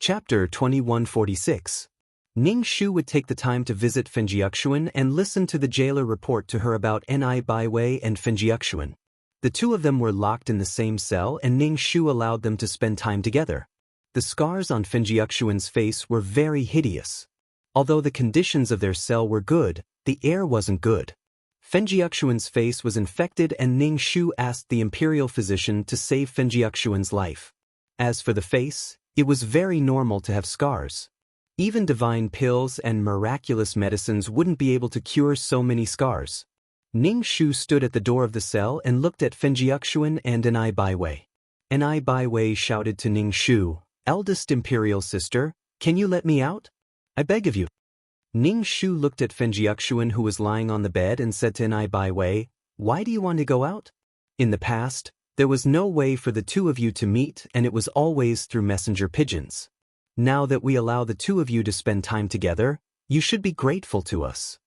Chapter 2146. Ning Shu would take the time to visit Fenjiaxuan and listen to the jailer report to her about Ni Baiwei and Fenjiaxuan. The two of them were locked in the same cell and Ning Shu allowed them to spend time together. The scars on Fenjiaxuan's face were very hideous. Although the conditions of their cell were good, the air wasn't good. Fenjiaxuan's face was infected and Ning Shu asked the imperial physician to save Fenjiaxuan's life. As for the face, it was very normal to have scars. Even divine pills and miraculous medicines wouldn't be able to cure so many scars. Ning Shu stood at the door of the cell and looked at Fenjiaxuan and Ni Baiwei. Ni Baiwei shouted to Ning Shu, "Eldest imperial sister, can you let me out? I beg of you." Ning Shu looked at Fenjiaxuan who was lying on the bed and said to Ni Baiwei, "Why do you want to go out? In the past, there was no way for the two of you to meet and it was always through messenger pigeons. Now that we allow the two of you to spend time together, you should be grateful to us."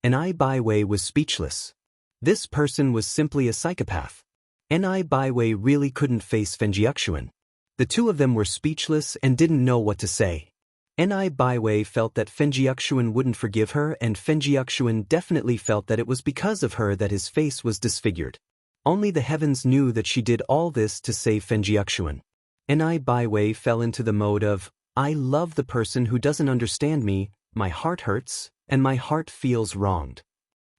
Ni Baiwei was speechless. This person was simply a psychopath. Ni Baiwei really couldn't face Fenjiaxuan. The two of them were speechless and didn't know what to say. Ni Baiwei felt that Fenjiaxuan wouldn't forgive her and Fenjiaxuan definitely felt that it was because of her that his face was disfigured. Only the heavens knew that she did all this to save Fenjiaxuan. Ni Baiwei fell into the mode of, "I love the person who doesn't understand me, my heart hurts, and my heart feels wronged."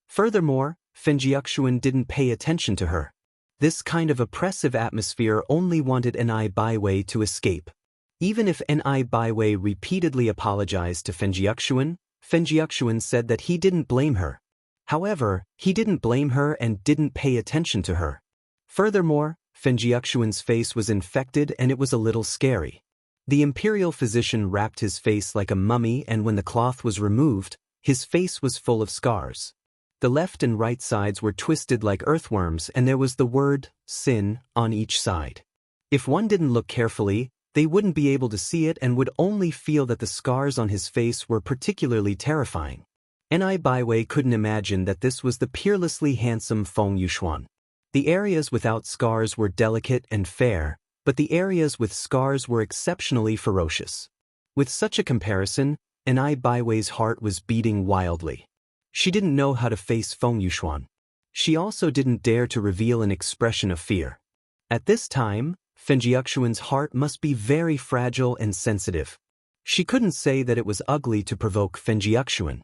Furthermore, Fenjiaxuan didn't pay attention to her. This kind of oppressive atmosphere only wanted Ni Baiwei to escape. Even if Ni Baiwei repeatedly apologized to Fenjiaxuan, Fenjiaxuan said that he didn't blame her. However, he didn't blame her and didn't pay attention to her. Furthermore, Fenjiaxuan's face was infected and it was a little scary. The imperial physician wrapped his face like a mummy and when the cloth was removed, his face was full of scars. The left and right sides were twisted like earthworms and there was the word, sin, on each side. If one didn't look carefully, they wouldn't be able to see it and would only feel that the scars on his face were particularly terrifying. Ni Baiwei couldn't imagine that this was the peerlessly handsome Feng Yuxuan. The areas without scars were delicate and fair, but the areas with scars were exceptionally ferocious. With such a comparison, Ni Baiwei's heart was beating wildly. She didn't know how to face Feng Yuxuan. She also didn't dare to reveal an expression of fear. At this time, Fenjiaxuan's heart must be very fragile and sensitive. She couldn't say that it was ugly to provoke Fenjiaxuan.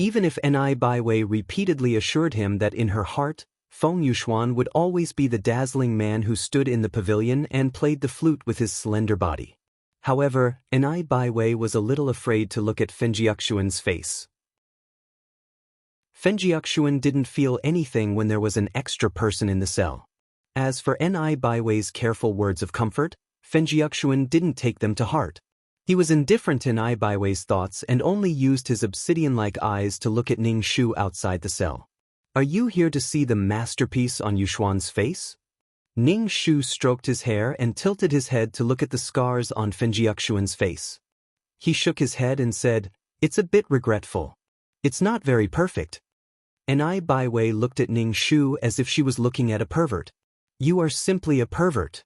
Even if Ni Baiwei repeatedly assured him that in her heart, Feng Yuxuan would always be the dazzling man who stood in the pavilion and played the flute with his slender body. However, Ni Baiwei was a little afraid to look at Fenjiaxuan's face. Fenjiaxuan didn't feel anything when there was an extra person in the cell. As for Ni Baiwei's careful words of comfort, Fenjiaxuan didn't take them to heart. He was indifferent to Ni Baiwei's thoughts and only used his obsidian-like eyes to look at Ning Shu outside the cell. "Are you here to see the masterpiece on Yuxuan's face?" Ning Shu stroked his hair and tilted his head to look at the scars on Fenjiaxuan's face. He shook his head and said, "It's a bit regretful. It's not very perfect." Ni Baiwei looked at Ning Shu as if she was looking at a pervert. "You are simply a pervert."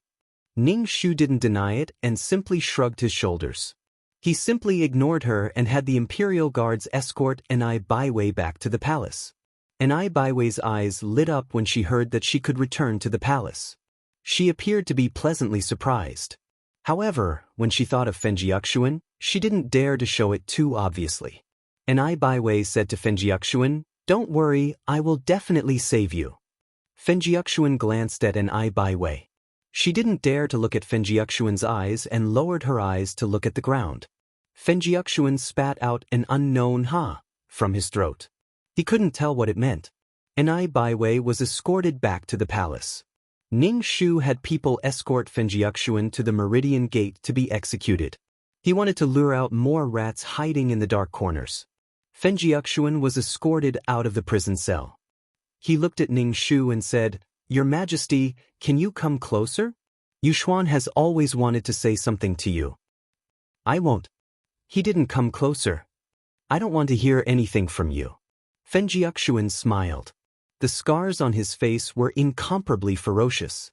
Ning Shu didn't deny it and simply shrugged his shoulders. He simply ignored her and had the imperial guards escort Ni Baiwei back to the palace. Ni Baiwei's eyes lit up when she heard that she could return to the palace. She appeared to be pleasantly surprised. However, when she thought of Fenjiaxuan, she didn't dare to show it too obviously. Ni Baiwei said to Fenjiaxuan, "Don't worry, I will definitely save you." Fenjiaxuan glanced at Ni Baiwei. She didn't dare to look at Fenjiaxuan's eyes and lowered her eyes to look at the ground. Fenjiaxuan spat out an unknown "ha" from his throat. He couldn't tell what it meant. Ni Baiwei was escorted back to the palace. Ning Shu had people escort Fenjiaxuan to the Meridian Gate to be executed. He wanted to lure out more rats hiding in the dark corners. Fenjiaxuan was escorted out of the prison cell. He looked at Ning Shu and said, "Your Majesty, can you come closer? Yuxuan has always wanted to say something to you." "I won't." He didn't come closer. "I don't want to hear anything from you." Fenjiaxuan smiled. The scars on his face were incomparably ferocious.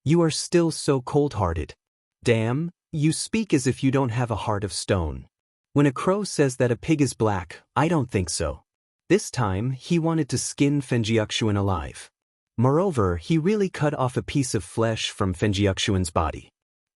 "You are still so cold-hearted. Damn, You speak as if you don't have a heart of stone. When a crow says that a pig is black, I don't think so. This time, he wanted to skin Fenjiakshuan alive. Moreover, he really cut off a piece of flesh from Fenjiakshuan's body.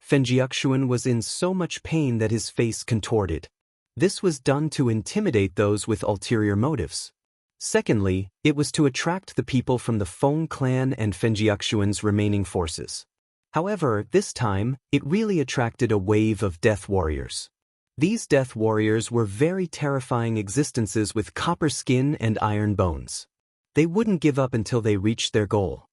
Fenjiakshuan was in so much pain that his face contorted. This was done to intimidate those with ulterior motives. Secondly, it was to attract the people from the Feng clan and Fenjiakshuan's remaining forces. However, this time, it really attracted a wave of death warriors. These death warriors were very terrifying existences with copper skin and iron bones. They wouldn't give up until they reached their goal.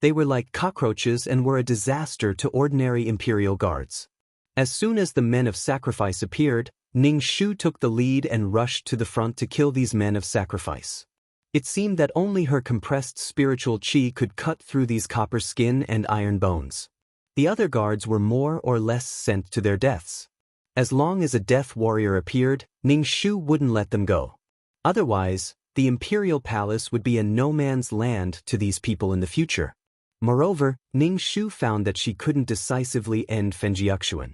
They were like cockroaches and were a disaster to ordinary imperial guards. As soon as the men of sacrifice appeared, Ning Shu took the lead and rushed to the front to kill these men of sacrifice. It seemed that only her compressed spiritual qi could cut through these copper skin and iron bones. The other guards were more or less sent to their deaths. As long as a death warrior appeared, Ning Shu wouldn't let them go. Otherwise, the imperial palace would be a no-man's land to these people in the future. Moreover, Ning Shu found that she couldn't decisively end Fenjiakshuan.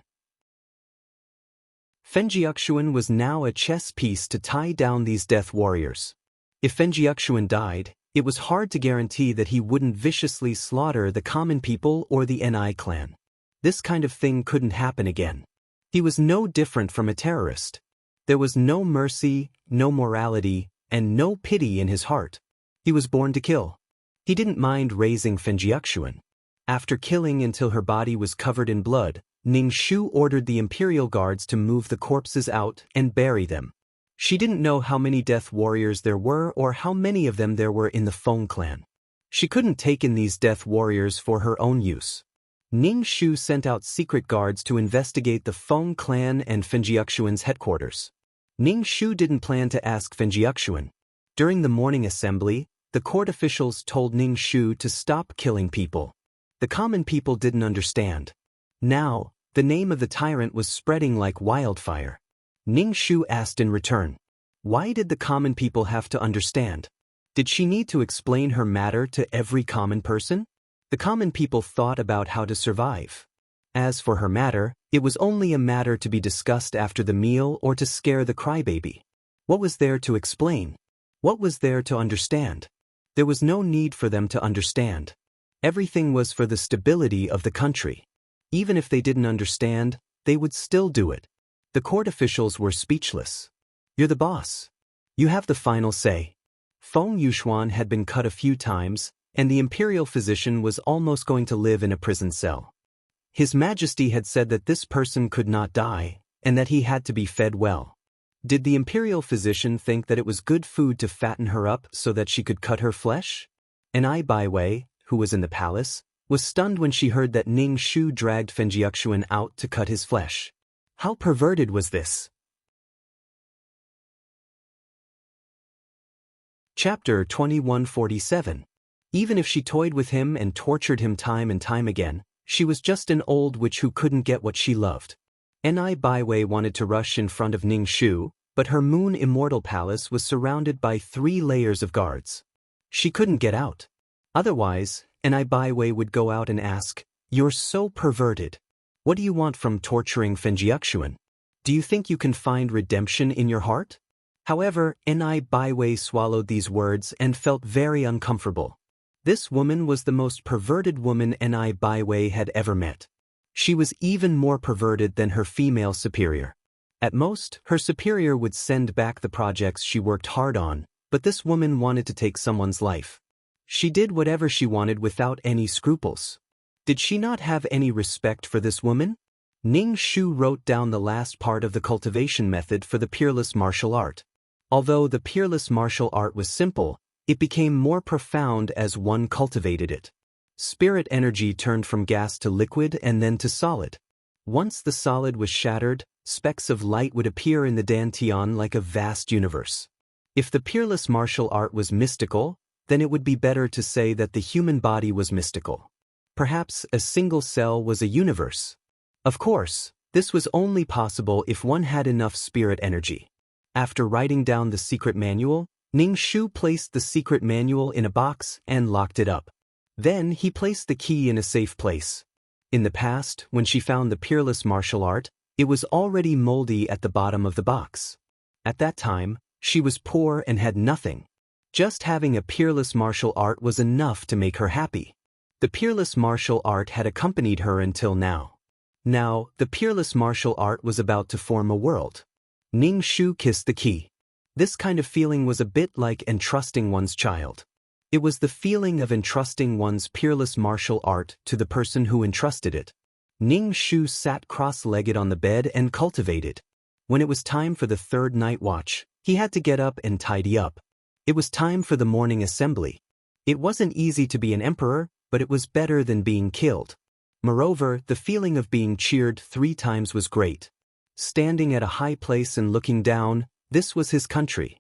Fenjiakshuan was now a chess piece to tie down these death warriors. If Fenjiakshuan died, it was hard to guarantee that he wouldn't viciously slaughter the common people or the Ni clan. This kind of thing couldn't happen again. He was no different from a terrorist. There was no mercy, no morality, and no pity in his heart. He was born to kill. He didn't mind raising Fenjiakshuan. After killing until her body was covered in blood, Ning Shu ordered the imperial guards to move the corpses out and bury them. She didn't know how many death warriors there were or how many of them there were in the Feng clan. She couldn't take in these death warriors for her own use. Ning Shu sent out secret guards to investigate the Feng clan and Fenjiakshuan's headquarters. Ning Shu didn't plan to ask Fenjiakshuan. During the morning assembly, the court officials told Ning Shu to stop killing people. The common people didn't understand. Now, the name of the tyrant was spreading like wildfire. Ning Shu asked in return, why did the common people have to understand? Did she need to explain her matter to every common person? The common people thought about how to survive. As for her matter, it was only a matter to be discussed after the meal or to scare the crybaby. What was there to explain? What was there to understand? There was no need for them to understand. Everything was for the stability of the country. Even if they didn't understand, they would still do it. The court officials were speechless. You're the boss. You have the final say. Feng Yuxuan had been cut a few times, and the imperial physician was almost going to live in a prison cell. His Majesty had said that this person could not die, and that he had to be fed well. Did the imperial physician think that it was good food to fatten her up so that she could cut her flesh? Ni Baiwei, who was in the palace, was stunned when she heard that Ning Shu dragged Fenjiakshuan out to cut his flesh. How perverted was this? Chapter 2147. Even if she toyed with him and tortured him time and time again, she was just an old witch who couldn't get what she loved. Ni Baiwei wanted to rush in front of Ning Shu, but her moon immortal palace was surrounded by 3 layers of guards. She couldn't get out. Otherwise, Ni Baiwei would go out and ask, "You're so perverted. What do you want from torturing Fenjiakshuan? Do you think you can find redemption in your heart?" However, Ni Baiwei swallowed these words and felt very uncomfortable. This woman was the most perverted woman Ni Baiwei had ever met. She was even more perverted than her female superior. At most, her superior would send back the projects she worked hard on, but this woman wanted to take someone's life. She did whatever she wanted without any scruples. Did she not have any respect for this woman? Ning Shu wrote down the last part of the cultivation method for the peerless martial art. Although the peerless martial art was simple, it became more profound as one cultivated it. Spirit energy turned from gas to liquid and then to solid. Once the solid was shattered, specks of light would appear in the Dantian like a vast universe. If the peerless martial art was mystical, then it would be better to say that the human body was mystical. Perhaps a single cell was a universe. Of course, this was only possible if one had enough spirit energy. After writing down the secret manual, Ning Shu placed the secret manual in a box and locked it up. Then he placed the key in a safe place. In the past, when she found the peerless martial art, it was already moldy at the bottom of the box. At that time, she was poor and had nothing. Just having a peerless martial art was enough to make her happy. The peerless martial art had accompanied her until now. Now, the peerless martial art was about to form a world. Ning Shu kissed the key. This kind of feeling was a bit like entrusting one's child. It was the feeling of entrusting one's peerless martial art to the person who entrusted it. Ning Shu sat cross-legged on the bed and cultivated. When it was time for the third night watch, he had to get up and tidy up. It was time for the morning assembly. It wasn't easy to be an emperor, but it was better than being killed. Moreover, the feeling of being cheered 3 times was great. Standing at a high place and looking down, this was his country.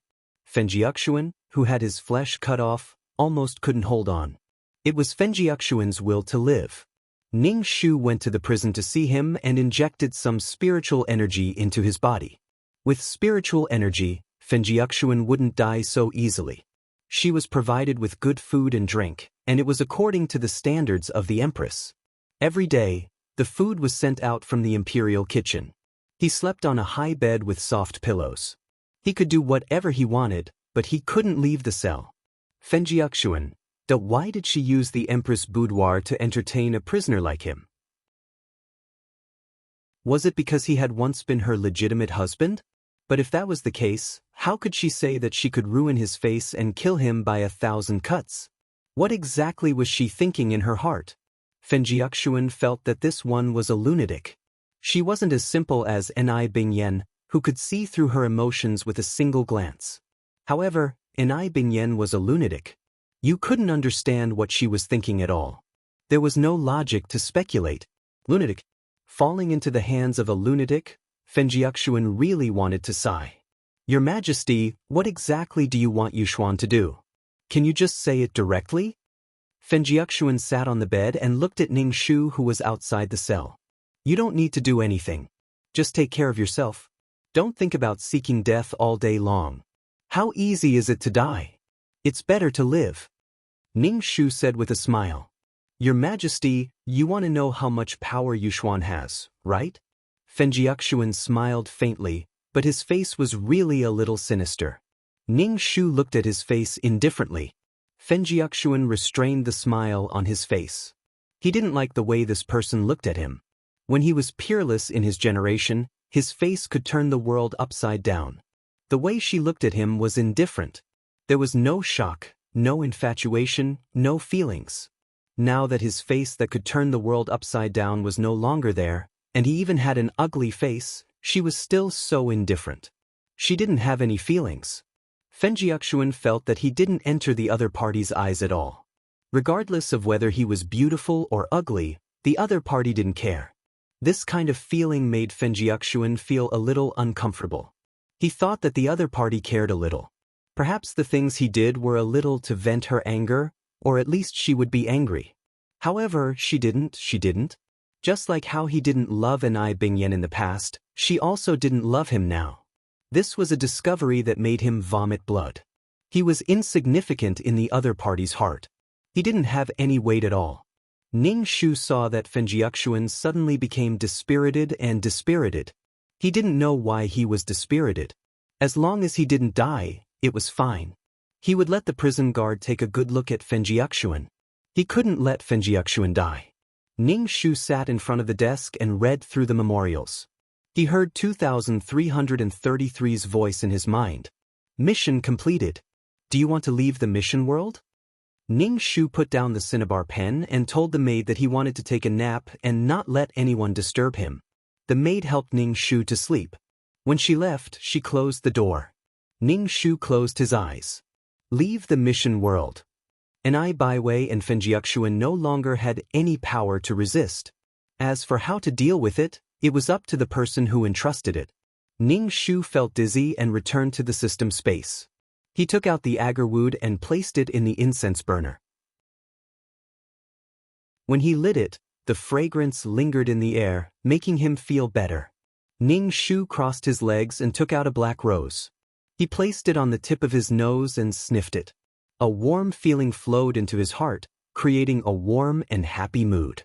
Fenjiuxuan, who had his flesh cut off, almost couldn't hold on. It was Fenjiuxuan's will to live. Ning Shu went to the prison to see him and injected some spiritual energy into his body. With spiritual energy, Fenjiuxuan wouldn't die so easily. She was provided with good food and drink, and it was according to the standards of the empress. Every day, the food was sent out from the imperial kitchen. He slept on a high bed with soft pillows. He could do whatever he wanted, but he couldn't leave the cell. Fenjiuxuan, why did she use the empress' boudoir to entertain a prisoner like him? Was it because he had once been her legitimate husband? But if that was the case, how could she say that she could ruin his face and kill him by 1,000 cuts? What exactly was she thinking in her heart? Fenjiuxuan felt that this one was a lunatic. She wasn't as simple as Enai Bingyan, who could see through her emotions with a single glance. However, Enai Bingyan was a lunatic. You couldn't understand what she was thinking at all. There was no logic to speculate. Lunatic. Falling into the hands of a lunatic, Fenjiuxuan really wanted to sigh. Your Majesty, what exactly do you want Yushuan to do? Can you just say it directly? Fenjiuxuan sat on the bed and looked at Ning Shu, who was outside the cell. You don't need to do anything. Just take care of yourself. Don't think about seeking death all day long. How easy is it to die? It's better to live. Ning Shu said with a smile. Your Majesty, you want to know how much power Yushuan has, right? Fenjiuxuan smiled faintly, but his face was really a little sinister. Ning Shu looked at his face indifferently. Fenjiuxuan restrained the smile on his face. He didn't like the way this person looked at him. When he was peerless in his generation, his face could turn the world upside down. The way she looked at him was indifferent. There was no shock, no infatuation, no feelings. Now that his face that could turn the world upside down was no longer there, and he even had an ugly face, she was still so indifferent. She didn't have any feelings. Fenjiuxuan felt that he didn't enter the other party's eyes at all. Regardless of whether he was beautiful or ugly, the other party didn't care. This kind of feeling made Fenjiuxuan feel a little uncomfortable. He thought that the other party cared a little. Perhaps the things he did were a little to vent her anger, or at least she would be angry. However, she didn't. Just like how he didn't love Enai Bingyan in the past, she also didn't love him now. This was a discovery that made him vomit blood. He was insignificant in the other party's heart. He didn't have any weight at all. Ning Shu saw that Fenjiuxuan suddenly became dispirited and dispirited. He didn't know why he was dispirited. As long as he didn't die, it was fine. He would let the prison guard take a good look at Fenjiuxuan. He couldn't let Fenjiuxuan die. Ning Shu sat in front of the desk and read through the memorials. He heard 2333's voice in his mind. Mission completed. Do you want to leave the mission world? Ning Shu put down the cinnabar pen and told the maid that he wanted to take a nap and not let anyone disturb him. The maid helped Ning Shu to sleep. When she left, she closed the door. Ning Shu closed his eyes. Leave the mission world. Enai Baiwei and Fenjiuxuan no longer had any power to resist. As for how to deal with it, it was up to the person who entrusted it. Ning Shu felt dizzy and returned to the system space. He took out the agarwood and placed it in the incense burner. When he lit it, the fragrance lingered in the air, making him feel better. Ning Shu crossed his legs and took out a black rose. He placed it on the tip of his nose and sniffed it. A warm feeling flowed into his heart, creating a warm and happy mood.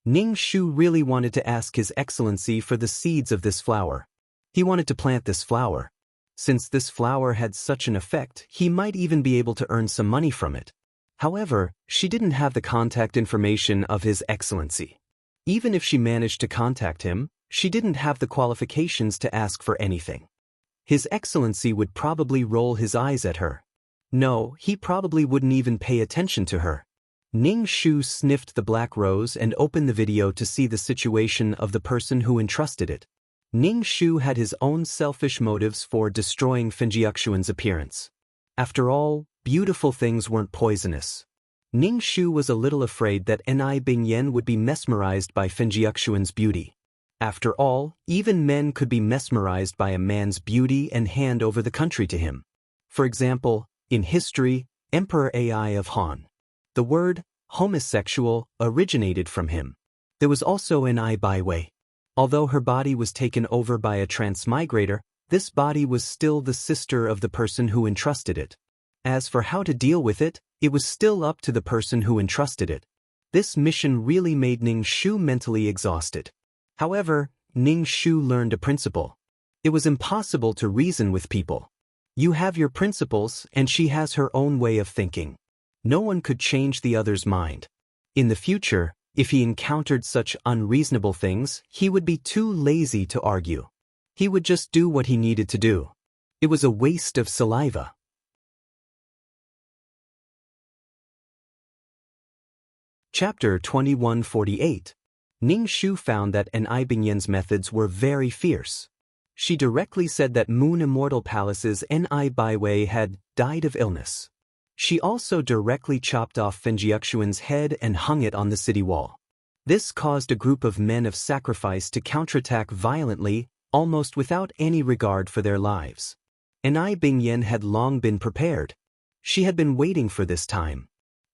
Ning Shu really wanted to ask His Excellency for the seeds of this flower. He wanted to plant this flower. Since this flower had such an effect, he might even be able to earn some money from it. However, she didn't have the contact information of His Excellency. Even if she managed to contact him, she didn't have the qualifications to ask for anything. His Excellency would probably roll his eyes at her. No, he probably wouldn't even pay attention to her. Ning Shu sniffed the black rose and opened the video to see the situation of the person who entrusted it. Ning Shu had his own selfish motives for destroying Fenjiaxuan's appearance. After all, beautiful things weren't poisonous. Ning Shu was a little afraid that Ni Bingyan would be mesmerized by Fenjiaxuan's beauty. After all, even men could be mesmerized by a man's beauty and hand over the country to him. For example, in history, Emperor Ai of Han. The word homosexual originated from him. There was also Ni Baiwei. Although her body was taken over by a transmigrator, this body was still the sister of the person who entrusted it. As for how to deal with it, it was still up to the person who entrusted it. This mission really made Ning Shu mentally exhausted. However, Ning Shu learned a principle. It was impossible to reason with people. You have your principles, and she has her own way of thinking. No one could change the other's mind. In the future, if he encountered such unreasonable things, he would be too lazy to argue. He would just do what he needed to do. It was a waste of saliva. Chapter 2148. Ning Shu found that Ni Bingyan's methods were very fierce. She directly said that Moon Immortal Palace's Ni Baiwei had died of illness. She also directly chopped off Fenjiaxuan's head and hung it on the city wall. This caused a group of men of sacrifice to counterattack violently, almost without any regard for their lives. Ni Bingyan had long been prepared. She had been waiting for this time.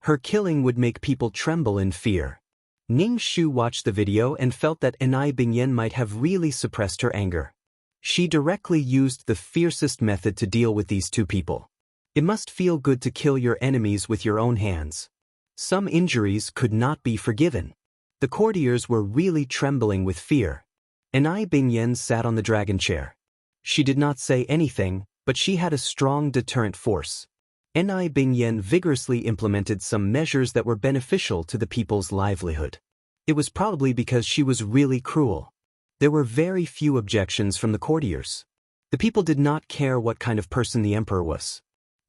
Her killing would make people tremble in fear. Ning Shu watched the video and felt that Ni Bingyan might have really suppressed her anger. She directly used the fiercest method to deal with these two people. It must feel good to kill your enemies with your own hands. Some injuries could not be forgiven. The courtiers were really trembling with fear. Ni Bingyan sat on the dragon chair. She did not say anything, but she had a strong deterrent force. Ni Bingyan vigorously implemented some measures that were beneficial to the people's livelihood. It was probably because she was really cruel. There were very few objections from the courtiers. The people did not care what kind of person the emperor was.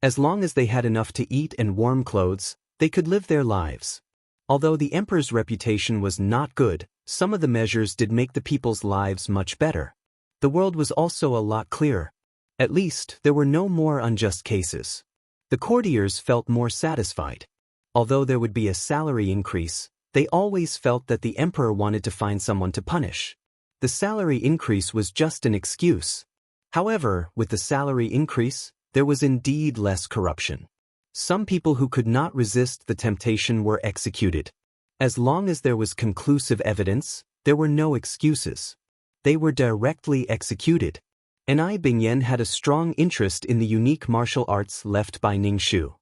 As long as they had enough to eat and warm clothes, they could live their lives. Although the emperor's reputation was not good, some of the measures did make the people's lives much better. The world was also a lot clearer. At least, there were no more unjust cases. The courtiers felt more satisfied. Although there would be a salary increase, they always felt that the emperor wanted to find someone to punish. The salary increase was just an excuse. However, with the salary increase, there was indeed less corruption. Some people who could not resist the temptation were executed. As long as there was conclusive evidence, there were no excuses. They were directly executed. Ni Bingyan had a strong interest in the unique martial arts left by Ning Shu.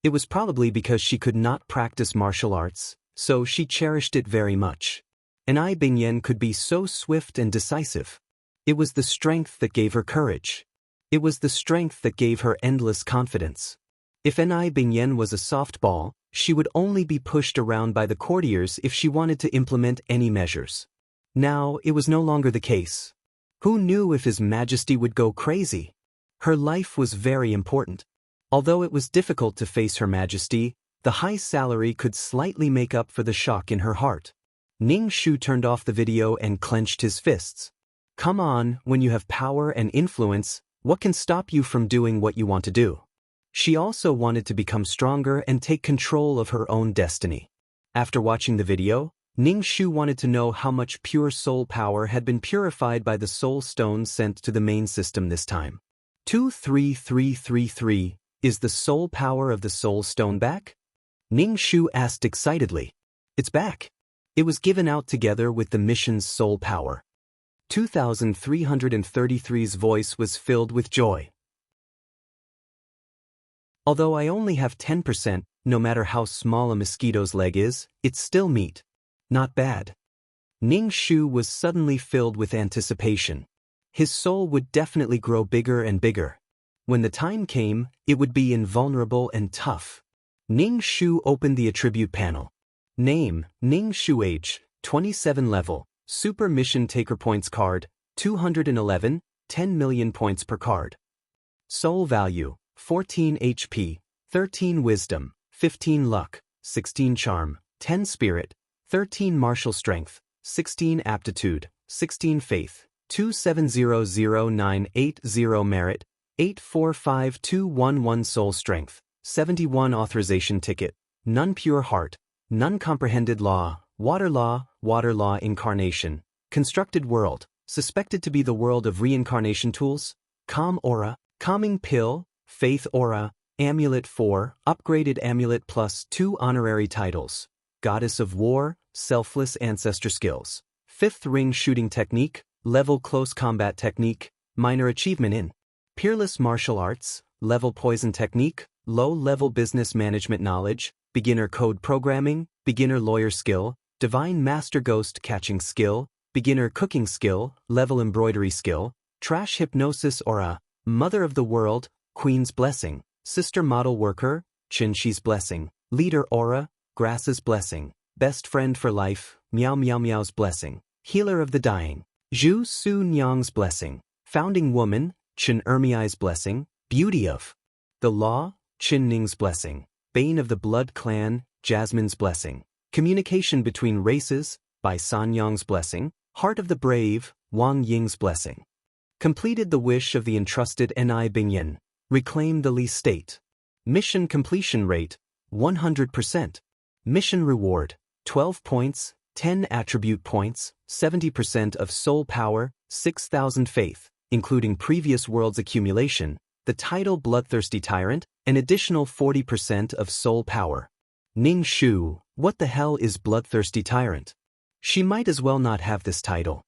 It was probably because she could not practice martial arts, so she cherished it very much. Ni Bingyan could be so swift and decisive. It was the strength that gave her courage. It was the strength that gave her endless confidence. If Ni Bingyan was a softball, she would only be pushed around by the courtiers if she wanted to implement any measures. Now, it was no longer the case. Who knew if His Majesty would go crazy? Her life was very important. Although it was difficult to face Her Majesty, the high salary could slightly make up for the shock in her heart. Ning Shu turned off the video and clenched his fists. Come on, when you have power and influence, what can stop you from doing what you want to do? She also wanted to become stronger and take control of her own destiny. After watching the video, Ning Shu wanted to know how much pure soul power had been purified by the soul stone sent to the main system this time. 23333, is the soul power of the soul stone back? Ning Shu asked excitedly. It's back. It was given out together with the mission's soul power. 2333's voice was filled with joy. Although I only have 10%, no matter how small a mosquito's leg is, it's still meat. Not bad. Ning Shu was suddenly filled with anticipation. His soul would definitely grow bigger and bigger. When the time came, it would be invulnerable and tough. Ning Shu opened the attribute panel. Name, Ning Shu. Age, 27 level, Super Mission Taker Points card, 211, 10 million points per card. Soul value, 14 HP, 13 Wisdom, 15 Luck, 16 Charm, 10 Spirit, 13 Martial Strength, 16 Aptitude, 16 Faith, 27000980 Merit, 845211 Soul Strength, 71 Authorization Ticket, None Pure Heart, None Comprehended Law, Water Law Incarnation, Constructed World, suspected to be the world of reincarnation tools, Calm Aura, Calming Pill, Faith Aura, Amulet 4, Upgraded Amulet plus 2 honorary titles, Goddess of War, Selfless Ancestor Skills, 5th Ring Shooting Technique, Level Close Combat Technique, Minor Achievement in Peerless Martial Arts, Level Poison Technique, Low-Level Business Management Knowledge, Beginner Code Programming, Beginner Lawyer Skill, Divine Master Ghost Catching Skill, Beginner Cooking Skill, Level Embroidery Skill, Trash Hypnosis Aura, Mother of the World, Queen's Blessing, Sister Model Worker, Qinshi's Blessing, Leader Aura, Grass's Blessing, Best Friend for Life, Meow Meow Meow's Blessing, Healer of the Dying, Zhu Su Nyang's Blessing, Founding Woman, Qin Ermiai's Blessing, Beauty of the Law, Qin Ning's Blessing, Bane of the Blood Clan, Jasmine's Blessing, Communication Between Races, by San Yang's Blessing, Heart of the Brave, Wang Ying's Blessing. Completed the wish of the entrusted Ni Bingyan, reclaim the Li State. Mission completion rate, 100%. Mission reward, 12 points, 10 attribute points, 70% of soul power, 6,000 faith, including previous world's accumulation, the title Bloodthirsty Tyrant, an additional 40% of soul power. Ning Shu, what the hell is Bloodthirsty Tyrant? She might as well not have this title.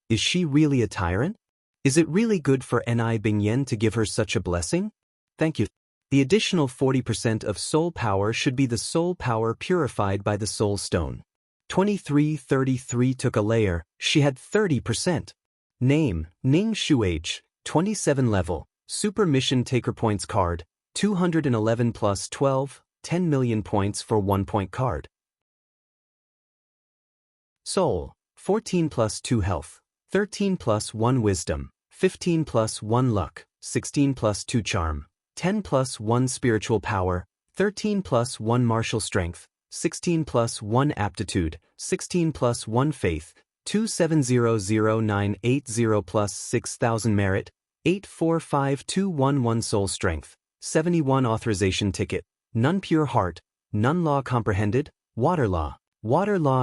Is she really a tyrant? Is it really good for Ni Bingyan to give her such a blessing? Thank you. The additional 40% of soul power should be the soul power purified by the soul stone. 2333 took a layer, she had 30%. Name, Ning Shu. Age, 27 level, Super Mission Taker Points card, 211 plus 12, 10 million points for 1 point card. Soul, 14 plus 2 health, 13 plus 1 wisdom, 15 plus 1 luck, 16 plus 2 charm, 10 plus 1 spiritual power, 13 plus 1 martial strength, 16 plus 1 aptitude, 16 plus 1 faith, 27000980 plus 6000 merit, 845211 soul strength, 71 authorization ticket, none pure heart, none law comprehended, water law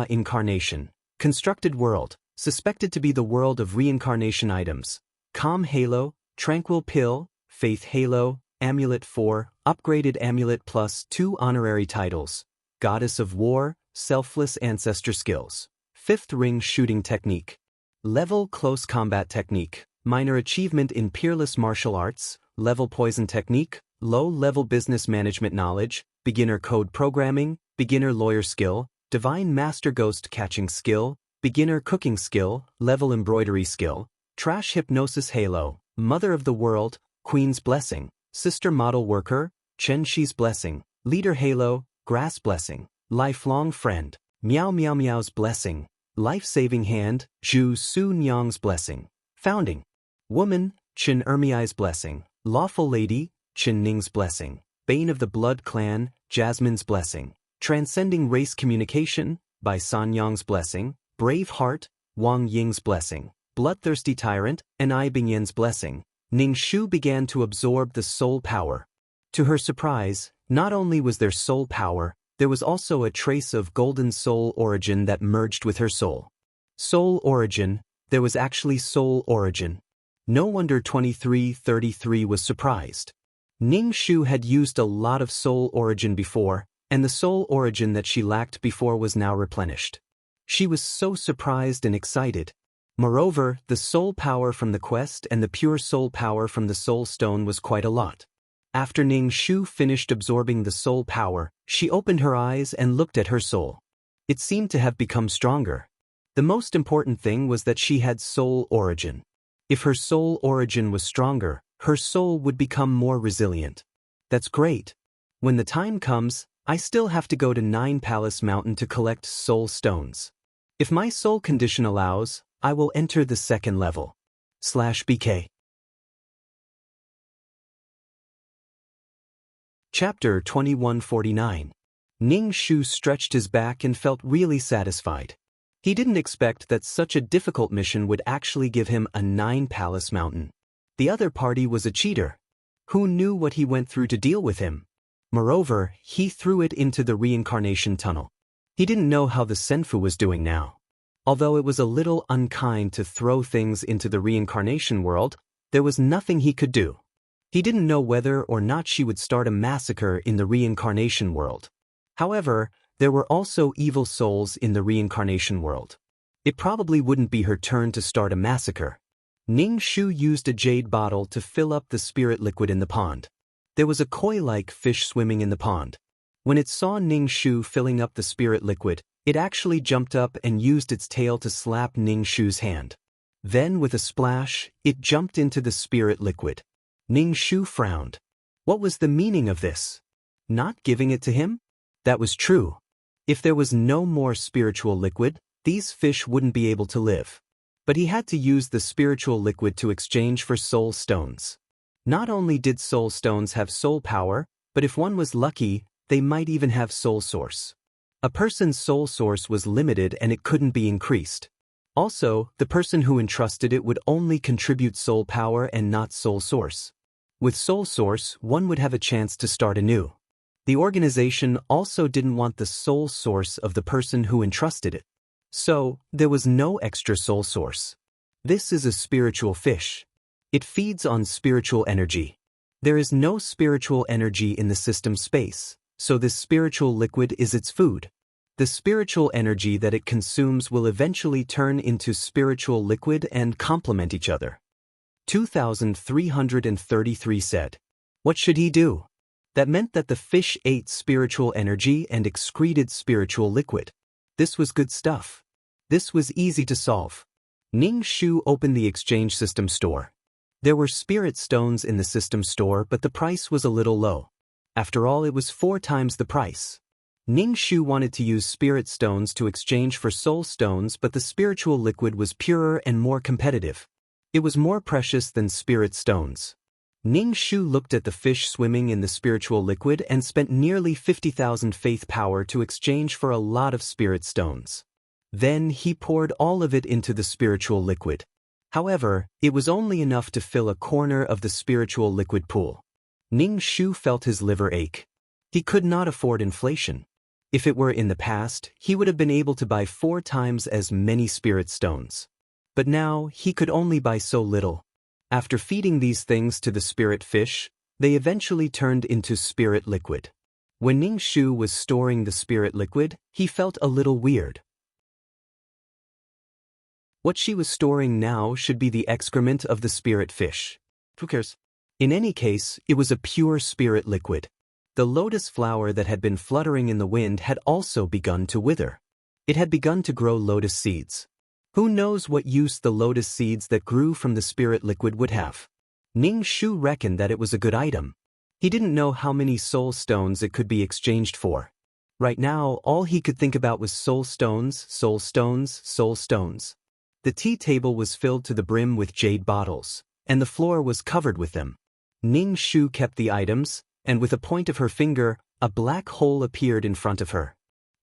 incarnation, constructed world, suspected to be the world of reincarnation items, calm halo, tranquil pill, faith halo, amulet 4, upgraded amulet plus 2 honorary titles, goddess of war, selfless ancestor skills, 5th ring shooting technique, level close combat technique, minor achievement in peerless martial arts, level poison technique, low-level business management knowledge, beginner code programming, beginner lawyer skill, divine master ghost catching skill, beginner cooking skill, level embroidery skill, trash hypnosis halo, mother of the world, queen's blessing, sister model worker, Qinshi's blessing, leader halo, grass blessing, lifelong friend, Meow Meow Meow's blessing, life-saving hand, Zhu Su Nyang's blessing, founding woman, Qin Ermiai's blessing, lawful lady, Qin Ning's blessing, bane of the blood clan, Jasmine's blessing, transcending race communication, by San Yang's blessing, brave heart, Wang Ying's blessing, bloodthirsty tyrant, Ni Bingyan's blessing. Ning Shu began to absorb the soul power. To her surprise, not only was there soul power, there was also a trace of golden soul origin that merged with her soul. Soul origin, there was actually soul origin. No wonder 2333 was surprised. Ning Shu had used a lot of soul origin before, and the soul origin that she lacked before was now replenished. She was so surprised and excited. Moreover, the soul power from the quest and the pure soul power from the soul stone was quite a lot. After Ning Shu finished absorbing the soul power, she opened her eyes and looked at her soul. It seemed to have become stronger. The most important thing was that she had soul origin. If her soul origin was stronger, her soul would become more resilient. That's great. When the time comes, I still have to go to 9 Palace Mountain to collect soul stones. If my soul condition allows, I will enter the second level. /BK. Chapter 2149. Ning Shu stretched his back and felt really satisfied. He didn't expect that such a difficult mission would actually give him a 9 Palace Mountain. The other party was a cheater. Who knew what he went through to deal with him? Moreover, he threw it into the reincarnation tunnel. He didn't know how the Senfu was doing now. Although it was a little unkind to throw things into the reincarnation world, there was nothing he could do. He didn't know whether or not she would start a massacre in the reincarnation world. However, there were also evil souls in the reincarnation world. It probably wouldn't be her turn to start a massacre. Ning Shu used a jade bottle to fill up the spirit liquid in the pond. There was a koi-like fish swimming in the pond. When it saw Ning Shu filling up the spirit liquid, it actually jumped up and used its tail to slap Ning Shu's hand. Then, with a splash, it jumped into the spirit liquid. Ning Shu frowned. What was the meaning of this? Not giving it to him? That was true. If there was no more spiritual liquid, these fish wouldn't be able to live. But he had to use the spiritual liquid to exchange for soul stones. Not only did soul stones have soul power, but if one was lucky, they might even have soul source. A person's soul source was limited and it couldn't be increased. Also, the person who entrusted it would only contribute soul power and not soul source. With soul source, one would have a chance to start anew. The organization also didn't want the soul source of the person who entrusted it. So, there was no extra soul source. This is a spiritual fish. It feeds on spiritual energy. There is no spiritual energy in the system space, so this spiritual liquid is its food. The spiritual energy that it consumes will eventually turn into spiritual liquid and complement each other. 2333 said. What should he do? That meant that the fish ate spiritual energy and excreted spiritual liquid. This was good stuff. This was easy to solve. Ning Shu opened the exchange system store. There were spirit stones in the system store, but the price was a little low. After all, it was 4 times the price. Ning Shu wanted to use spirit stones to exchange for soul stones, but the spiritual liquid was purer and more competitive. It was more precious than spirit stones. Ning Shu looked at the fish swimming in the spiritual liquid and spent nearly 50,000 faith power to exchange for a lot of spirit stones. Then he poured all of it into the spiritual liquid. However, it was only enough to fill a corner of the spiritual liquid pool. Ning Shu felt his liver ache. He could not afford inflation. If it were in the past, he would have been able to buy 4 times as many spirit stones. But now, he could only buy so little. After feeding these things to the spirit fish, they eventually turned into spirit liquid. When Ning Shu was storing the spirit liquid, he felt a little weird. What she was storing now should be the excrement of the spirit fish. Who cares? In any case, it was a pure spirit liquid. The lotus flower that had been fluttering in the wind had also begun to wither. It had begun to grow lotus seeds. Who knows what use the lotus seeds that grew from the spirit liquid would have? Ning Shu reckoned that it was a good item. He didn't know how many soul stones it could be exchanged for. Right now, all he could think about was soul stones, soul stones, soul stones. The tea table was filled to the brim with jade bottles, and the floor was covered with them. Ning Shu kept the items, and with a point of her finger, a black hole appeared in front of her.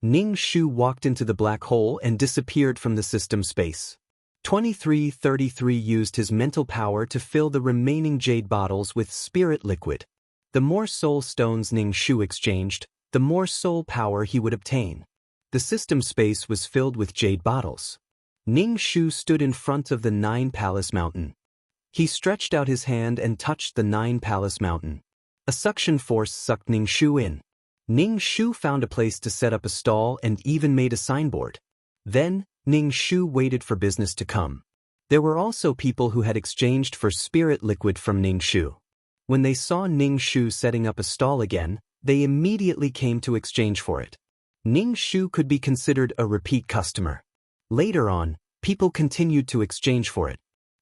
Ning Shu walked into the black hole and disappeared from the system space. 2333 used his mental power to fill the remaining jade bottles with spirit liquid. The more soul stones Ning Shu exchanged, the more soul power he would obtain. The system space was filled with jade bottles. Ning Shu stood in front of the 9 Palace Mountain. He stretched out his hand and touched the 9 Palace Mountain. A suction force sucked Ning Shu in. Ning Shu found a place to set up a stall and even made a signboard. Then, Ning Shu waited for business to come. There were also people who had exchanged for spirit liquid from Ning Shu. When they saw Ning Shu setting up a stall again, they immediately came to exchange for it. Ning Shu could be considered a repeat customer. Later on, people continued to exchange for it.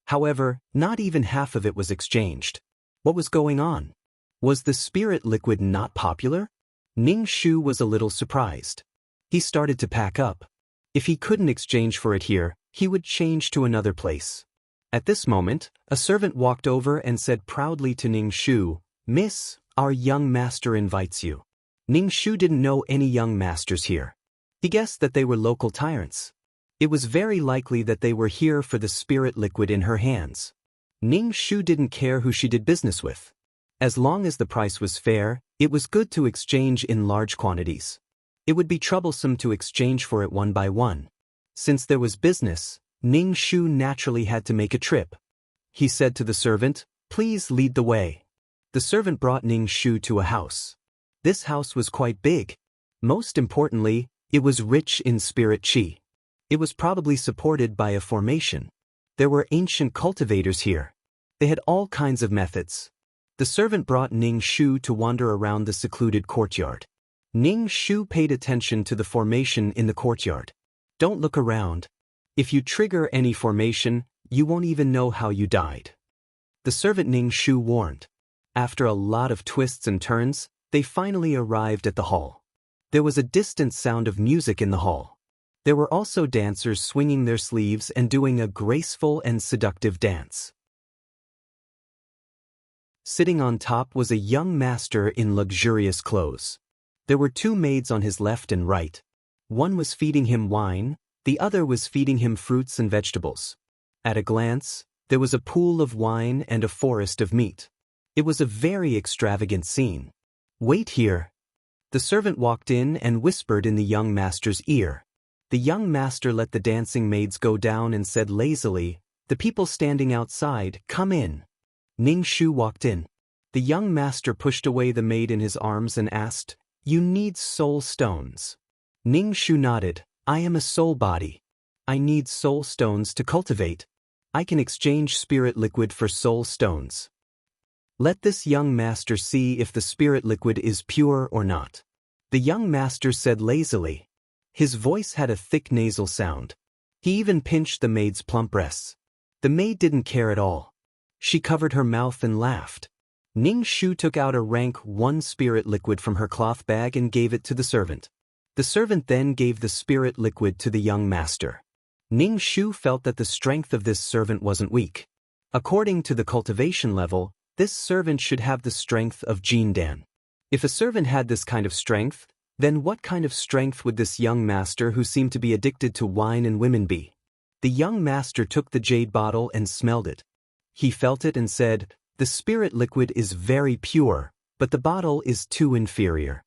However, not even half of it was exchanged. What was going on? Was the spirit liquid not popular? Ning Shu was a little surprised. He started to pack up. If he couldn't exchange for it here, he would change to another place. At this moment, a servant walked over and said proudly to Ning Shu, "Miss, our young master invites you." Ning Shu didn't know any young masters here. He guessed that they were local tyrants. It was very likely that they were here for the spirit liquid in her hands. Ning Shu didn't care who she did business with. As long as the price was fair, it was good to exchange in large quantities. It would be troublesome to exchange for it one by one. Since there was business, Ning Shu naturally had to make a trip. He said to the servant, "Please lead the way." The servant brought Ning Shu to a house. This house was quite big. Most importantly, it was rich in spirit qi. It was probably supported by a formation. There were ancient cultivators here. They had all kinds of methods. The servant brought Ning Shu to wander around the secluded courtyard. Ning Shu paid attention to the formation in the courtyard. Don't look around. If you trigger any formation, you won't even know how you died. The servant Ning Shu warned. After a lot of twists and turns, they finally arrived at the hall. There was a distant sound of music in the hall. There were also dancers swinging their sleeves and doing a graceful and seductive dance. Sitting on top was a young master in luxurious clothes. There were two maids on his left and right. One was feeding him wine, the other was feeding him fruits and vegetables. At a glance, there was a pool of wine and a forest of meat. It was a very extravagant scene. "Wait here." The servant walked in and whispered in the young master's ear. The young master let the dancing maids go down and said lazily, "The people standing outside, come in." Ning Shu walked in. The young master pushed away the maid in his arms and asked, "You need soul stones." Ning Shu nodded, "I am a soul body. I need soul stones to cultivate. I can exchange spirit liquid for soul stones. Let this young master see if the spirit liquid is pure or not." The young master said lazily. His voice had a thick nasal sound. He even pinched the maid's plump breasts. The maid didn't care at all. She covered her mouth and laughed. Ning Shu took out a rank 1 spirit liquid from her cloth bag and gave it to the servant. The servant then gave the spirit liquid to the young master. Ning Shu felt that the strength of this servant wasn't weak. According to the cultivation level, this servant should have the strength of Jindan. If a servant had this kind of strength, then what kind of strength would this young master who seemed to be addicted to wine and women be? The young master took the jade bottle and smelled it. He felt it and said, "The spirit liquid is very pure, but the bottle is too inferior."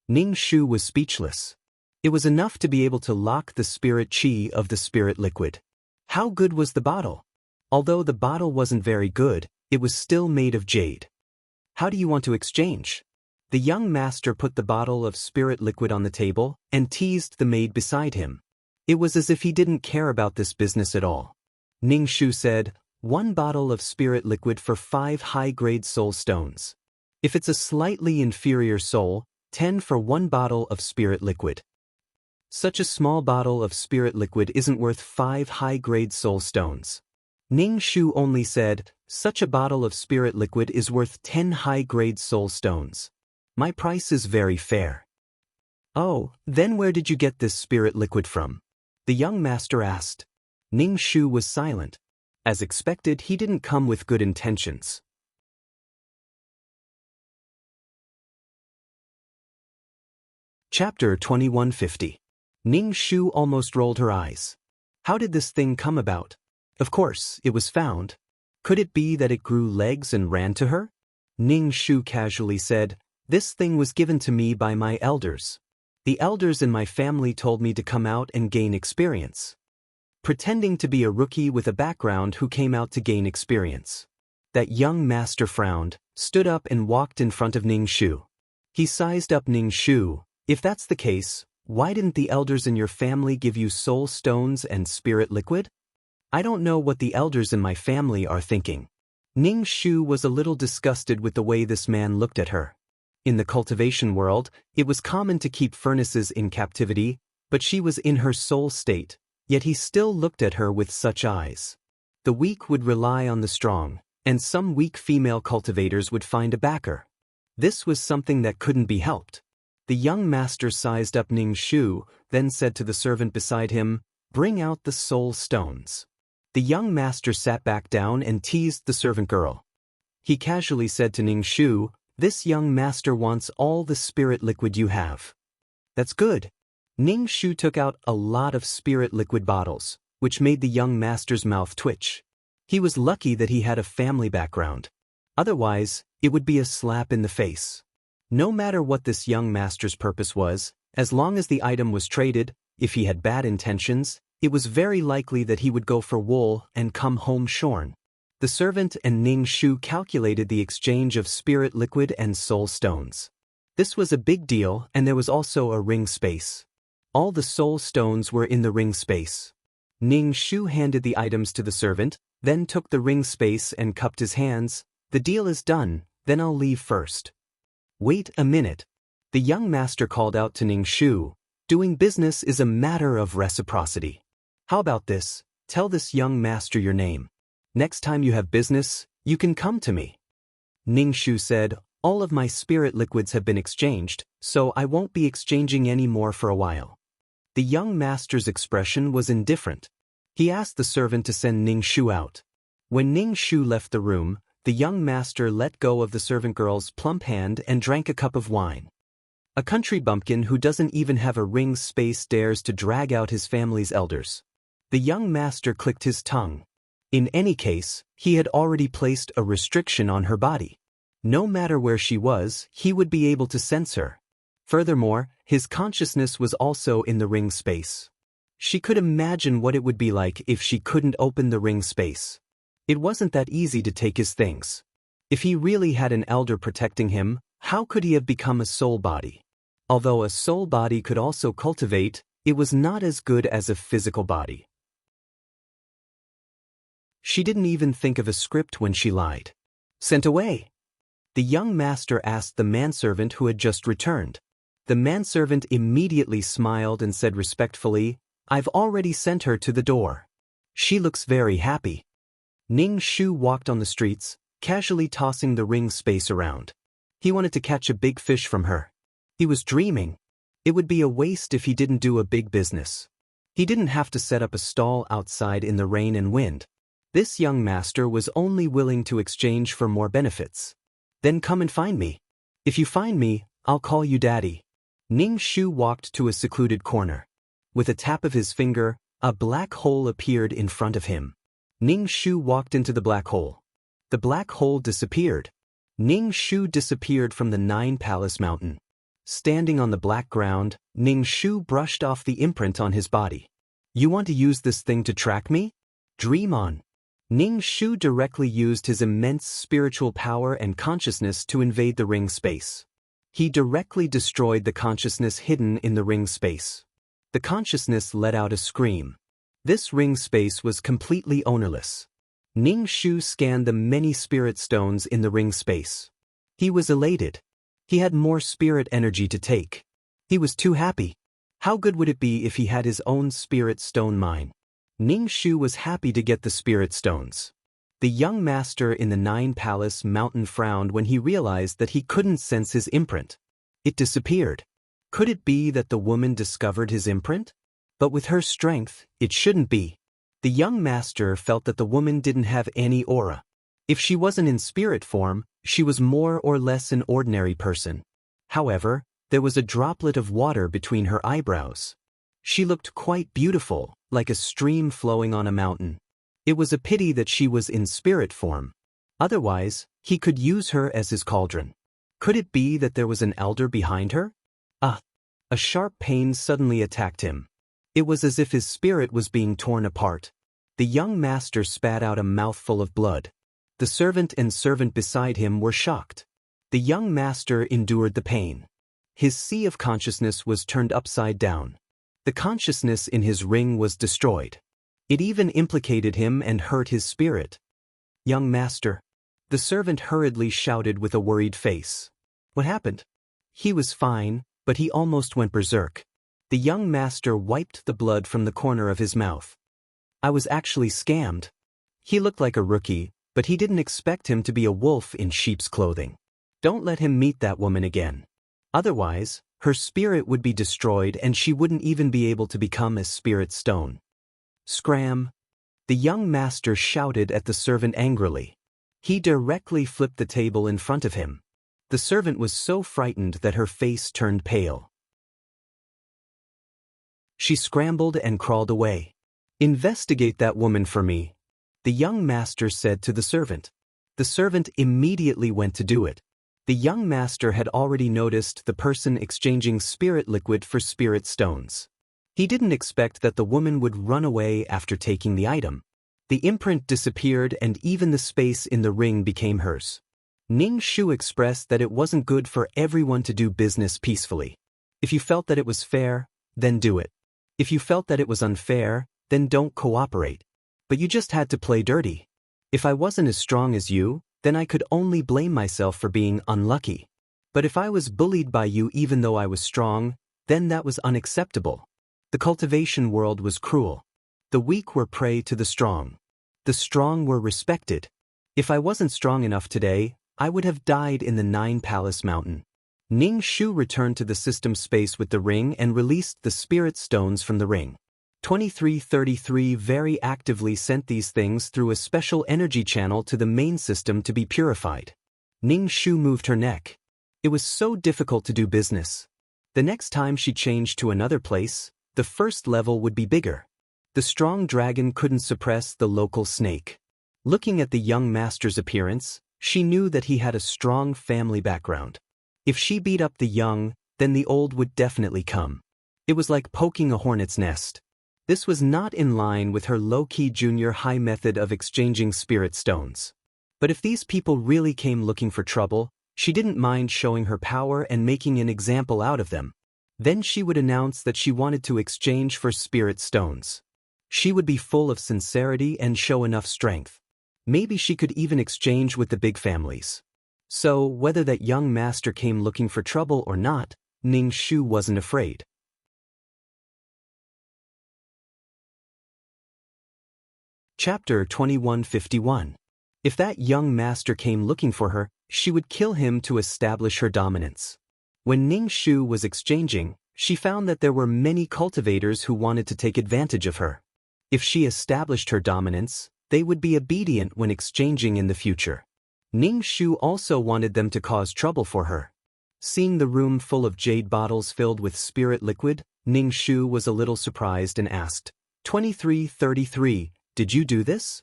Ning Shu was speechless. It was enough to be able to lock the spirit qi of the spirit liquid. How good was the bottle? Although the bottle wasn't very good, it was still made of jade. "How do you want to exchange?" The young master put the bottle of spirit liquid on the table and teased the maid beside him. It was as if he didn't care about this business at all. Ning Shu said, "1 bottle of spirit liquid for 5 high-grade soul stones. If it's a slightly inferior soul, 10 for 1 bottle of spirit liquid." Such a small bottle of spirit liquid isn't worth 5 high-grade soul stones. Ning Shu only said, "Such a bottle of spirit liquid is worth 10 high-grade soul stones. My price is very fair." "Oh, then where did you get this spirit liquid from?" the young master asked. Ning Shu was silent. As expected, he didn't come with good intentions. Chapter 2150. Ning Shu almost rolled her eyes. How did this thing come about? Of course, it was found. Could it be that it grew legs and ran to her? Ning Shu casually said, "This thing was given to me by my elders. The elders in my family told me to come out and gain experience." Pretending to be a rookie with a background who came out to gain experience. That young master frowned, stood up and walked in front of Ning Shu. He sized up Ning Shu. "If that's the case, why didn't the elders in your family give you soul stones and spirit liquid?" "I don't know what the elders in my family are thinking." Ning Shu was a little disgusted with the way this man looked at her. In the cultivation world, it was common to keep furnaces in captivity, but she was in her soul state. Yet he still looked at her with such eyes. The weak would rely on the strong, and some weak female cultivators would find a backer. This was something that couldn't be helped. The young master sized up Ning Shu, then said to the servant beside him, "Bring out the soul stones." The young master sat back down and teased the servant girl. He casually said to Ning Shu, "This young master wants all the spirit liquid you have." "That's good." Ning Shu took out a lot of spirit liquid bottles, which made the young master's mouth twitch. He was lucky that he had a family background. Otherwise, it would be a slap in the face. No matter what this young master's purpose was, as long as the item was traded, if he had bad intentions, it was very likely that he would go for wool and come home shorn. The servant and Ning Shu calculated the exchange of spirit liquid and soul stones. This was a big deal, and there was also a ring space. All the soul stones were in the ring space. Ning Shu handed the items to the servant, then took the ring space and cupped his hands. "The deal is done, then I'll leave first." "Wait a minute." The young master called out to Ning Shu, "Doing business is a matter of reciprocity. How about this? Tell this young master your name. Next time you have business, you can come to me." Ning Shu said, "All of my spirit liquids have been exchanged, so I won't be exchanging any more for a while." The young master's expression was indifferent. He asked the servant to send Ning Shu out. When Ning Shu left the room, the young master let go of the servant girl's plump hand and drank a cup of wine. A country bumpkin who doesn't even have a ring space dares to drag out his family's elders. The young master clicked his tongue. In any case, he had already placed a restriction on her body. No matter where she was, he would be able to sense her. Furthermore, his consciousness was also in the ring space. She could imagine what it would be like if she couldn't open the ring space. It wasn't that easy to take his things. If he really had an elder protecting him, how could he have become a soul body? Although a soul body could also cultivate, it was not as good as a physical body. She didn't even think of a script when she lied. "Sent away?" The young master asked the manservant who had just returned. The manservant immediately smiled and said respectfully, "I've already sent her to the door. She looks very happy." Ning Shu walked on the streets, casually tossing the ring space around. He wanted to catch a big fish from her. He was dreaming. It would be a waste if he didn't do a big business. He didn't have to set up a stall outside in the rain and wind. This young master was only willing to exchange for more benefits. "Then come and find me. If you find me, I'll call you daddy." Ning Shu walked to a secluded corner. With a tap of his finger, a black hole appeared in front of him. Ning Shu walked into the black hole. The black hole disappeared. Ning Shu disappeared from the Nine Palace Mountain. Standing on the black ground, Ning Shu brushed off the imprint on his body. "You want to use this thing to track me? Dream on." Ning Shu directly used his immense spiritual power and consciousness to invade the ring space. He directly destroyed the consciousness hidden in the ring space. The consciousness let out a scream. This ring space was completely ownerless. Ning Shu scanned the many spirit stones in the ring space. He was elated. He had more spirit energy to take. He was too happy. How good would it be if he had his own spirit stone mine? Ning Shu was happy to get the spirit stones. The young master in the Nine Palace Mountain frowned when he realized that he couldn't sense his imprint. It disappeared. Could it be that the woman discovered his imprint? But with her strength, it shouldn't be. The young master felt that the woman didn't have any aura. If she wasn't in spirit form, she was more or less an ordinary person. However, there was a droplet of water between her eyebrows. She looked quite beautiful, like a stream flowing on a mountain. It was a pity that she was in spirit form. Otherwise, he could use her as his cauldron. Could it be that there was an elder behind her? A sharp pain suddenly attacked him. It was as if his spirit was being torn apart. The young master spat out a mouthful of blood. The servant and servant beside him were shocked. The young master endured the pain. His sea of consciousness was turned upside down. The consciousness in his ring was destroyed. It even implicated him and hurt his spirit. "Young master." The servant hurriedly shouted with a worried face. "What happened?" He was fine, but he almost went berserk. The young master wiped the blood from the corner of his mouth. I was actually scammed. He looked like a rookie, but he didn't expect him to be a wolf in sheep's clothing. Don't let him meet that woman again. Otherwise, her spirit would be destroyed and she wouldn't even be able to become a spirit stone. Scram! The young master shouted at the servant angrily. He directly flipped the table in front of him. The servant was so frightened that her face turned pale. She scrambled and crawled away. Investigate that woman for me, the young master said to the servant. The servant immediately went to do it. The young master had already noticed the person exchanging spirit liquid for spirit stones. He didn't expect that the woman would run away after taking the item. The imprint disappeared and even the space in the ring became hers. Ning Shu expressed that it wasn't good for everyone to do business peacefully. If you felt that it was fair, then do it. If you felt that it was unfair, then don't cooperate. But you just had to play dirty. If I wasn't as strong as you, then I could only blame myself for being unlucky. But if I was bullied by you even though I was strong, then that was unacceptable. The cultivation world was cruel. The weak were prey to the strong. The strong were respected. If I wasn't strong enough today, I would have died in the 9-Palace Mountain. Ning Shu returned to the system space with the ring and released the spirit stones from the ring. 2333 very actively sent these things through a special energy channel to the main system to be purified. Ning Shu moved her neck. It was so difficult to do business. The next time she changed to another place, the first level would be bigger. The strong dragon couldn't suppress the local snake. Looking at the young master's appearance, she knew that he had a strong family background. If she beat up the young, then the old would definitely come. It was like poking a hornet's nest. This was not in line with her low-key junior high method of exchanging spirit stones. But if these people really came looking for trouble, she didn't mind showing her power and making an example out of them. Then she would announce that she wanted to exchange for spirit stones. She would be full of sincerity and show enough strength. Maybe she could even exchange with the big families. So, whether that young master came looking for trouble or not, Ning Shu wasn't afraid. Chapter 2151. If that young master came looking for her, she would kill him to establish her dominance. When Ning Shu was exchanging, she found that there were many cultivators who wanted to take advantage of her. If she established her dominance, they would be obedient when exchanging in the future. Ning Shu also wanted them to cause trouble for her. Seeing the room full of jade bottles filled with spirit liquid, Ning Shu was a little surprised and asked, 2333, did you do this?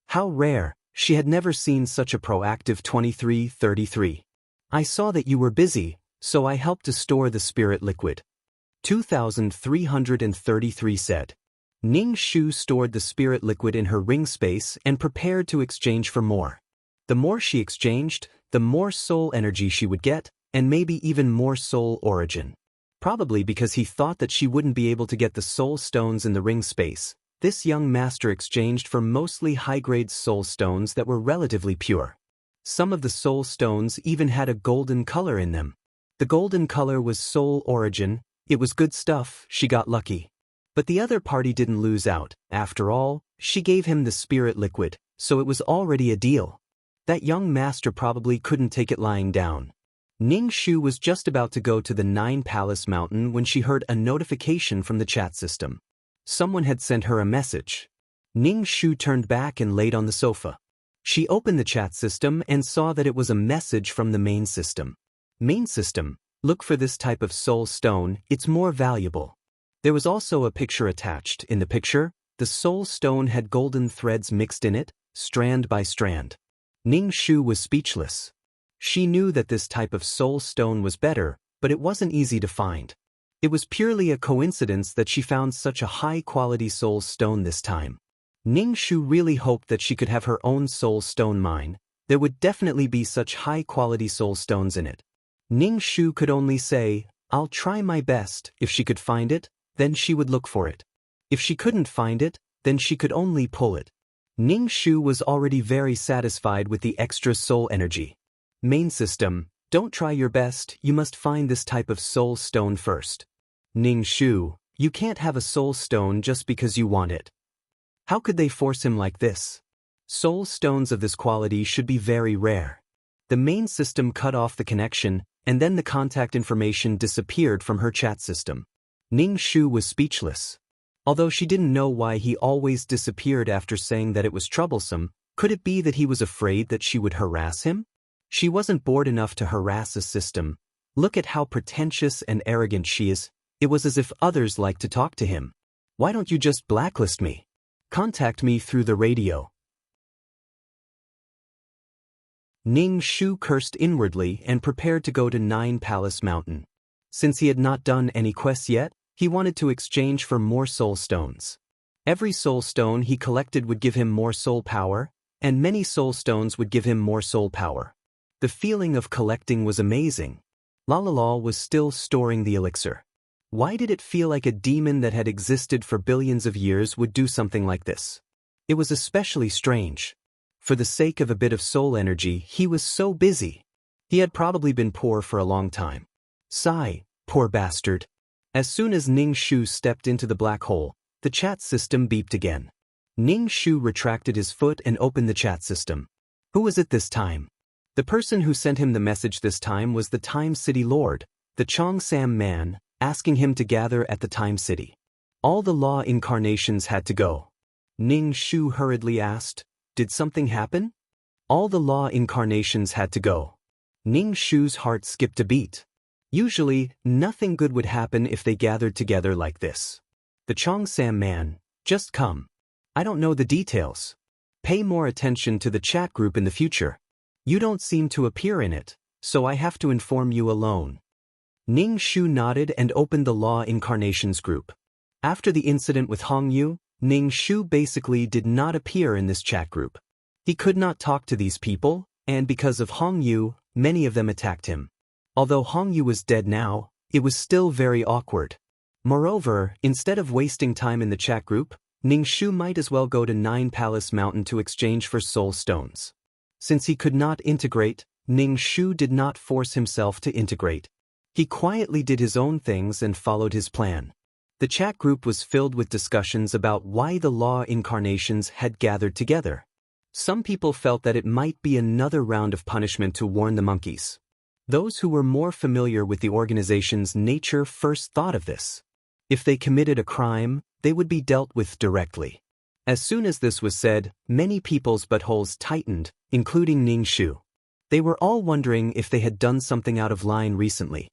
How rare, she had never seen such a proactive 2333. I saw that you were busy, so I helped to store the spirit liquid. 2333 said. Ning Shu stored the spirit liquid in her ring space and prepared to exchange for more. The more she exchanged, the more soul energy she would get, and maybe even more soul origin. Probably because he thought that she wouldn't be able to get the soul stones in the ring space, this young master exchanged for mostly high-grade soul stones that were relatively pure. Some of the soul stones even had a golden color in them. The golden color was soul origin. It was good stuff, she got lucky. But the other party didn't lose out. After all, she gave him the spirit liquid, so it was already a deal. That young master probably couldn't take it lying down. Ning Shu was just about to go to the 9-Palace Mountain when she heard a notification from the chat system. Someone had sent her a message. Ning Shu turned back and laid on the sofa. She opened the chat system and saw that it was a message from the main system. Main system, look for this type of soul stone, it's more valuable. There was also a picture attached. In the picture, the soul stone had golden threads mixed in it, strand by strand. Ning Shu was speechless. She knew that this type of soul stone was better, but it wasn't easy to find. It was purely a coincidence that she found such a high-quality soul stone this time. Ning Shu really hoped that she could have her own soul stone mine. There would definitely be such high-quality soul stones in it. Ning Shu could only say, I'll try my best. If she could find it, then she would look for it. If she couldn't find it, then she could only pull it. Ning Shu was already very satisfied with the extra soul energy. Main system, don't try your best, you must find this type of soul stone first. Ning Shu, you can't have a soul stone just because you want it. How could they force him like this? Soul stones of this quality should be very rare. The main system cut off the connection, and then the contact information disappeared from her chat system. Ning Shu was speechless. Although she didn't know why he always disappeared after saying that it was troublesome, could it be that he was afraid that she would harass him? She wasn't bored enough to harass a system. Look at how pretentious and arrogant she is. It was as if others liked to talk to him. Why don't you just blacklist me? Contact me through the radio. Ning Shu cursed inwardly and prepared to go to Nine Palace Mountain. Since he had not done any quests yet, he wanted to exchange for more soul stones. Every soul stone he collected would give him more soul power, and many soul stones would give him more soul power. The feeling of collecting was amazing. Lalala was still storing the elixir. Why did it feel like a demon that had existed for billions of years would do something like this? It was especially strange. For the sake of a bit of soul energy, he was so busy. He had probably been poor for a long time. Sigh, poor bastard. As soon as Ning Shu stepped into the black hole, the chat system beeped again. Ning Shu retracted his foot and opened the chat system. Who was it this time? The person who sent him the message this time was the Time City Lord, the Chongsam man, asking him to gather at the Time City. All the law incarnations had to go. Ning Shu hurriedly asked, "Did something happen?" All the law incarnations had to go. Ning Shu's heart skipped a beat. Usually, nothing good would happen if they gathered together like this. The Chongsam man, just come. I don't know the details. Pay more attention to the chat group in the future. You don't seem to appear in it, so I have to inform you alone. Ning Shu nodded and opened the Law Incarnations group. After the incident with Hong Yu, Ning Shu basically did not appear in this chat group. He could not talk to these people, and because of Hong Yu, many of them attacked him. Although Hong Yu was dead now, it was still very awkward. Moreover, instead of wasting time in the chat group, Ning Shu might as well go to Nine Palace Mountain to exchange for soul stones. Since he could not integrate, Ning Shu did not force himself to integrate. He quietly did his own things and followed his plan. The chat group was filled with discussions about why the law incarnations had gathered together. Some people felt that it might be another round of punishment to warn the monkeys. Those who were more familiar with the organization's nature first thought of this. If they committed a crime, they would be dealt with directly. As soon as this was said, many people's buttholes tightened, including Ning Shu. They were all wondering if they had done something out of line recently.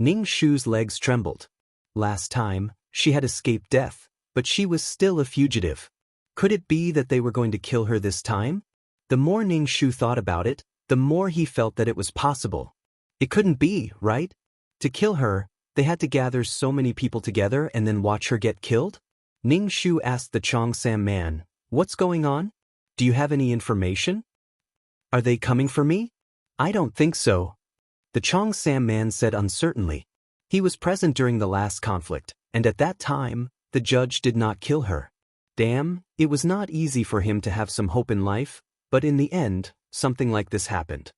Ning Shu's legs trembled. Last time, she had escaped death, but she was still a fugitive. Could it be that they were going to kill her this time? The more Ning Shu thought about it, the more he felt that it was possible. It couldn't be, right? To kill her, they had to gather so many people together and then watch her get killed? Ning Shu asked the Chongsam man, "What's going on? Do you have any information? Are they coming for me?" "I don't think so," the Chongsam man said uncertainly. He was present during the last conflict, and at that time, the judge did not kill her. Damn, it was not easy for him to have some hope in life, but in the end, something like this happened.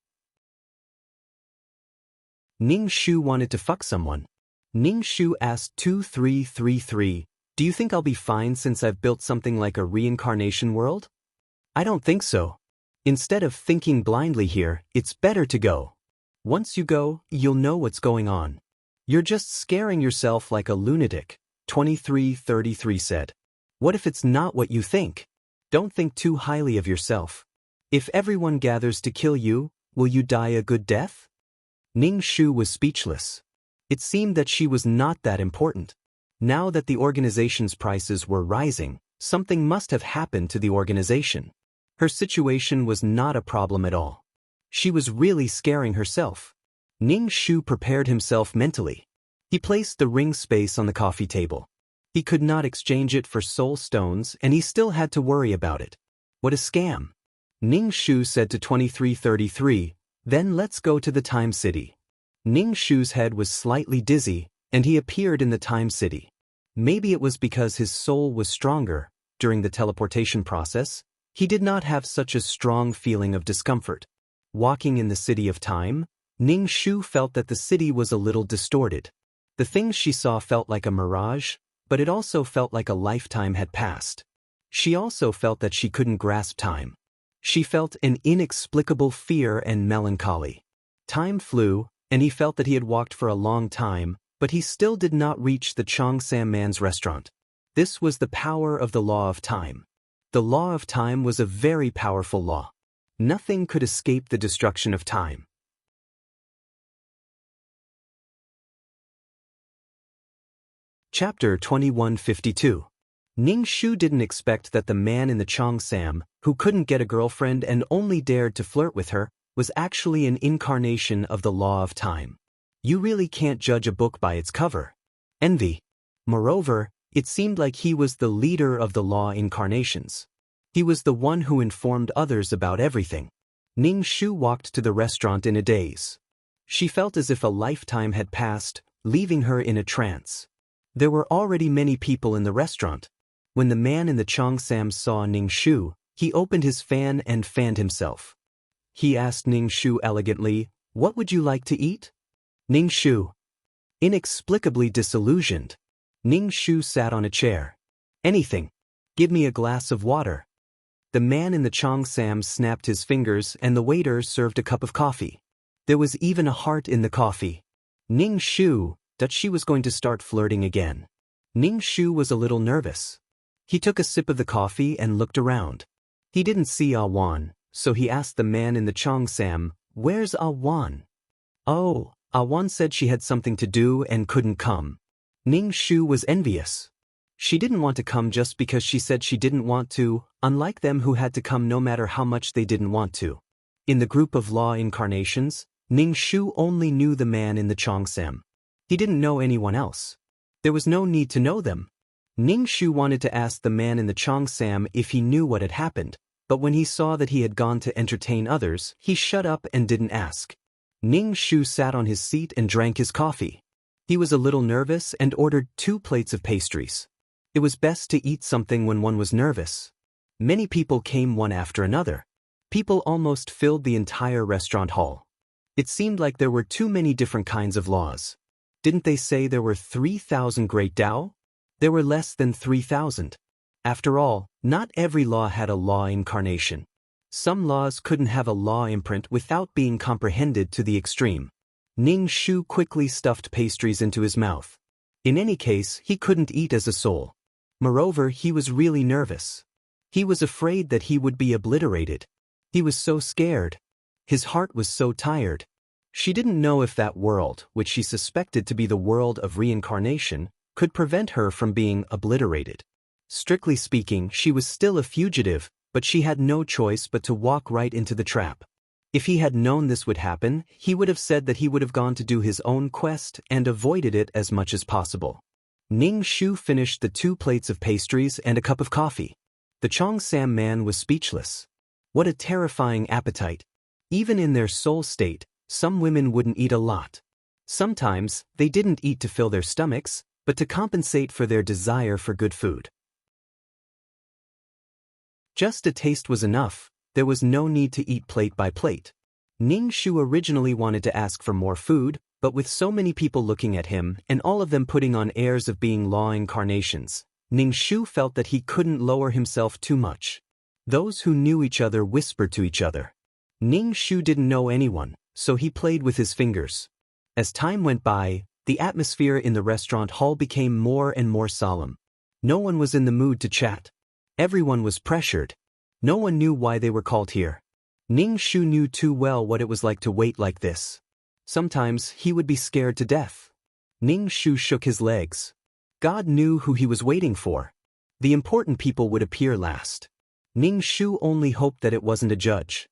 Ning Shu wanted to fuck someone. Ning Shu asked 2333, "Do you think I'll be fine since I've built something like a reincarnation world?" "I don't think so. Instead of thinking blindly here, it's better to go. Once you go, you'll know what's going on. You're just scaring yourself like a lunatic," 2333 said. "What if it's not what you think? Don't think too highly of yourself. If everyone gathers to kill you, will you die a good death?" Ning Shu was speechless. It seemed that she was not that important. Now that the organization's prices were rising, something must have happened to the organization. Her situation was not a problem at all. She was really scaring herself. Ning Shu prepared himself mentally. He placed the ring space on the coffee table. He could not exchange it for soul stones, and he still had to worry about it. What a scam. Ning Shu said to 2333, "Then let's go to the Time City." Ning Shu's head was slightly dizzy, and he appeared in the Time City. Maybe it was because his soul was stronger. During the teleportation process, he did not have such a strong feeling of discomfort. Walking in the City of Time, Ning Shu felt that the city was a little distorted. The things she saw felt like a mirage, but it also felt like a lifetime had passed. She also felt that she couldn't grasp time. She felt an inexplicable fear and melancholy. Time flew, and he felt that he had walked for a long time, but he still did not reach the Cheongsam man's restaurant. This was the power of the law of time. The law of time was a very powerful law. Nothing could escape the destruction of time. Chapter 2152. Ning Shu didn't expect that the man in the Cheongsam, who couldn't get a girlfriend and only dared to flirt with her, was actually an incarnation of the law of time. You really can't judge a book by its cover. Envy. Moreover, it seemed like he was the leader of the law incarnations. He was the one who informed others about everything. Ning Shu walked to the restaurant in a daze. She felt as if a lifetime had passed, leaving her in a trance. There were already many people in the restaurant. When the man in the Cheongsam saw Ning Shu, he opened his fan and fanned himself. He asked Ning Shu elegantly, "What would you like to eat?" Ning Shu. Inexplicably disillusioned. Ning Shu sat on a chair. "Anything. Give me a glass of water." The man in the Cheongsam snapped his fingers and the waiter served a cup of coffee. There was even a heart in the coffee. Ning Shu, that she was going to start flirting again. Ning Shu was a little nervous. He took a sip of the coffee and looked around. He didn't see Ah Wan, so he asked the man in the Cheongsam, "Where's Ah Wan?" "Oh, Ah Wan said she had something to do and couldn't come." Ning Shu was envious. She didn't want to come just because she said she didn't want to, unlike them who had to come no matter how much they didn't want to. In the group of law incarnations, Ning Shu only knew the man in the Cheongsam. He didn't know anyone else. There was no need to know them. Ning Shu wanted to ask the man in the Cheongsam if he knew what had happened, but when he saw that he had gone to entertain others, he shut up and didn't ask. Ning Shu sat on his seat and drank his coffee. He was a little nervous and ordered 2 plates of pastries. It was best to eat something when one was nervous. Many people came one after another. People almost filled the entire restaurant hall. It seemed like there were too many different kinds of laws. Didn't they say there were 3,000 great Tao? There were less than 3,000. After all, not every law had a law incarnation. Some laws couldn't have a law imprint without being comprehended to the extreme. Ning Shu quickly stuffed pastries into his mouth. In any case, he couldn't eat as a soul. Moreover, he was really nervous. He was afraid that he would be obliterated. He was so scared. His heart was so tired. She didn't know if that world, which she suspected to be the world of reincarnation, could prevent her from being obliterated. Strictly speaking, she was still a fugitive, but she had no choice but to walk right into the trap. If he had known this would happen, he would have said that he would have gone to do his own quest and avoided it as much as possible. Ning Shu finished the 2 plates of pastries and a cup of coffee. The Cheongsam man was speechless. What a terrifying appetite. Even in their soul state, some women wouldn't eat a lot. Sometimes, they didn't eat to fill their stomachs, but to compensate for their desire for good food. Just a taste was enough. There was no need to eat plate by plate. Ning Shu originally wanted to ask for more food, but with so many people looking at him and all of them putting on airs of being law incarnations, Ning Shu felt that he couldn't lower himself too much. Those who knew each other whispered to each other. Ning Shu didn't know anyone, so he played with his fingers. As time went by, the atmosphere in the restaurant hall became more and more solemn. No one was in the mood to chat. Everyone was pressured. No one knew why they were called here. Ning Shu knew too well what it was like to wait like this. Sometimes he would be scared to death. Ning Shu shook his legs. God knew who he was waiting for. The important people would appear last. Ning Shu only hoped that it wasn't a judge.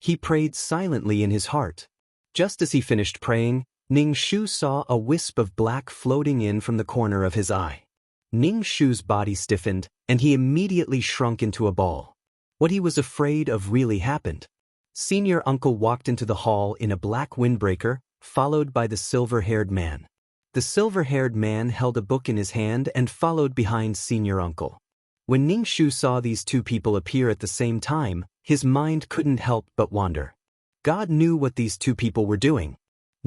He prayed silently in his heart. Just as he finished praying, Ning Shu saw a wisp of black floating in from the corner of his eye. Ning Shu's body stiffened, and he immediately shrunk into a ball. What he was afraid of really happened. Senior uncle walked into the hall in a black windbreaker, followed by the silver-haired man. The silver-haired man held a book in his hand and followed behind senior uncle. When Ning Shu saw these 2 people appear at the same time, his mind couldn't help but wander. God knew what these 2 people were doing.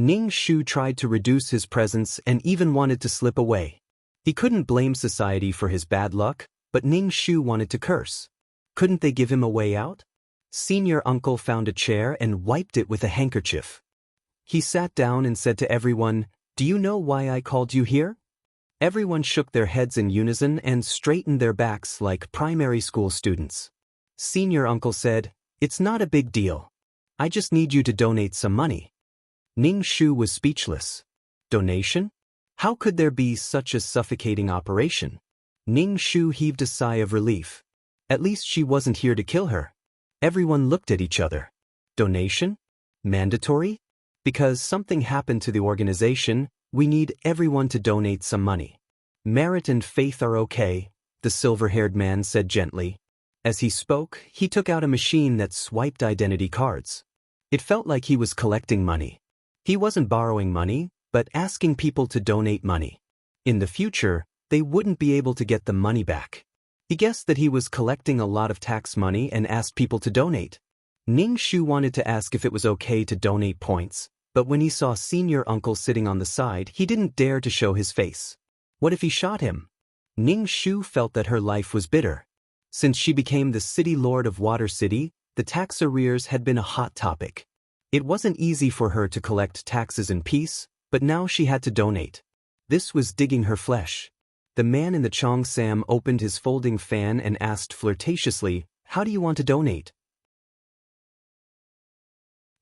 Ning Shu tried to reduce his presence and even wanted to slip away. He couldn't blame society for his bad luck, but Ning Shu wanted to curse. Couldn't they give him a way out? Senior uncle found a chair and wiped it with a handkerchief. He sat down and said to everyone, "Do you know why I called you here?" Everyone shook their heads in unison and straightened their backs like primary school students. Senior uncle said, "It's not a big deal. I just need you to donate some money." Ning Shu was speechless. Donation? How could there be such a suffocating operation? Ning Shu heaved a sigh of relief. At least she wasn't here to kill her. Everyone looked at each other. Donation? Mandatory? Because something happened to the organization, we need everyone to donate some money. Merit and faith are okay, the silver-haired man said gently. As he spoke, he took out a machine that swiped identity cards. It felt like he was collecting money. He wasn't borrowing money, but asking people to donate money. In the future, they wouldn't be able to get the money back. He guessed that he was collecting a lot of tax money and asked people to donate. Ning Shu wanted to ask if it was okay to donate points, but when he saw senior uncle sitting on the side, he didn't dare to show his face. What if he shot him? Ning Shu felt that her life was bitter. Since she became the city lord of Water City, the tax arrears had been a hot topic. It wasn't easy for her to collect taxes in peace, but now she had to donate. This was digging her flesh. The man in the Cheongsam opened his folding fan and asked flirtatiously, "How do you want to donate?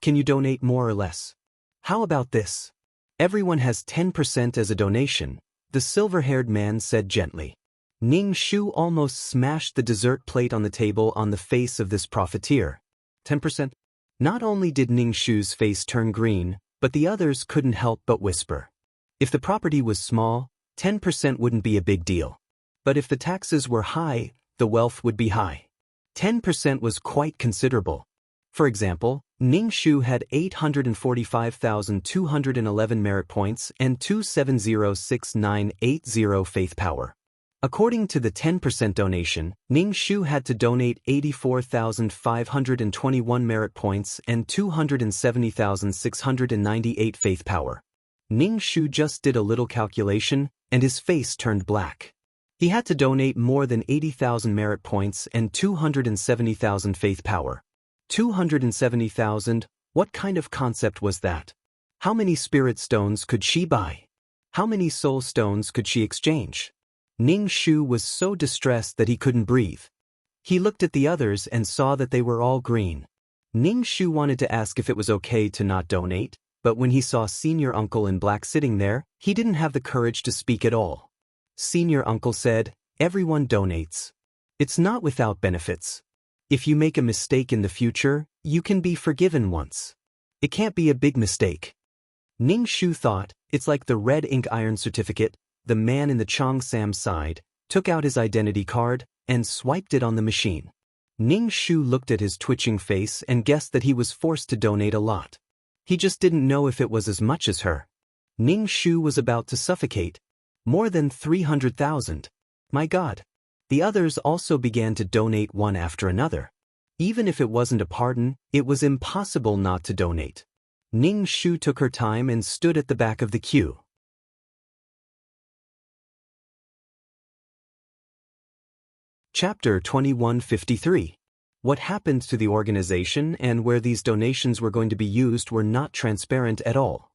Can you donate more or less? How about this? Everyone has 10% as a donation," the silver-haired man said gently. Ning Shu almost smashed the dessert plate on the table on the face of this profiteer. 10%? Not only did Ning Shu's face turn green, but the others couldn't help but whisper. If the property was small, 10% wouldn't be a big deal. But if the taxes were high, the wealth would be high. 10% was quite considerable. For example, Ning Shu had 845,211 merit points and 2706980 faith power. According to the 10% donation, Ning Shu had to donate 84,521 merit points and 270,698 faith power. Ning Shu just did a little calculation, and his face turned black. He had to donate more than 80,000 merit points and 270,000 faith power. 270,000, what kind of concept was that? How many spirit stones could she buy? How many soul stones could she exchange? Ning Shu was so distressed that he couldn't breathe. He looked at the others and saw that they were all green. Ning Shu wanted to ask if it was okay to not donate, but when he saw senior uncle in black sitting there, he didn't have the courage to speak at all. Senior uncle said, "Everyone donates. It's not without benefits. If you make a mistake in the future, you can be forgiven once. It can't be a big mistake." Ning Shu thought, it's like the red ink iron certificate. The man in the Cheongsam side took out his identity card and swiped it on the machine. Ning Shu looked at his twitching face and guessed that he was forced to donate a lot. He just didn't know if it was as much as her. Ning Shu was about to suffocate. More than 300,000. My God. The others also began to donate one after another. Even if it wasn't a pardon, it was impossible not to donate. Ning Shu took her time and stood at the back of the queue. Chapter 2153. What happened to the organization and where these donations were going to be used were not transparent at all.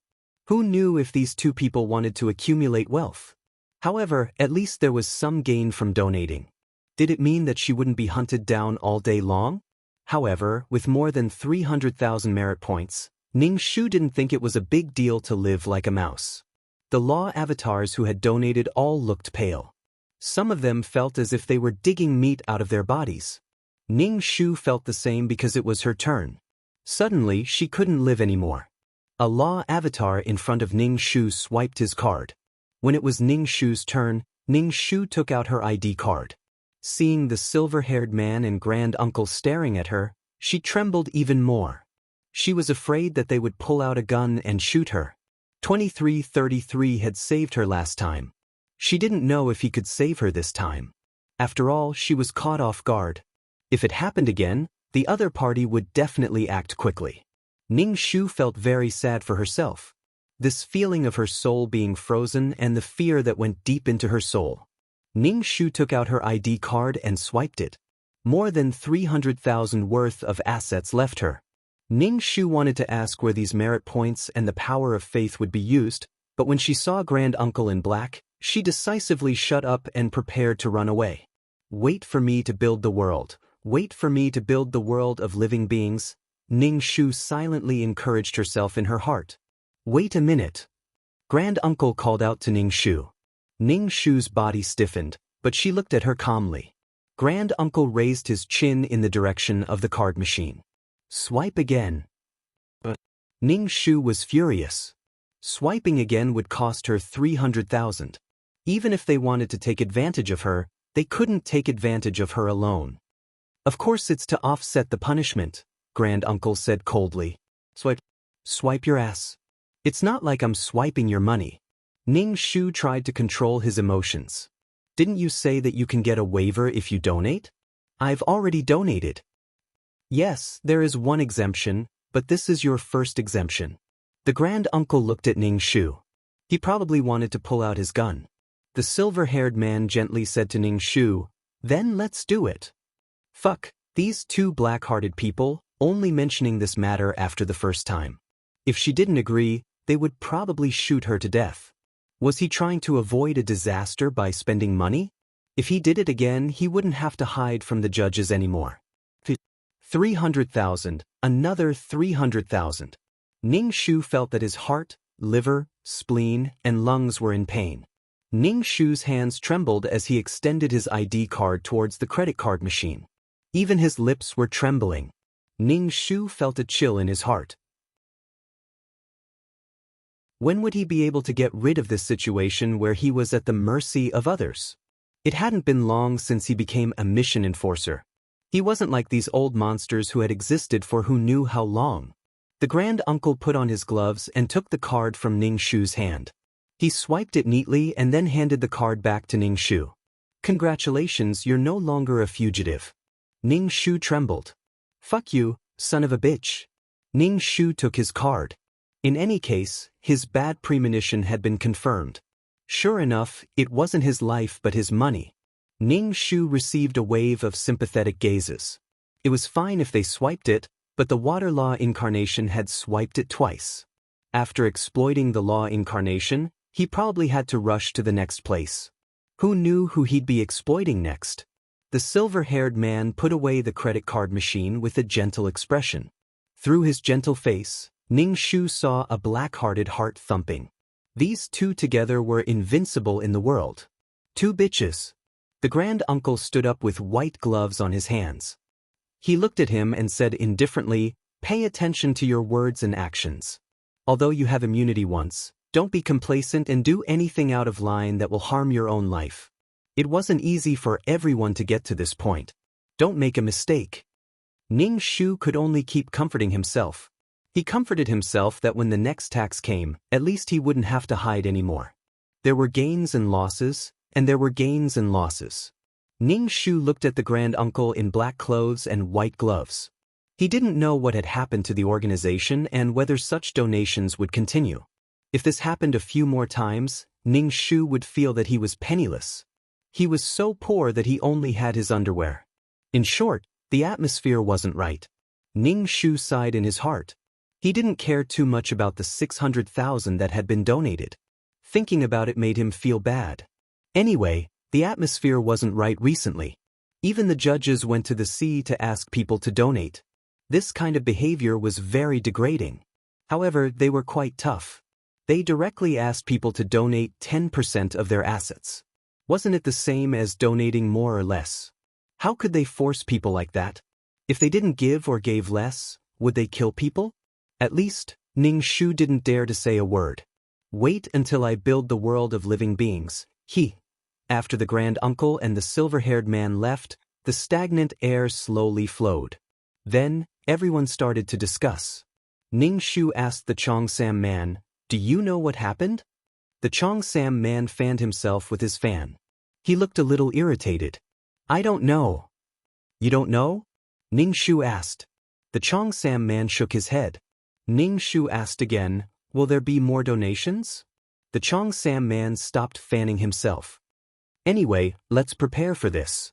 Who knew if these two people wanted to accumulate wealth? However, at least there was some gain from donating. Did it mean that she wouldn't be hunted down all day long? However, with more than 300,000 merit points, Ning Shu didn't think it was a big deal to live like a mouse. The law avatars who had donated all looked pale. Some of them felt as if they were digging meat out of their bodies. Ning Shu felt the same because it was her turn. Suddenly, she couldn't live anymore. A law avatar in front of Ning Shu swiped his card. When it was Ning Shu's turn, Ning Shu took out her ID card. Seeing the silver-haired man and grand uncle staring at her, she trembled even more. She was afraid that they would pull out a gun and shoot her. 2333 had saved her last time. She didn't know if he could save her this time. After all, she was caught off guard. If it happened again, the other party would definitely act quickly. Ning Shu felt very sad for herself. this feeling of her soul being frozen and the fear that went deep into her soul. Ning Shu took out her ID card and swiped it. More than 300,000 worth of assets left her. Ning Shu wanted to ask where these merit points and the power of faith would be used, but when she saw Grand Uncle in black, she decisively shut up and prepared to run away. Wait for me to build the world. Wait for me to build the world of living beings. Ning Shu silently encouraged herself in her heart. Wait a minute. Grand Uncle called out to Ning Shu. Ning Shu's body stiffened, but she looked at her calmly. Grand Uncle raised his chin in the direction of the card machine. Swipe again. But Ning Shu was furious. Swiping again would cost her 300,000. Even if they wanted to take advantage of her, they couldn't take advantage of her alone. Of course it's to offset the punishment, Grand Uncle said coldly. Swipe your ass. It's not like I'm swiping your money. Ning Shu tried to control his emotions. Didn't you say that you can get a waiver if you donate? I've already donated. Yes, there is one exemption, but this is your first exemption. The Grand Uncle looked at Ning Shu. He probably wanted to pull out his gun. The silver-haired man gently said to Ning Shu, "Then let's do it." Fuck, these two black-hearted people, only mentioning this matter after the first time. If she didn't agree, they would probably shoot her to death. Was he trying to avoid a disaster by spending money? If he did it again, he wouldn't have to hide from the judges anymore. 300,000, another 300,000. Ning Shu felt that his heart, liver, spleen, and lungs were in pain. Ning Shu's hands trembled as he extended his ID card towards the credit card machine. Even his lips were trembling. Ning Shu felt a chill in his heart. When would he be able to get rid of this situation where he was at the mercy of others? It hadn't been long since he became a mission enforcer. He wasn't like these old monsters who had existed for who knew how long. The Grand Uncle put on his gloves and took the card from Ning Shu's hand. He swiped it neatly and then handed the card back to Ning Shu. Congratulations, you're no longer a fugitive. Ning Shu trembled. Fuck you, son of a bitch. Ning Shu took his card. In any case, his bad premonition had been confirmed. Sure enough, it wasn't his life but his money. Ning Shu received a wave of sympathetic gazes. It was fine if they swiped it, but the water law incarnation had swiped it twice. After exploiting the law incarnation, he probably had to rush to the next place. Who knew who he'd be exploiting next? The silver-haired man put away the credit card machine with a gentle expression. Through his gentle face, Ning Shu saw a black-hearted heart thumping. These two together were invincible in the world. Two bitches. The Grand Uncle stood up with white gloves on his hands. He looked at him and said indifferently, "Pay attention to your words and actions. Although you have immunity once, don't be complacent and do anything out of line that will harm your own life. It wasn't easy for everyone to get to this point. Don't make a mistake." Ning Shu could only keep comforting himself. He comforted himself that when the next tax came, at least he wouldn't have to hide anymore. There were gains and losses, and there were gains and losses. Ning Shu looked at the Grand Uncle in black clothes and white gloves. He didn't know what had happened to the organization and whether such donations would continue. If this happened a few more times, Ning Shu would feel that he was penniless. He was so poor that he only had his underwear. In short, the atmosphere wasn't right. Ning Shu sighed in his heart. He didn't care too much about the 600,000 that had been donated. Thinking about it made him feel bad. Anyway, the atmosphere wasn't right recently. Even the judges went to the sea to ask people to donate. This kind of behavior was very degrading. However, they were quite tough. They directly asked people to donate 10% of their assets. Wasn't it the same as donating more or less? How could they force people like that? If they didn't give or gave less, would they kill people? At least, Ning Shu didn't dare to say a word. Wait until I build the world of living beings, he. After the Grand Uncle and the silver-haired man left, the stagnant air slowly flowed. Then, everyone started to discuss. Ning Shu asked the Cheongsam man, "Do you know what happened?" The Cheongsam man fanned himself with his fan. He looked a little irritated. "I don't know." "You don't know?" Ning Shu asked. The Cheongsam man shook his head. Ning Shu asked again, Will there be more donations? The Cheongsam man stopped fanning himself. Anyway, let's prepare for this.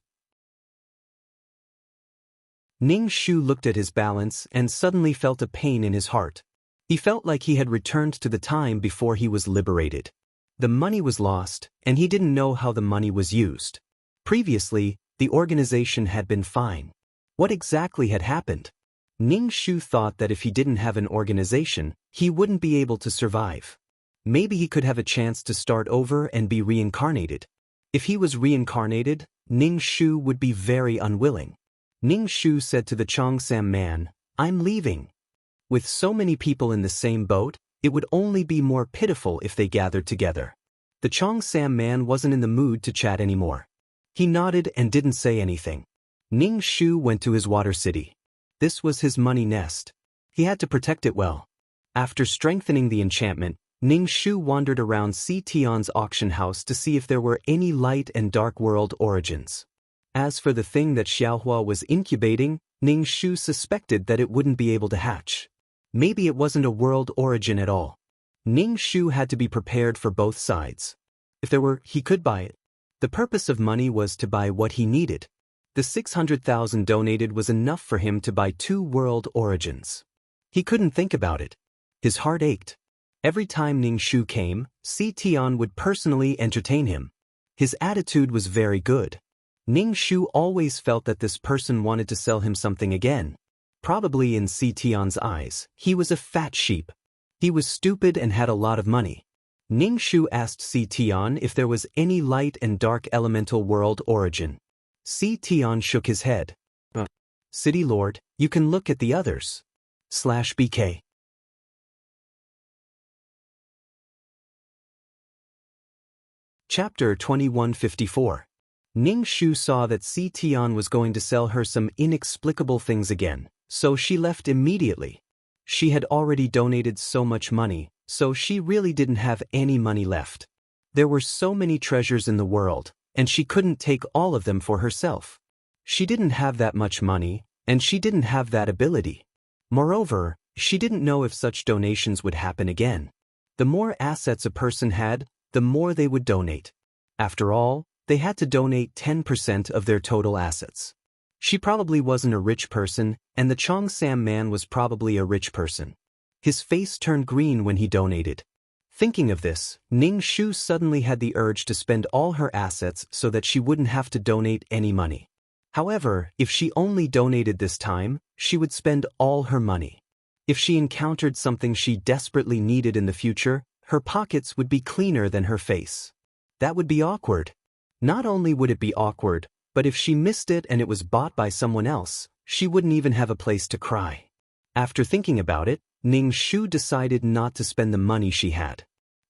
Ning Shu looked at his balance and suddenly felt a pain in his heart. He felt like he had returned to the time before he was liberated. The money was lost, and he didn't know how the money was used. Previously, the organization had been fine. What exactly had happened? Ning Shu thought that if he didn't have an organization, he wouldn't be able to survive. Maybe he could have a chance to start over and be reincarnated. If he was reincarnated, Ning Shu would be very unwilling. Ning Shu said to the Cheongsam man, "I'm leaving." With so many people in the same boat, it would only be more pitiful if they gathered together. The Cheongsam man wasn't in the mood to chat anymore. He nodded and didn't say anything. Ning Shu went to his water city. This was his money nest. He had to protect it well. After strengthening the enchantment, Ning Shu wandered around Si Tian's auction house to see if there were any light and dark world origins. As for the thing that Xiaohua was incubating, Ning Shu suspected that it wouldn't be able to hatch. Maybe it wasn't a world origin at all. Ning Shu had to be prepared for both sides. If there were, he could buy it. The purpose of money was to buy what he needed. The 600,000 donated was enough for him to buy 2 world origins. He couldn't think about it. His heart ached. Every time Ning Shu came, Si Tian would personally entertain him. His attitude was very good. Ning Shu always felt that this person wanted to sell him something again. Probably in Si Tian's eyes, he was a fat sheep. He was stupid and had a lot of money. Ning Shu asked Si Tian if there was any light and dark elemental world origin. Si Tian shook his head. City Lord, you can look at the others. /BK. Chapter 2154. Ning Shu saw that Si Tian was going to sell her some inexplicable things again, so she left immediately. She had already donated so much money, so she really didn't have any money left. There were so many treasures in the world, and she couldn't take all of them for herself. She didn't have that much money, and she didn't have that ability. Moreover, she didn't know if such donations would happen again. The more assets a person had, the more they would donate. After all, they had to donate 10% of their total assets. She probably wasn't a rich person, and the Cheongsam man was probably a rich person. His face turned green when he donated. Thinking of this, Ning Shu suddenly had the urge to spend all her assets so that she wouldn't have to donate any money. However, if she only donated this time, she would spend all her money. If she encountered something she desperately needed in the future, her pockets would be cleaner than her face. That would be awkward. Not only would it be awkward, but if she missed it and it was bought by someone else, she wouldn't even have a place to cry. After thinking about it, Ning Shu decided not to spend the money she had.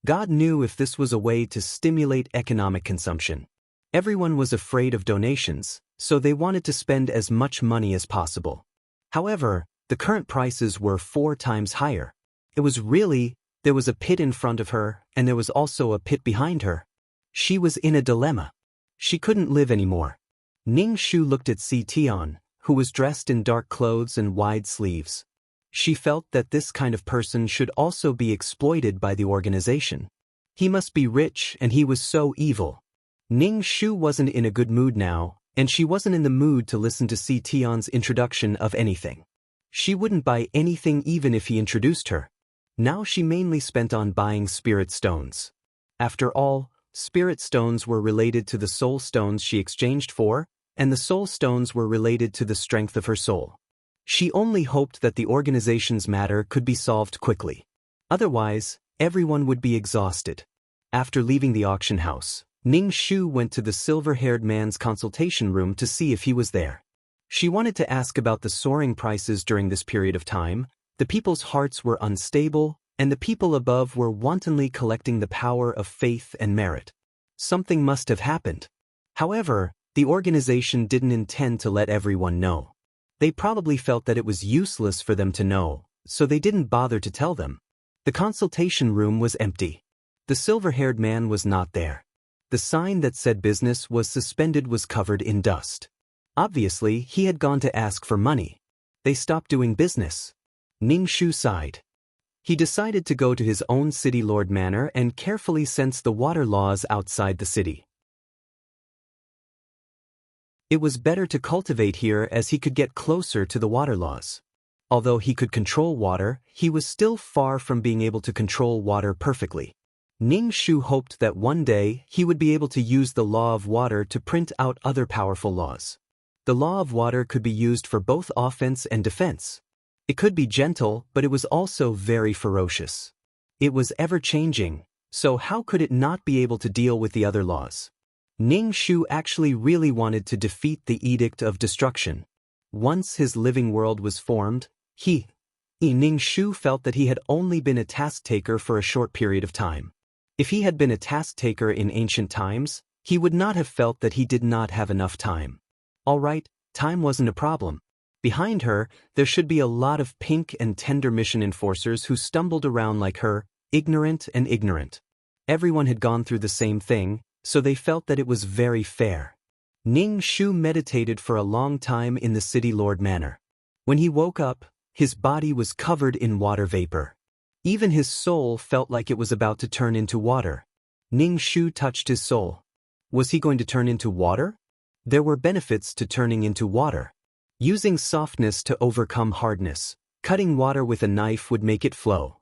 God knew if this was a way to stimulate economic consumption. Everyone was afraid of donations, so they wanted to spend as much money as possible. However, the current prices were 4 times higher. There was a pit in front of her, and there was also a pit behind her. She was in a dilemma. She couldn't live anymore. Ning Shu looked at Si Tian, who was dressed in dark clothes and wide sleeves. She felt that this kind of person should also be exploited by the organization. He must be rich, and he was so evil. Ning Shu wasn't in a good mood now, and she wasn't in the mood to listen to Si Tian's introduction of anything. She wouldn't buy anything even if he introduced her. Now she mainly spent on buying spirit stones. After all, spirit stones were related to the soul stones she exchanged for, and the soul stones were related to the strength of her soul. She only hoped that the organization's matter could be solved quickly. Otherwise, everyone would be exhausted. After leaving the auction house, Ning Shu went to the silver-haired man's consultation room to see if he was there. She wanted to ask about the soaring prices during this period of time. The people's hearts were unstable, and the people above were wantonly collecting the power of faith and merit. Something must have happened. However, the organization didn't intend to let everyone know. They probably felt that it was useless for them to know, so they didn't bother to tell them. The consultation room was empty. The silver-haired man was not there. The sign that said business was suspended was covered in dust. Obviously, he had gone to ask for money. They stopped doing business. Ning Shu sighed. He decided to go to his own city lord manor and carefully sense the water laws outside the city. It was better to cultivate here as he could get closer to the water laws. Although he could control water, he was still far from being able to control water perfectly. Ning Shu hoped that one day he would be able to use the law of water to print out other powerful laws. The law of water could be used for both offense and defense. It could be gentle, but it was also very ferocious. It was ever-changing, so how could it not be able to deal with the other laws? Ning Shu actually really wanted to defeat the Edict of Destruction. Once his living world was formed, Ning Shu felt that he had only been a task-taker for a short period of time. If he had been a task-taker in ancient times, he would not have felt that he did not have enough time. Alright, time wasn't a problem. Behind her, there should be a lot of pink and tender mission enforcers who stumbled around like her, ignorant and ignorant. Everyone had gone through the same thing, so they felt that it was very fair. Ning Shu meditated for a long time in the city lord manor. When he woke up, his body was covered in water vapor. Even his soul felt like it was about to turn into water. Ning Shu touched his soul. Was he going to turn into water? There were benefits to turning into water. Using softness to overcome hardness, cutting water with a knife would make it flow.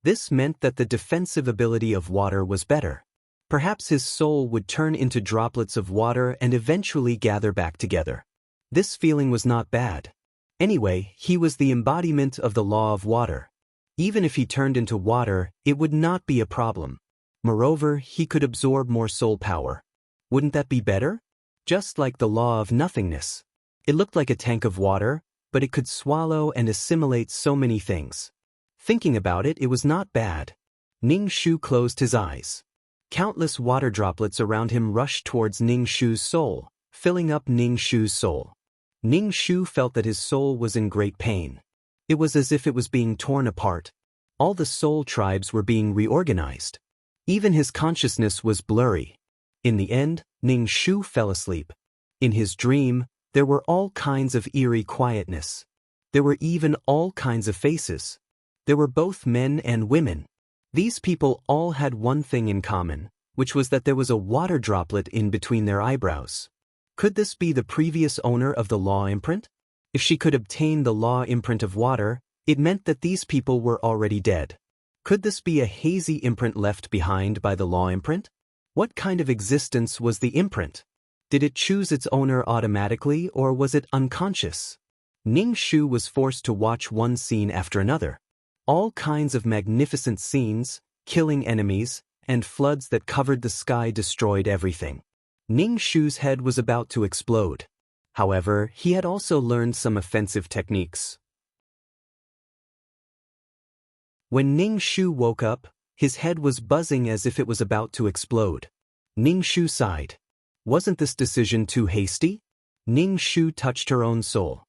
This meant that the defensive ability of water was better. Perhaps his soul would turn into droplets of water and eventually gather back together. This feeling was not bad. Anyway, he was the embodiment of the law of water. Even if he turned into water, it would not be a problem. Moreover, he could absorb more soul power. Wouldn't that be better? Just like the law of nothingness. It looked like a tank of water, but it could swallow and assimilate so many things. Thinking about it, it was not bad. Ning Shu closed his eyes. Countless water droplets around him rushed towards Ning Shu's soul, filling up Ning Shu's soul. Ning Shu felt that his soul was in great pain. It was as if it was being torn apart. All the soul tribes were being reorganized. Even his consciousness was blurry. In the end, Ning Shu fell asleep. In his dream, there were all kinds of eerie quietness. There were even all kinds of faces. There were both men and women. These people all had one thing in common, which was that there was a water droplet in between their eyebrows. Could this be the previous owner of the law imprint? If she could obtain the law imprint of water, it meant that these people were already dead. Could this be a hazy imprint left behind by the law imprint? What kind of existence was the imprint? Did it choose its owner automatically, or was it unconscious? Ning Shu was forced to watch one scene after another. All kinds of magnificent scenes, killing enemies, and floods that covered the sky destroyed everything. Ning Shu's head was about to explode. However, he had also learned some offensive techniques. When Ning Shu woke up, his head was buzzing as if it was about to explode. Ning Shu sighed. Wasn't this decision too hasty? Ning Shu touched her own soul.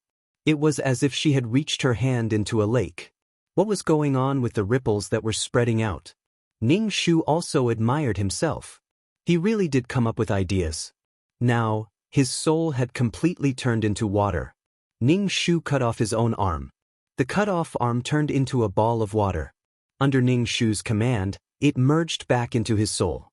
It was as if she had reached her hand into a lake. What was going on with the ripples that were spreading out? Ning Shu also admired himself. He really did come up with ideas. Now, his soul had completely turned into water. Ning Shu cut off his own arm. The cut-off arm turned into a ball of water. Under Ning Shu's command, it merged back into his soul.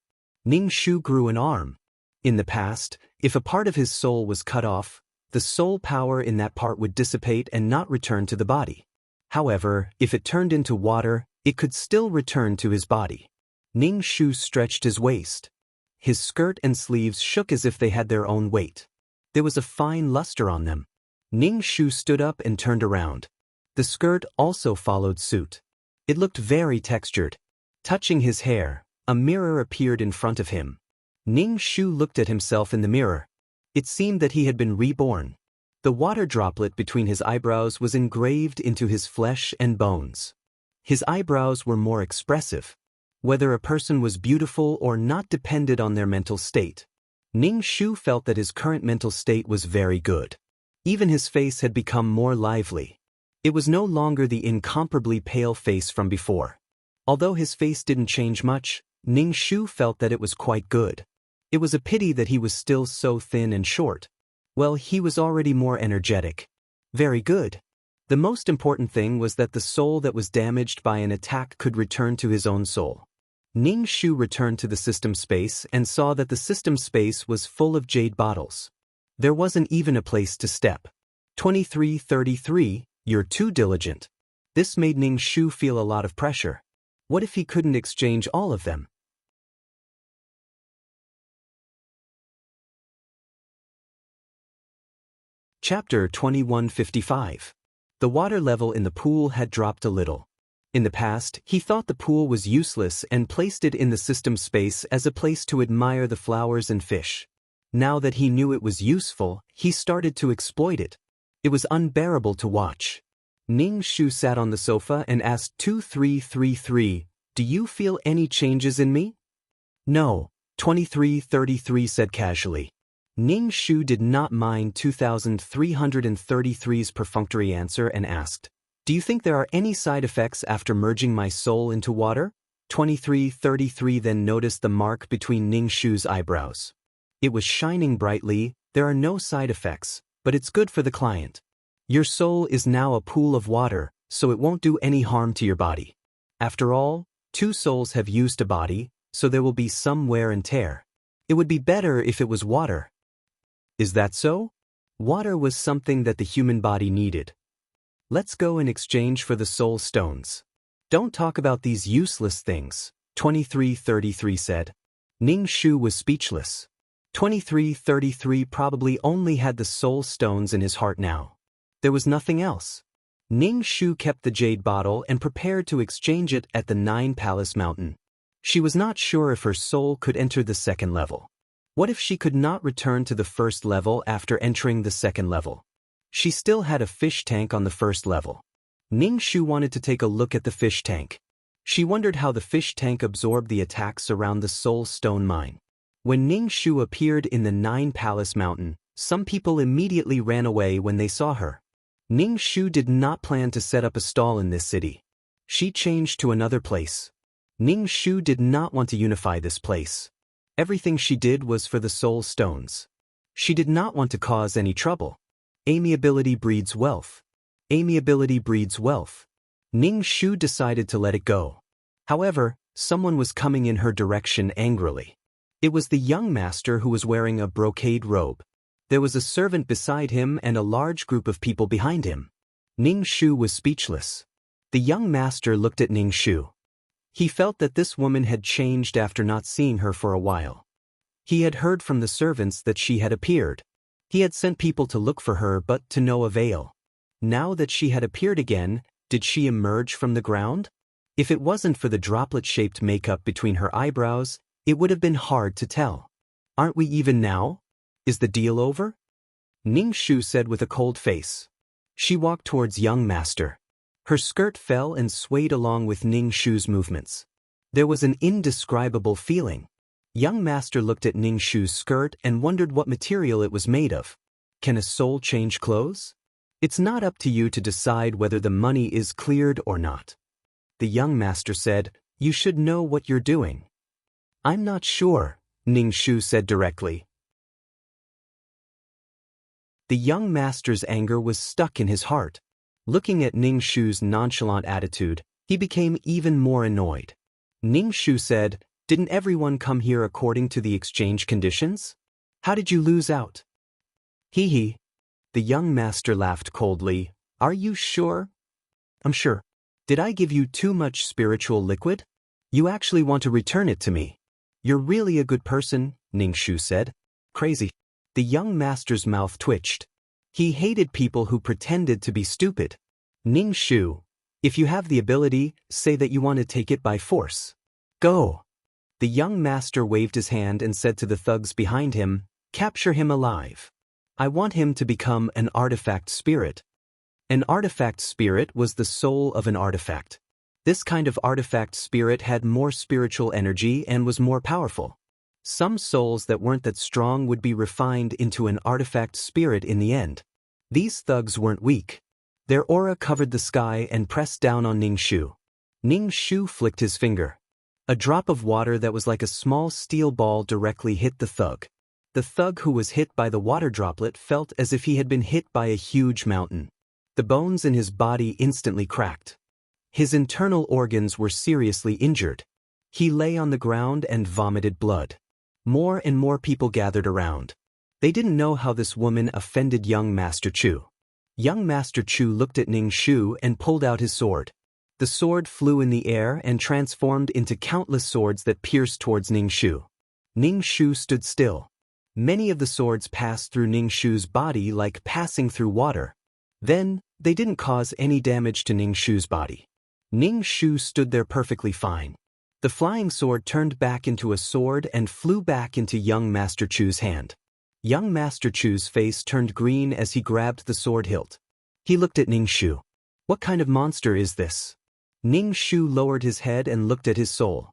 Ning Shu grew an arm. In the past, if a part of his soul was cut off, the soul power in that part would dissipate and not return to the body. However, if it turned into water, it could still return to his body. Ning Shu stretched his waist. His skirt and sleeves shook as if they had their own weight. There was a fine luster on them. Ning Shu stood up and turned around. The skirt also followed suit. It looked very textured. Touching his hair, a mirror appeared in front of him. Ning Shu looked at himself in the mirror. It seemed that he had been reborn. The water droplet between his eyebrows was engraved into his flesh and bones. His eyebrows were more expressive. Whether a person was beautiful or not depended on their mental state. Ning Shu felt that his current mental state was very good. Even his face had become more lively. It was no longer the incomparably pale face from before. Although his face didn't change much, Ning Shu felt that it was quite good. It was a pity that he was still so thin and short. Well, he was already more energetic. Very good. The most important thing was that the soul that was damaged by an attack could return to his own soul. Ning Shu returned to the system space and saw that the system space was full of jade bottles. There wasn't even a place to step. 2333, you're too diligent. This made Ning Shu feel a lot of pressure. What if he couldn't exchange all of them? Chapter 2155. The water level in the pool had dropped a little. In the past, he thought the pool was useless and placed it in the system space as a place to admire the flowers and fish. Now that he knew it was useful, he started to exploit it. It was unbearable to watch. Ning Shu sat on the sofa and asked 2333, "Do you feel any changes in me?" "No," 2333 said casually. Ning Shu did not mind 2333's perfunctory answer and asked, "Do you think there are any side effects after merging my soul into water?" 2333 then noticed the mark between Ning Shu's eyebrows. It was shining brightly. "There are no side effects, but it's good for the client. Your soul is now a pool of water, so it won't do any harm to your body. After all, two souls have used a body, so there will be some wear and tear. It would be better if it was water." "Is that so?" Water was something that the human body needed. "Let's go in exchange for the soul stones." "Don't talk about these useless things," 2333 said. Ning Shu was speechless. 2333 probably only had the soul stones in his heart now. There was nothing else. Ning Shu kept the jade bottle and prepared to exchange it at the 9-Palace Mountain. She was not sure if her soul could enter the second level. What if she could not return to the first level after entering the second level? She still had a fish tank on the first level. Ning Shu wanted to take a look at the fish tank. She wondered how the fish tank absorbed the attacks around the soul stone mine. When Ning Shu appeared in the 9-Palace Mountain, some people immediately ran away when they saw her. Ning Shu did not plan to set up a stall in this city. She changed to another place. Ning Shu did not want to unify this place. Everything she did was for the soul stones. She did not want to cause any trouble. Amiability breeds wealth. Amiability breeds wealth. Ning Shu decided to let it go. However, someone was coming in her direction angrily. It was the young master who was wearing a brocade robe. There was a servant beside him and a large group of people behind him. Ning Shu was speechless. The young master looked at Ning Shu. He felt that this woman had changed after not seeing her for a while. He had heard from the servants that she had appeared. He had sent people to look for her but to no avail. Now that she had appeared again, did she emerge from the ground? If it wasn't for the droplet-shaped makeup between her eyebrows, it would have been hard to tell. "Aren't we even now? Is the deal over?" Ning Shu said with a cold face. She walked towards young master. Her skirt fell and swayed along with Ning Shu's movements. There was an indescribable feeling. Young master looked at Ning Shu's skirt and wondered what material it was made of. Can a soul change clothes? It's not up to you to decide whether the money is cleared or not. The young master said, "You should know what you're doing." "I'm not sure," Ning Shu said directly. The young master's anger was stuck in his heart. Looking at Ning Shu's nonchalant attitude, he became even more annoyed. Ning Shu said, "Didn't everyone come here according to the exchange conditions? How did you lose out?" "Hee hee." The young master laughed coldly. "Are you sure?" "I'm sure. Did I give you too much spiritual liquid? You actually want to return it to me. You're really a good person," Ning Shu said. "Crazy." The young master's mouth twitched. He hated people who pretended to be stupid. "Ning Shu, if you have the ability, say that you want to take it by force. Go." The young master waved his hand and said to the thugs behind him, "Capture him alive. I want him to become an artifact spirit." An artifact spirit was the soul of an artifact. This kind of artifact spirit had more spiritual energy and was more powerful. Some souls that weren't that strong would be refined into an artifact spirit in the end. These thugs weren't weak. Their aura covered the sky and pressed down on Ning Shu. Ning Shu flicked his finger. A drop of water that was like a small steel ball directly hit the thug. The thug who was hit by the water droplet felt as if he had been hit by a huge mountain. The bones in his body instantly cracked. His internal organs were seriously injured. He lay on the ground and vomited blood. More and more people gathered around. They didn't know how this woman offended young Master Chu. Young Master Chu looked at Ning Shu and pulled out his sword. The sword flew in the air and transformed into countless swords that pierced towards Ning Shu. Ning Shu stood still. Many of the swords passed through Ning Shu's body like passing through water. Then, they didn't cause any damage to Ning Shu's body. Ning Shu stood there perfectly fine. The flying sword turned back into a sword and flew back into young Master Chu's hand. Young Master Chu's face turned green as he grabbed the sword hilt. He looked at Ning Shu. What kind of monster is this? Ning Shu lowered his head and looked at his soul.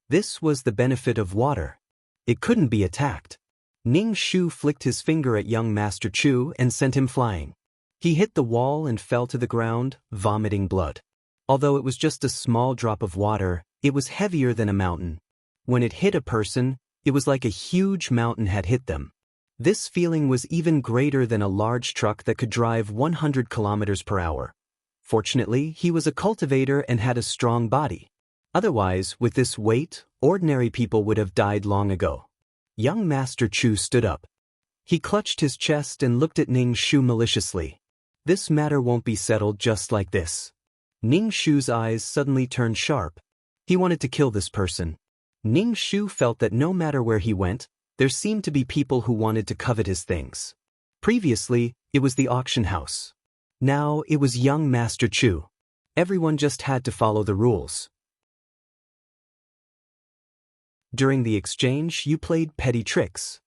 This was the benefit of water. It couldn't be attacked. Ning Shu flicked his finger at young Master Chu and sent him flying. He hit the wall and fell to the ground, vomiting blood. Although it was just a small drop of water, it was heavier than a mountain. When it hit a person, it was like a huge mountain had hit them. This feeling was even greater than a large truck that could drive 100 kilometers per hour. Fortunately, he was a cultivator and had a strong body. Otherwise, with this weight, ordinary people would have died long ago. Young Master Chu stood up. He clutched his chest and looked at Ning Shu maliciously. This matter won't be settled just like this. Ning Shu's eyes suddenly turned sharp. He wanted to kill this person. Ning Shu felt that no matter where he went, there seemed to be people who wanted to covet his things. Previously, it was the auction house. Now, it was young Master Chu. Everyone just had to follow the rules. During the exchange, you played petty tricks.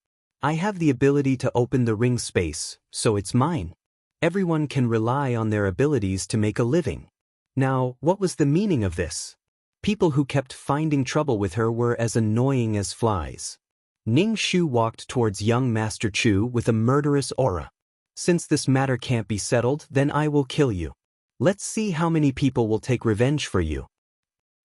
I have the ability to open the ring space, so it's mine. Everyone can rely on their abilities to make a living. Now, what was the meaning of this? People who kept finding trouble with her were as annoying as flies. Ning Shu walked towards young Master Chu with a murderous aura. Since this matter can't be settled, then I will kill you. Let's see how many people will take revenge for you.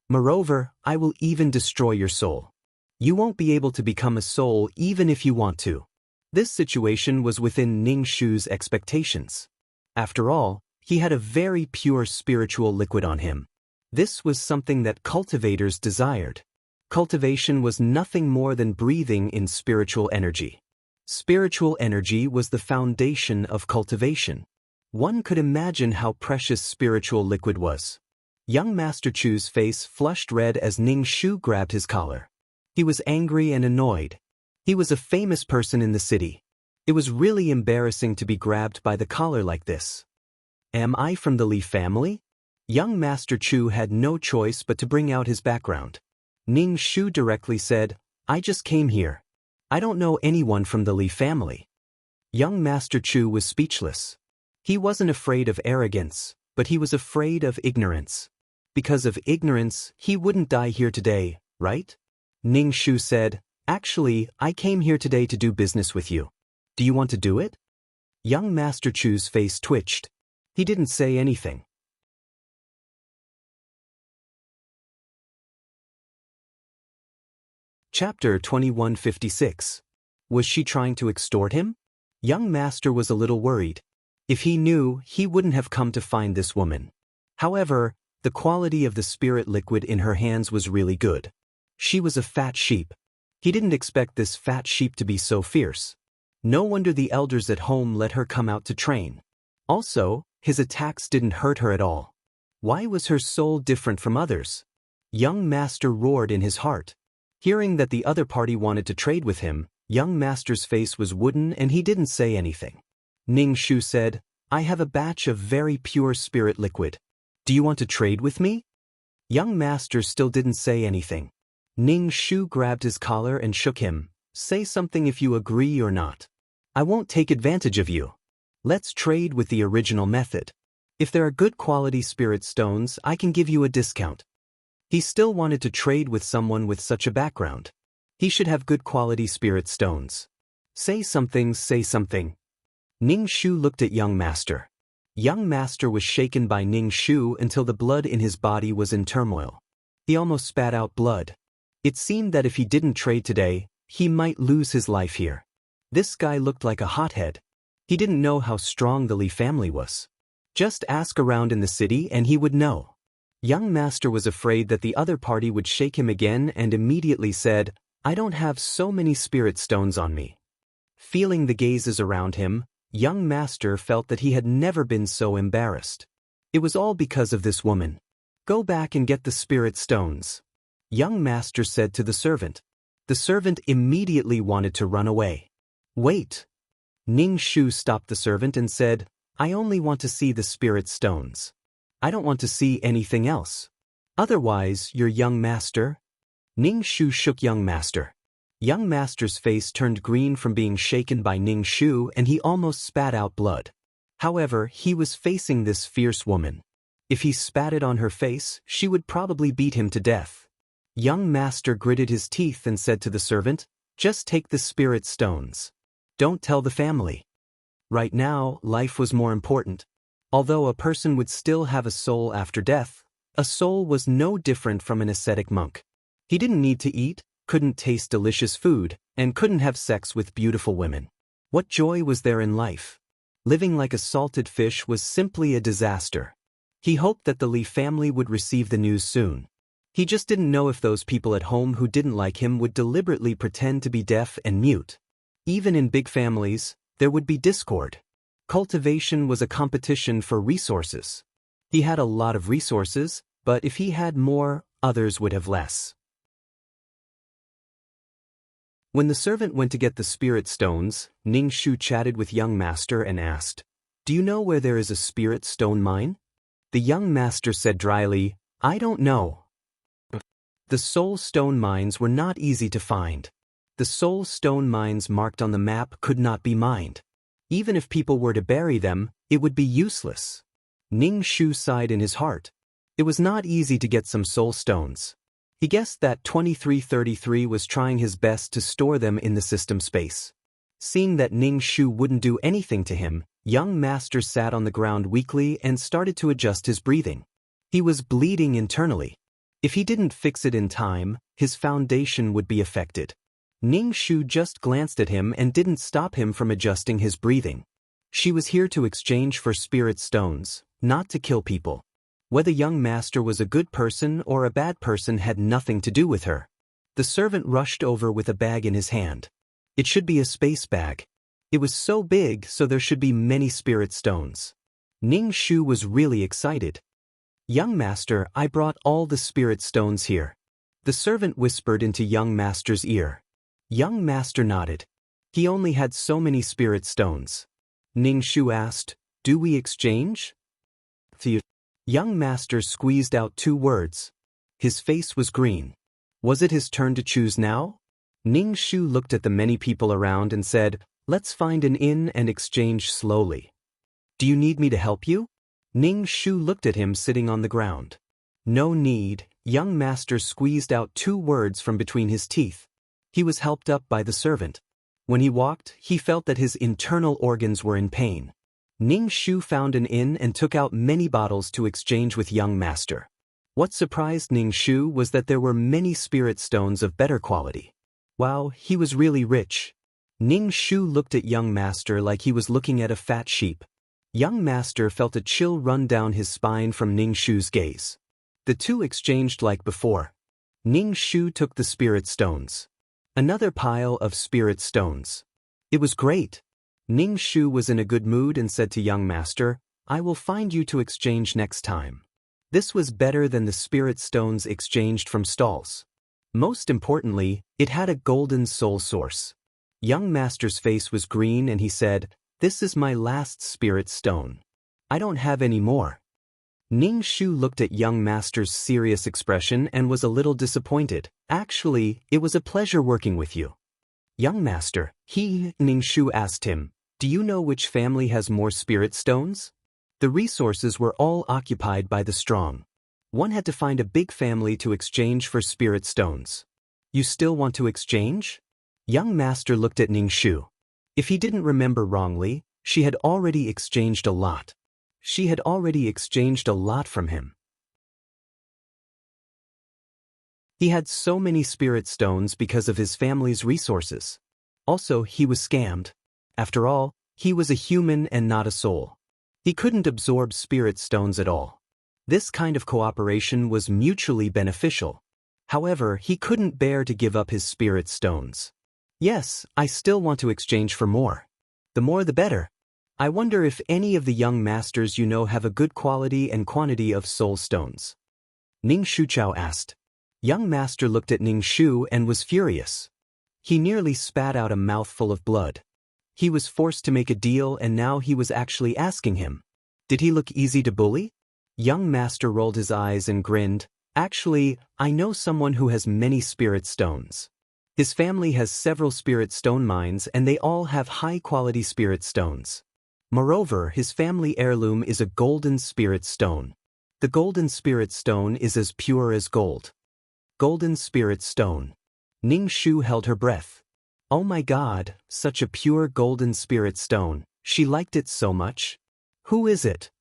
Moreover, I will even destroy your soul. You won't be able to become a soul even if you want to. This situation was within Ning Shu's expectations. After all, he had a very pure spiritual liquid on him. This was something that cultivators desired. Cultivation was nothing more than breathing in spiritual energy. Spiritual energy was the foundation of cultivation. One could imagine how precious spiritual liquid was. Young Master Chu's face flushed red as Ning Shu grabbed his collar. He was angry and annoyed. He was a famous person in the city. It was really embarrassing to be grabbed by the collar like this. Am I from the Li family? Young Master Chu had no choice but to bring out his background. Ning Shu directly said, I just came here. I don't know anyone from the Li family. Young Master Chu was speechless. He wasn't afraid of arrogance, but he was afraid of ignorance. Because of ignorance, he wouldn't die here today, right? Ning Shu said, Actually, I came here today to do business with you. Do you want to do it? Young Master Chu's face twitched. He didn't say anything. Chapter 2156. Was she trying to extort him? Young Master was a little worried. If he knew, he wouldn't have come to find this woman. However, the quality of the spirit liquid in her hands was really good. She was a fat sheep. He didn't expect this fat sheep to be so fierce. No wonder the elders at home let her come out to train. Also, his attacks didn't hurt her at all. Why was her soul different from others? Young Master roared in his heart. Hearing that the other party wanted to trade with him, Young Master's face was wooden and he didn't say anything. Ning Shu said, I have a batch of very pure spirit liquid. Do you want to trade with me? Young Master still didn't say anything. Ning Shu grabbed his collar and shook him. Say something if you agree or not. I won't take advantage of you. Let's trade with the original method. If there are good quality spirit stones, I can give you a discount. He still wanted to trade with someone with such a background. He should have good quality spirit stones. Say something, say something. Ning Shu looked at Young Master. Young Master was shaken by Ning Shu until the blood in his body was in turmoil. He almost spat out blood. It seemed that if he didn't trade today, he might lose his life here. This guy looked like a hothead. He didn't know how strong the Li family was. Just ask around in the city and he would know. Young master was afraid that the other party would shake him again and immediately said, I don't have so many spirit stones on me. Feeling the gazes around him, young master felt that he had never been so embarrassed. It was all because of this woman. Go back and get the spirit stones. Young master said to the servant. The servant immediately wanted to run away. Wait. Ning Shu stopped the servant and said, I only want to see the spirit stones. I don't want to see anything else. Otherwise, your young master. Ning Shu shook young master. Young master's face turned green from being shaken by Ning Shu and he almost spat out blood. However, he was facing this fierce woman. If he spat it on her face, she would probably beat him to death. Young master gritted his teeth and said to the servant, just take the spirit stones. Don't tell the family. Right now, life was more important. Although a person would still have a soul after death, a soul was no different from an ascetic monk. He didn't need to eat, couldn't taste delicious food, and couldn't have sex with beautiful women. What joy was there in life? Living like a salted fish was simply a disaster. He hoped that the Li family would receive the news soon. He just didn't know if those people at home who didn't like him would deliberately pretend to be deaf and mute. Even in big families, there would be discord. Cultivation was a competition for resources. He had a lot of resources, but if he had more, others would have less. When the servant went to get the spirit stones, Ning Shu chatted with young master and asked, Do you know where there is a spirit stone mine? The young master said dryly, I don't know. The soul stone mines were not easy to find. The soul stone mines marked on the map could not be mined. Even if people were to bury them, it would be useless. Ning Shu sighed in his heart. It was not easy to get some soul stones. He guessed that 2333 was trying his best to store them in the system space. Seeing that Ning Shu wouldn't do anything to him, young master sat on the ground weakly and started to adjust his breathing. He was bleeding internally. If he didn't fix it in time, his foundation would be affected. Ning Shu just glanced at him and didn't stop him from adjusting his breathing. She was here to exchange for spirit stones, not to kill people. Whether young master was a good person or a bad person had nothing to do with her. The servant rushed over with a bag in his hand. It should be a space bag. It was so big, so there should be many spirit stones. Ning Shu was really excited. Young master, I brought all the spirit stones here. The servant whispered into young master's ear. Young master nodded. He only had so many spirit stones. Ning Shu asked, Do we exchange? Young master squeezed out 2 words. His face was green. Was it his turn to choose now? Ning Shu looked at the many people around and said, Let's find an inn and exchange slowly. Do you need me to help you? Ning Shu looked at him sitting on the ground. No need. Young master squeezed out 2 words from between his teeth. He was helped up by the servant. When he walked, he felt that his internal organs were in pain. Ning Shu found an inn and took out many bottles to exchange with young master. What surprised Ning Shu was that there were many spirit stones of better quality. Wow, he was really rich. Ning Shu looked at young master like he was looking at a fat sheep. Young master felt a chill run down his spine from Ning Shu's gaze. The two exchanged like before. Ning Shu took the spirit stones. Another pile of spirit stones. It was great. Ning Shu was in a good mood and said to young master, I will find you to exchange next time. This was better than the spirit stones exchanged from stalls. Most importantly, it had a golden soul source. Young master's face was green and he said, This is my last spirit stone. I don't have any more. Ning Shu looked at young master's serious expression and was a little disappointed. Actually, it was a pleasure working with you. Young master, Ning Shu asked him, Do you know which family has more spirit stones? The resources were all occupied by the strong. One had to find a big family to exchange for spirit stones. You still want to exchange? Young master looked at Ning Shu. If he didn't remember wrongly, she had already exchanged a lot. She had already exchanged a lot from him. He had so many spirit stones because of his family's resources. Also, he was scammed. After all, he was a human and not a soul. He couldn't absorb spirit stones at all. This kind of cooperation was mutually beneficial. However, he couldn't bear to give up his spirit stones. Yes, I still want to exchange for more. The more the better. I wonder if any of the young masters you know have a good quality and quantity of soul stones. Ning Shuchao asked. Young master looked at Ning Shu and was furious. He nearly spat out a mouthful of blood. He was forced to make a deal and now he was actually asking him. Did he look easy to bully? Young master rolled his eyes and grinned. Actually, I know someone who has many spirit stones. His family has several spirit stone mines and they all have high-quality spirit stones. Moreover, his family heirloom is a golden spirit stone. The golden spirit stone is as pure as gold. Golden spirit stone. Ning Shu held her breath. Oh my God, such a pure golden spirit stone. She liked it so much. Who is it?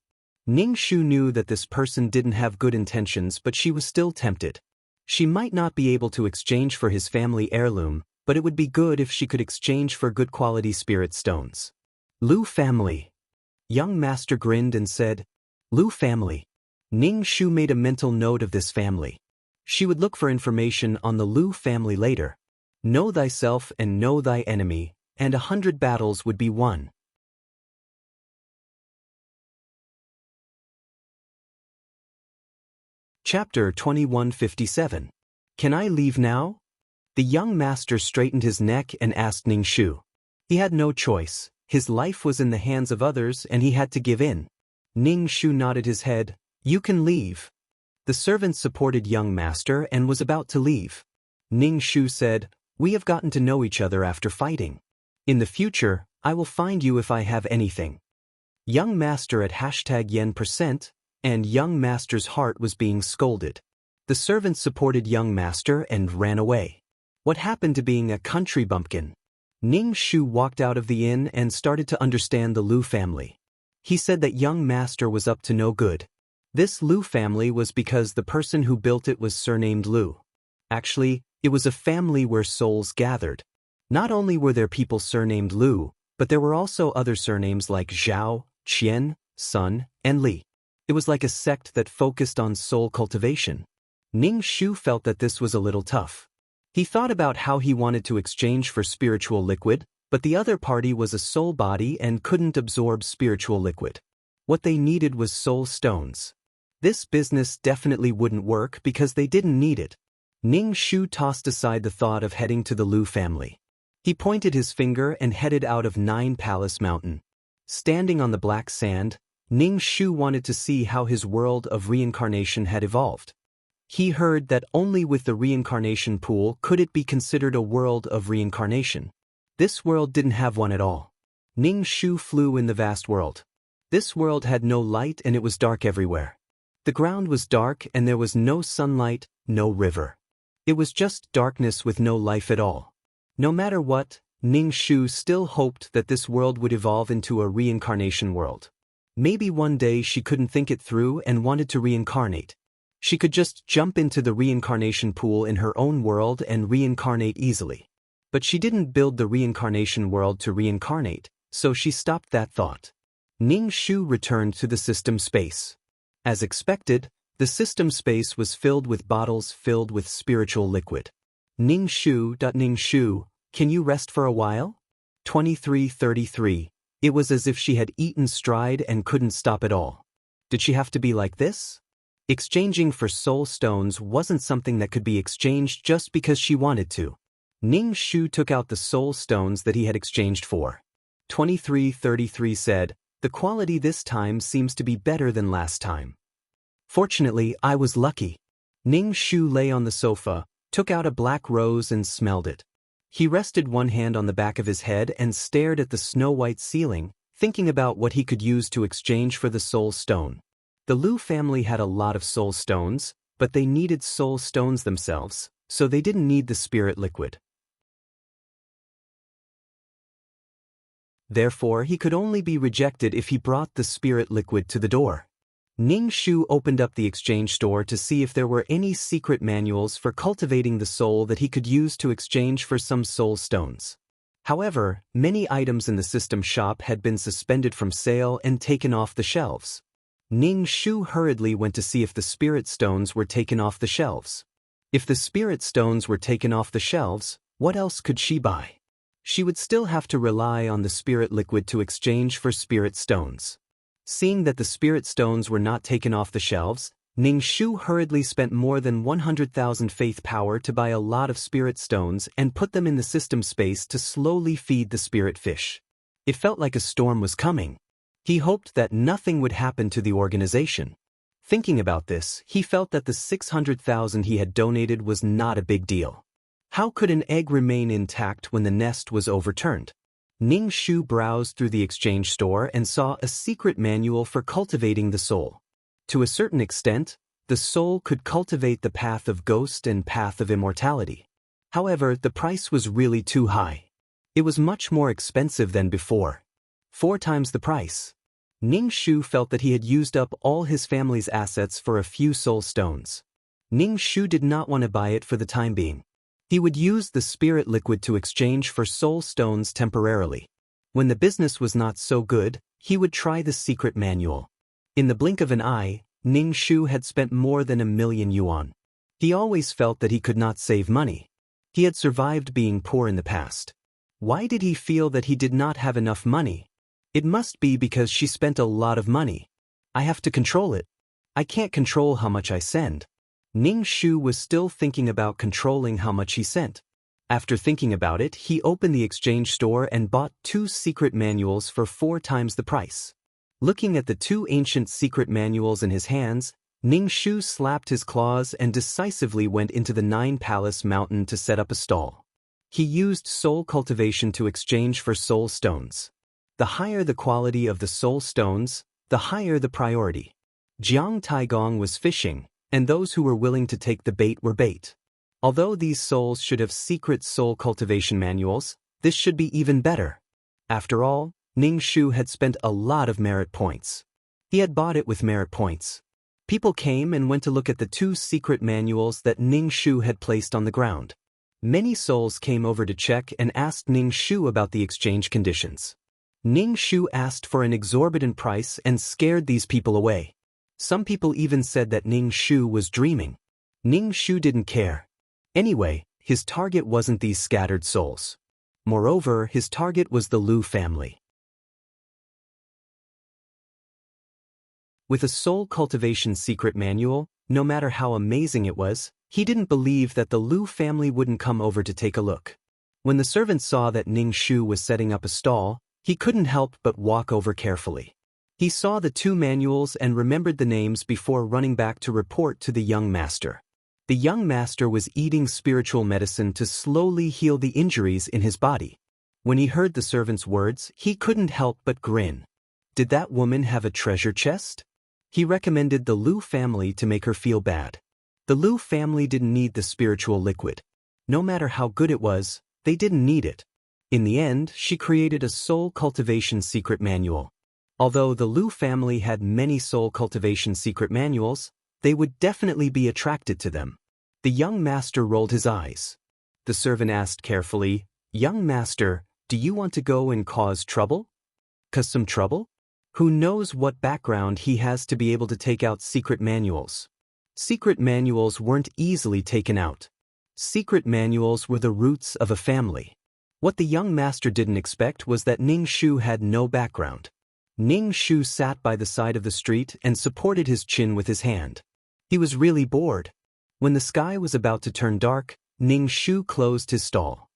Ning Shu knew that this person didn't have good intentions, but she was still tempted. She might not be able to exchange for his family heirloom, but it would be good if she could exchange for good quality spirit stones. Lu family. Young master grinned and said, Lu family. Ning Shu made a mental note of this family. She would look for information on the Lu family later. Know thyself and know thy enemy, and 100 battles would be won. Chapter 2157. Can I leave now? The young master straightened his neck and asked Ning Shu. He had no choice. His life was in the hands of others and he had to give in. Ning Shu nodded his head. You can leave. The servant supported young master and was about to leave. Ning Shu said, We have gotten to know each other after fighting. In the future, I will find you if I have anything. Young master at #yen%, and young master's heart was being scolded. The servant supported young master and ran away. What happened to being a country bumpkin? Ning Shu walked out of the inn and started to understand the Lu family. He said that young master was up to no good. This Lu family was because the person who built it was surnamed Lu. Actually, it was a family where souls gathered. Not only were there people surnamed Lu, but there were also other surnames like Zhao, Qian, Sun, and Li. It was like a sect that focused on soul cultivation. Ning Shu felt that this was a little tough. He thought about how he wanted to exchange for spiritual liquid, but the other party was a soul body and couldn't absorb spiritual liquid. What they needed was soul stones. This business definitely wouldn't work because they didn't need it. Ning Shu tossed aside the thought of heading to the Lu family. He pointed his finger and headed out of Nine Palace Mountain. Standing on the black sand, Ning Shu wanted to see how his world of reincarnation had evolved. He heard that only with the reincarnation pool could it be considered a world of reincarnation. This world didn't have one at all. Ning Shu flew in the vast world. This world had no light and it was dark everywhere. The ground was dark and there was no sunlight, no river. It was just darkness with no life at all. No matter what, Ning Shu still hoped that this world would evolve into a reincarnation world. Maybe one day she couldn't think it through and wanted to reincarnate. She could just jump into the reincarnation pool in her own world and reincarnate easily. But she didn't build the reincarnation world to reincarnate, so she stopped that thought. Ning Shu returned to the system space. As expected, the system space was filled with bottles filled with spiritual liquid. Ning Shu, can you rest for a while? 2333. It was as if she had eaten stride and couldn't stop at all. Did she have to be like this? Exchanging for soul stones wasn't something that could be exchanged just because she wanted to. Ning Shu took out the soul stones that he had exchanged for. 2333 said, The quality this time seems to be better than last time. Fortunately, I was lucky. Ning Shu lay on the sofa, took out a black rose and smelled it. He rested one hand on the back of his head and stared at the snow-white ceiling, thinking about what he could use to exchange for the soul stone. The Lu family had a lot of soul stones, but they needed soul stones themselves, so they didn't need the spirit liquid. Therefore, he could only be rejected if he brought the spirit liquid to the door. Ning Shu opened up the exchange store to see if there were any secret manuals for cultivating the soul that he could use to exchange for some soul stones. However, many items in the system shop had been suspended from sale and taken off the shelves. Ning Shu hurriedly went to see if the spirit stones were taken off the shelves. If the spirit stones were taken off the shelves, what else could she buy? She would still have to rely on the spirit liquid to exchange for spirit stones. Seeing that the spirit stones were not taken off the shelves, Ning Shu hurriedly spent more than 100,000 faith power to buy a lot of spirit stones and put them in the system space to slowly feed the spirit fish. It felt like a storm was coming. He hoped that nothing would happen to the organization. Thinking about this, he felt that the 600,000 he had donated was not a big deal. How could an egg remain intact when the nest was overturned? Ning Shu browsed through the exchange store and saw a secret manual for cultivating the soul. To a certain extent, the soul could cultivate the path of ghost and path of immortality. However, the price was really too high. It was much more expensive than before. 4 times the price. Ning Shu felt that he had used up all his family's assets for a few soul stones. Ning Shu did not want to buy it for the time being. He would use the spirit liquid to exchange for soul stones temporarily. When the business was not so good, he would try the secret manual. In the blink of an eye, Ning Shu had spent more than 1,000,000 yuan. He always felt that he could not save money. He had survived being poor in the past. Why did he feel that he did not have enough money? It must be because she spent a lot of money. I have to control it. I can't control how much I send. Ning Shu was still thinking about controlling how much he sent. After thinking about it, he opened the exchange store and bought 2 secret manuals for 4 times the price. Looking at the 2 ancient secret manuals in his hands, Ning Shu slapped his claws and decisively went into the 9 Palace Mountain to set up a stall. He used soul cultivation to exchange for soul stones. The higher the quality of the soul stones, the higher the priority. Jiang Taigong was fishing, and those who were willing to take the bait were bait. Although these souls should have secret soul cultivation manuals, this should be even better. After all, Ning Shu had spent a lot of merit points. He had bought it with merit points. People came and went to look at the 2 secret manuals that Ning Shu had placed on the ground. Many souls came over to check and asked Ning Shu about the exchange conditions. Ning Shu asked for an exorbitant price and scared these people away. Some people even said that Ning Shu was dreaming. Ning Shu didn't care. Anyway, his target wasn't these scattered souls. Moreover, his target was the Liu family. With a soul cultivation secret manual, no matter how amazing it was, he didn't believe that the Liu family wouldn't come over to take a look. When the servant saw that Ning Shu was setting up a stall, he couldn't help but walk over carefully. He saw the 2 manuals and remembered the names before running back to report to the young master. The young master was eating spiritual medicine to slowly heal the injuries in his body. When he heard the servant's words, he couldn't help but grin. Did that woman have a treasure chest? He recommended the Liu family to make her feel bad. The Liu family didn't need the spiritual liquid. No matter how good it was, they didn't need it. In the end, she created a soul cultivation secret manual. Although the Liu family had many soul cultivation secret manuals, they would definitely be attracted to them. The young master rolled his eyes. The servant asked carefully, "Young master, do you want to go and cause trouble? 'Cause some trouble? Who knows what background he has to be able to take out secret manuals?" Secret manuals weren't easily taken out. Secret manuals were the roots of a family. What the young master didn't expect was that Ning Shu had no background. Ning Shu sat by the side of the street and supported his chin with his hand. He was really bored. When the sky was about to turn dark, Ning Shu closed his stall.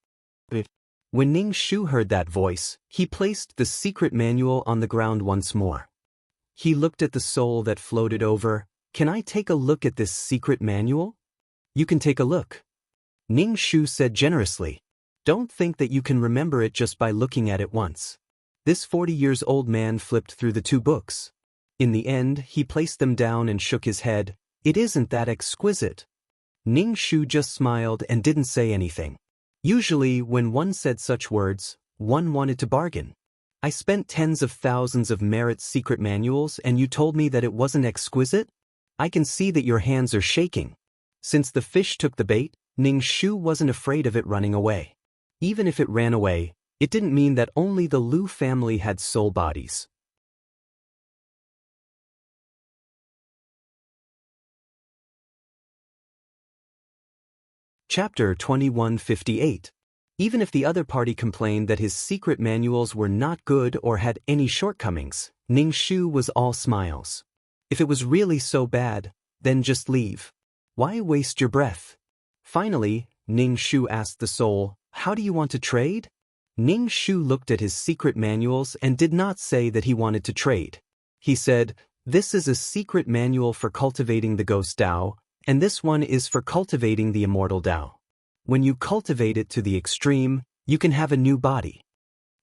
When Ning Shu heard that voice, he placed the secret manual on the ground once more. He looked at the soul that floated over. "Can I take a look at this secret manual?" "You can take a look," Ning Shu said generously. "Don't think that you can remember it just by looking at it once." This 40-year-old man flipped through the 2 books. In the end, he placed them down and shook his head. "It isn't that exquisite." Ning Shu just smiled and didn't say anything. Usually, when one said such words, one wanted to bargain. "I spent tens of thousands of merit secret manuals and you told me that it wasn't exquisite? I can see that your hands are shaking." Since the fish took the bait, Ning Shu wasn't afraid of it running away. Even if it ran away, It didn't mean that only the Lu family had soul bodies. Chapter 2158. Even if the other party complained that his secret manuals were not good or had any shortcomings, Ning Shu was all smiles. If it was really so bad, then just leave. Why waste your breath? Finally, Ning Shu asked the soul, "How do you want to trade?" Ning Shu looked at his secret manuals and did not say that he wanted to trade. He said, "This is a secret manual for cultivating the ghost Tao, and this one is for cultivating the immortal Tao. When you cultivate it to the extreme, you can have a new body."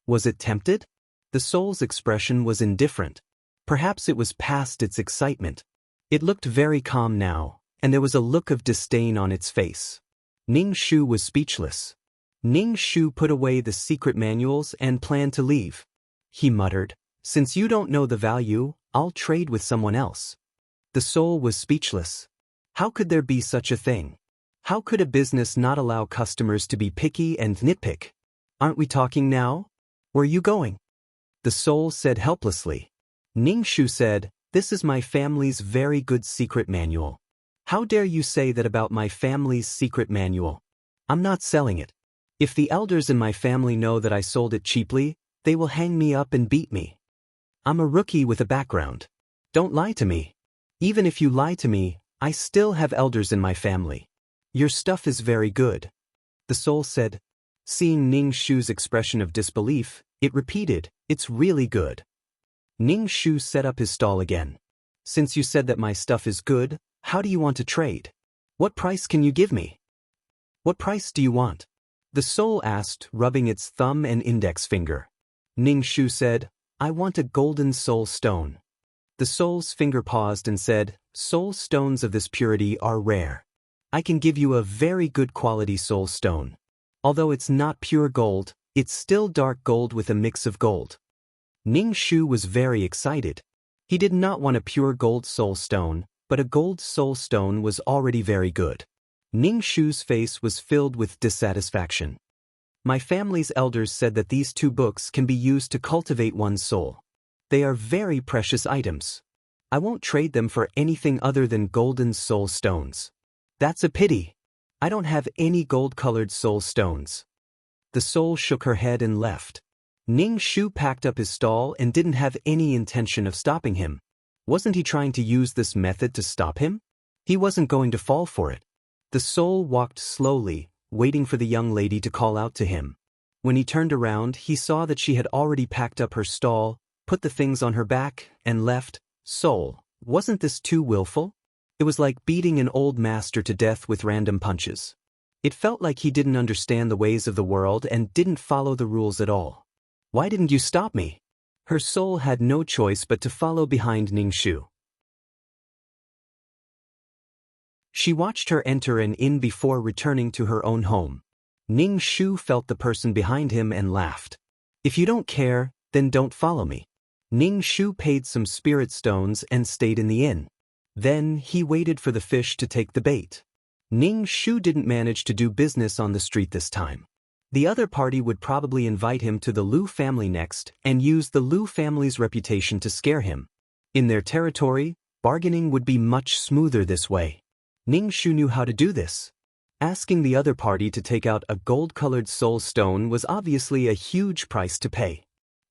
Was it tempted? The soul's expression was indifferent. Perhaps it was past its excitement. It looked very calm now, and there was a look of disdain on its face. Ning Shu was speechless. Ning Shu put away the secret manuals and planned to leave. He muttered, "Since you don't know the value, I'll trade with someone else." The soul was speechless. How could there be such a thing? How could a business not allow customers to be picky and nitpick? "Aren't we talking now? Where are you going?" The soul said helplessly. Ning Shu said, "This is my family's very good secret manual." "How dare you say that about my family's secret manual? I'm not selling it. If the elders in my family know that I sold it cheaply, they will hang me up and beat me. I'm a rookie with a background. Don't lie to me. Even if you lie to me, I still have elders in my family. Your stuff is very good." The soul said. Seeing Ning Shu's expression of disbelief, it repeated, "It's really good." Ning Shu set up his stall again. "Since you said that my stuff is good, how do you want to trade? What price can you give me?" "What price do you want?" the soul asked, rubbing its thumb and index finger. Ning Shu said, "I want a golden soul stone." The soul's finger paused and said, "Soul stones of this purity are rare. I can give you a very good quality soul stone. Although it's not pure gold, it's still dark gold with a mix of gold." Ning Shu was very excited. He did not want a pure gold soul stone, but a gold soul stone was already very good. Ning Shu's face was filled with dissatisfaction. "My family's elders said that these two books can be used to cultivate one's soul. They are very precious items. I won't trade them for anything other than golden soul stones." "That's a pity. I don't have any gold-colored soul stones." The soul shook her head and left. Ning Shu packed up his stall and didn't have any intention of stopping him. Wasn't he trying to use this method to stop him? He wasn't going to fall for it. The soul walked slowly, waiting for the young lady to call out to him. When he turned around, he saw that she had already packed up her stall, put the things on her back, and left. Soul, wasn't this too willful? It was like beating an old master to death with random punches. It felt like he didn't understand the ways of the world and didn't follow the rules at all. "Why didn't you stop me?" Her soul had no choice but to follow behind Ning Shu. She watched her enter an inn before returning to her own home. Ning Shu felt the person behind him and laughed. "If you don't care, then don't follow me." Ning Shu paid some spirit stones and stayed in the inn. Then he waited for the fish to take the bait. Ning Shu didn't manage to do business on the street this time. The other party would probably invite him to the Lu family next and use the Lu family's reputation to scare him. In their territory, bargaining would be much smoother this way. Ning Shu knew how to do this. Asking the other party to take out a gold-colored soul stone was obviously a huge price to pay.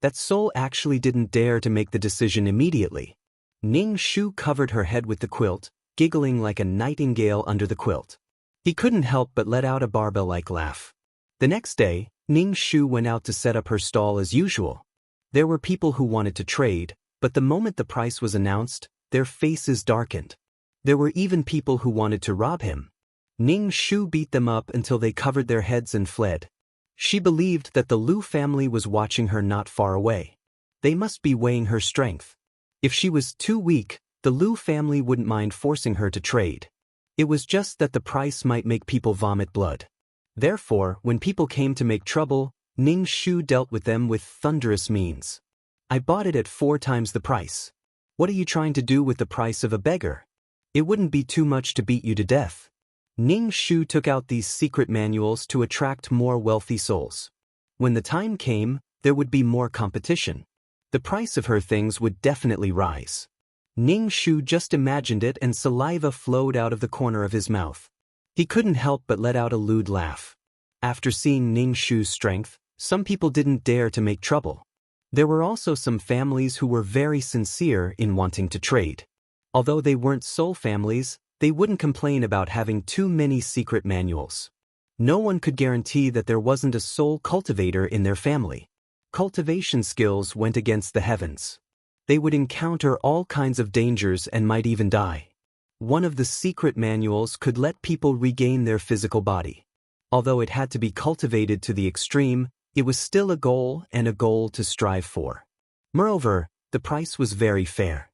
That soul actually didn't dare to make the decision immediately. Ning Shu covered her head with the quilt, giggling like a nightingale under the quilt. He couldn't help but let out a barbell-like laugh. The next day, Ning Shu went out to set up her stall as usual. There were people who wanted to trade, but the moment the price was announced, their faces darkened. There were even people who wanted to rob him. Ning Shu beat them up until they covered their heads and fled. She believed that the Lu family was watching her not far away. They must be weighing her strength. If she was too weak, the Lu family wouldn't mind forcing her to trade. It was just that the price might make people vomit blood. Therefore, when people came to make trouble, Ning Shu dealt with them with thunderous means. "I bought it at 4 times the price. What are you trying to do with the price of a beggar? It wouldn't be too much to beat you to death." Ning Shu took out these secret manuals to attract more wealthy souls. When the time came, there would be more competition. The price of her things would definitely rise. Ning Shu just imagined it and saliva flowed out of the corner of his mouth. He couldn't help but let out a lewd laugh. After seeing Ning Shu's strength, some people didn't dare to make trouble. There were also some families who were very sincere in wanting to trade. Although they weren't soul families, they wouldn't complain about having too many secret manuals. No one could guarantee that there wasn't a soul cultivator in their family. Cultivation skills went against the heavens. They would encounter all kinds of dangers and might even die. One of the secret manuals could let people regain their physical body. Although it had to be cultivated to the extreme, it was still a goal and a goal to strive for. Moreover, the price was very fair.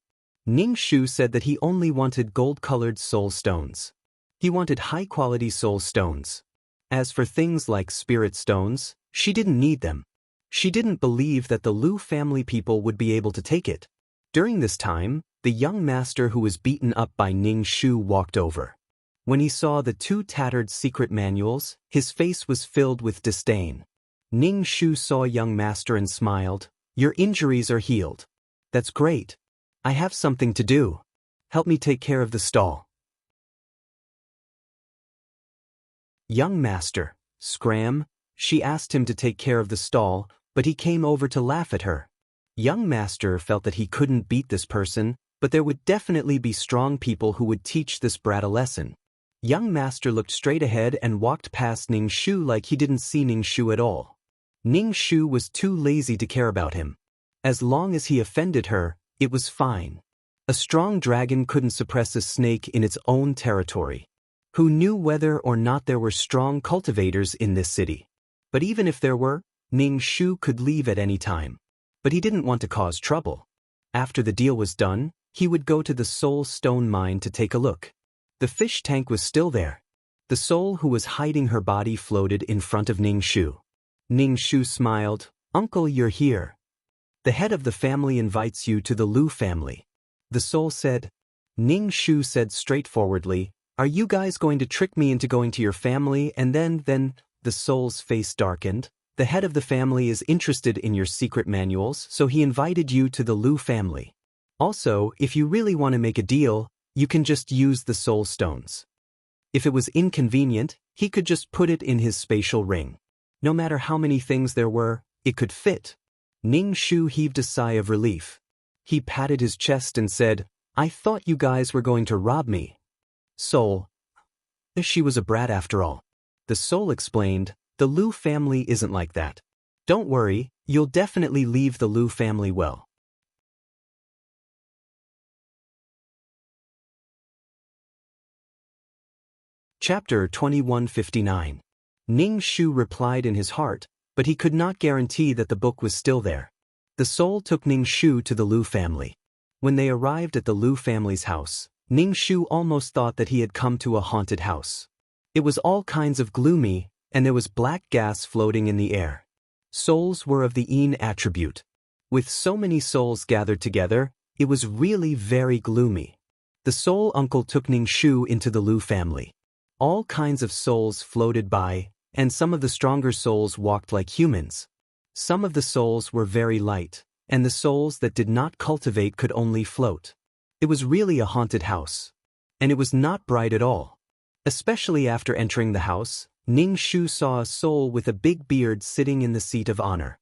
Ning Shu said that he only wanted gold-colored soul stones. He wanted high-quality soul stones. As for things like spirit stones, she didn't need them. She didn't believe that the Lu family people would be able to take it. During this time, the young master who was beaten up by Ning Shu walked over. When he saw the two tattered secret manuals, his face was filled with disdain. Ning Shu saw young master and smiled. "Your injuries are healed. That's great. I have something to do. Help me take care of the stall." Young master, Scram, she asked him to take care of the stall, but he came over to laugh at her. Young master felt that he couldn't beat this person, but there would definitely be strong people who would teach this brat a lesson. Young master looked straight ahead and walked past Ning Shu like he didn't see Ning Shu at all. Ning Shu was too lazy to care about him. As long as he offended her, it was fine. A strong dragon couldn't suppress a snake in its own territory. Who knew whether or not there were strong cultivators in this city? But even if there were, Ning Shu could leave at any time. But he didn't want to cause trouble. After the deal was done, he would go to the soul stone mine to take a look. The fish tank was still there. The soul who was hiding her body floated in front of Ning Shu. Ning Shu smiled. "Uncle, you're here. The head of the family invites you to the Lu family." The soul said. Ning Shu said straightforwardly, "Are you guys going to trick me into going to your family?" And then the soul's face darkened. "The head of the family is interested in your secret manuals, so he invited you to the Lu family. Also, if you really want to make a deal, you can just use the soul stones." If it was inconvenient, he could just put it in his spatial ring. No matter how many things there were, it could fit. Ning Shu heaved a sigh of relief. He patted his chest and said, "I thought you guys were going to rob me." Soul. She was a brat after all. The soul explained, "The Lu family isn't like that. Don't worry, you'll definitely leave the Lu family well." Chapter 2159. Ning Shu replied in his heart, but he could not guarantee that the book was still there. The soul took Ning Shu to the Lu family. When they arrived at the Lu family's house, Ning Shu almost thought that he had come to a haunted house. It was all kinds of gloomy, and there was black gas floating in the air. Souls were of the Yin attribute. With so many souls gathered together, it was really very gloomy. The soul uncle took Ning Shu into the Lu family. All kinds of souls floated by, and some of the stronger souls walked like humans. Some of the souls were very light, and the souls that did not cultivate could only float. It was really a haunted house. And it was not bright at all. Especially after entering the house, Ning Shu saw a soul with a big beard sitting in the seat of honor.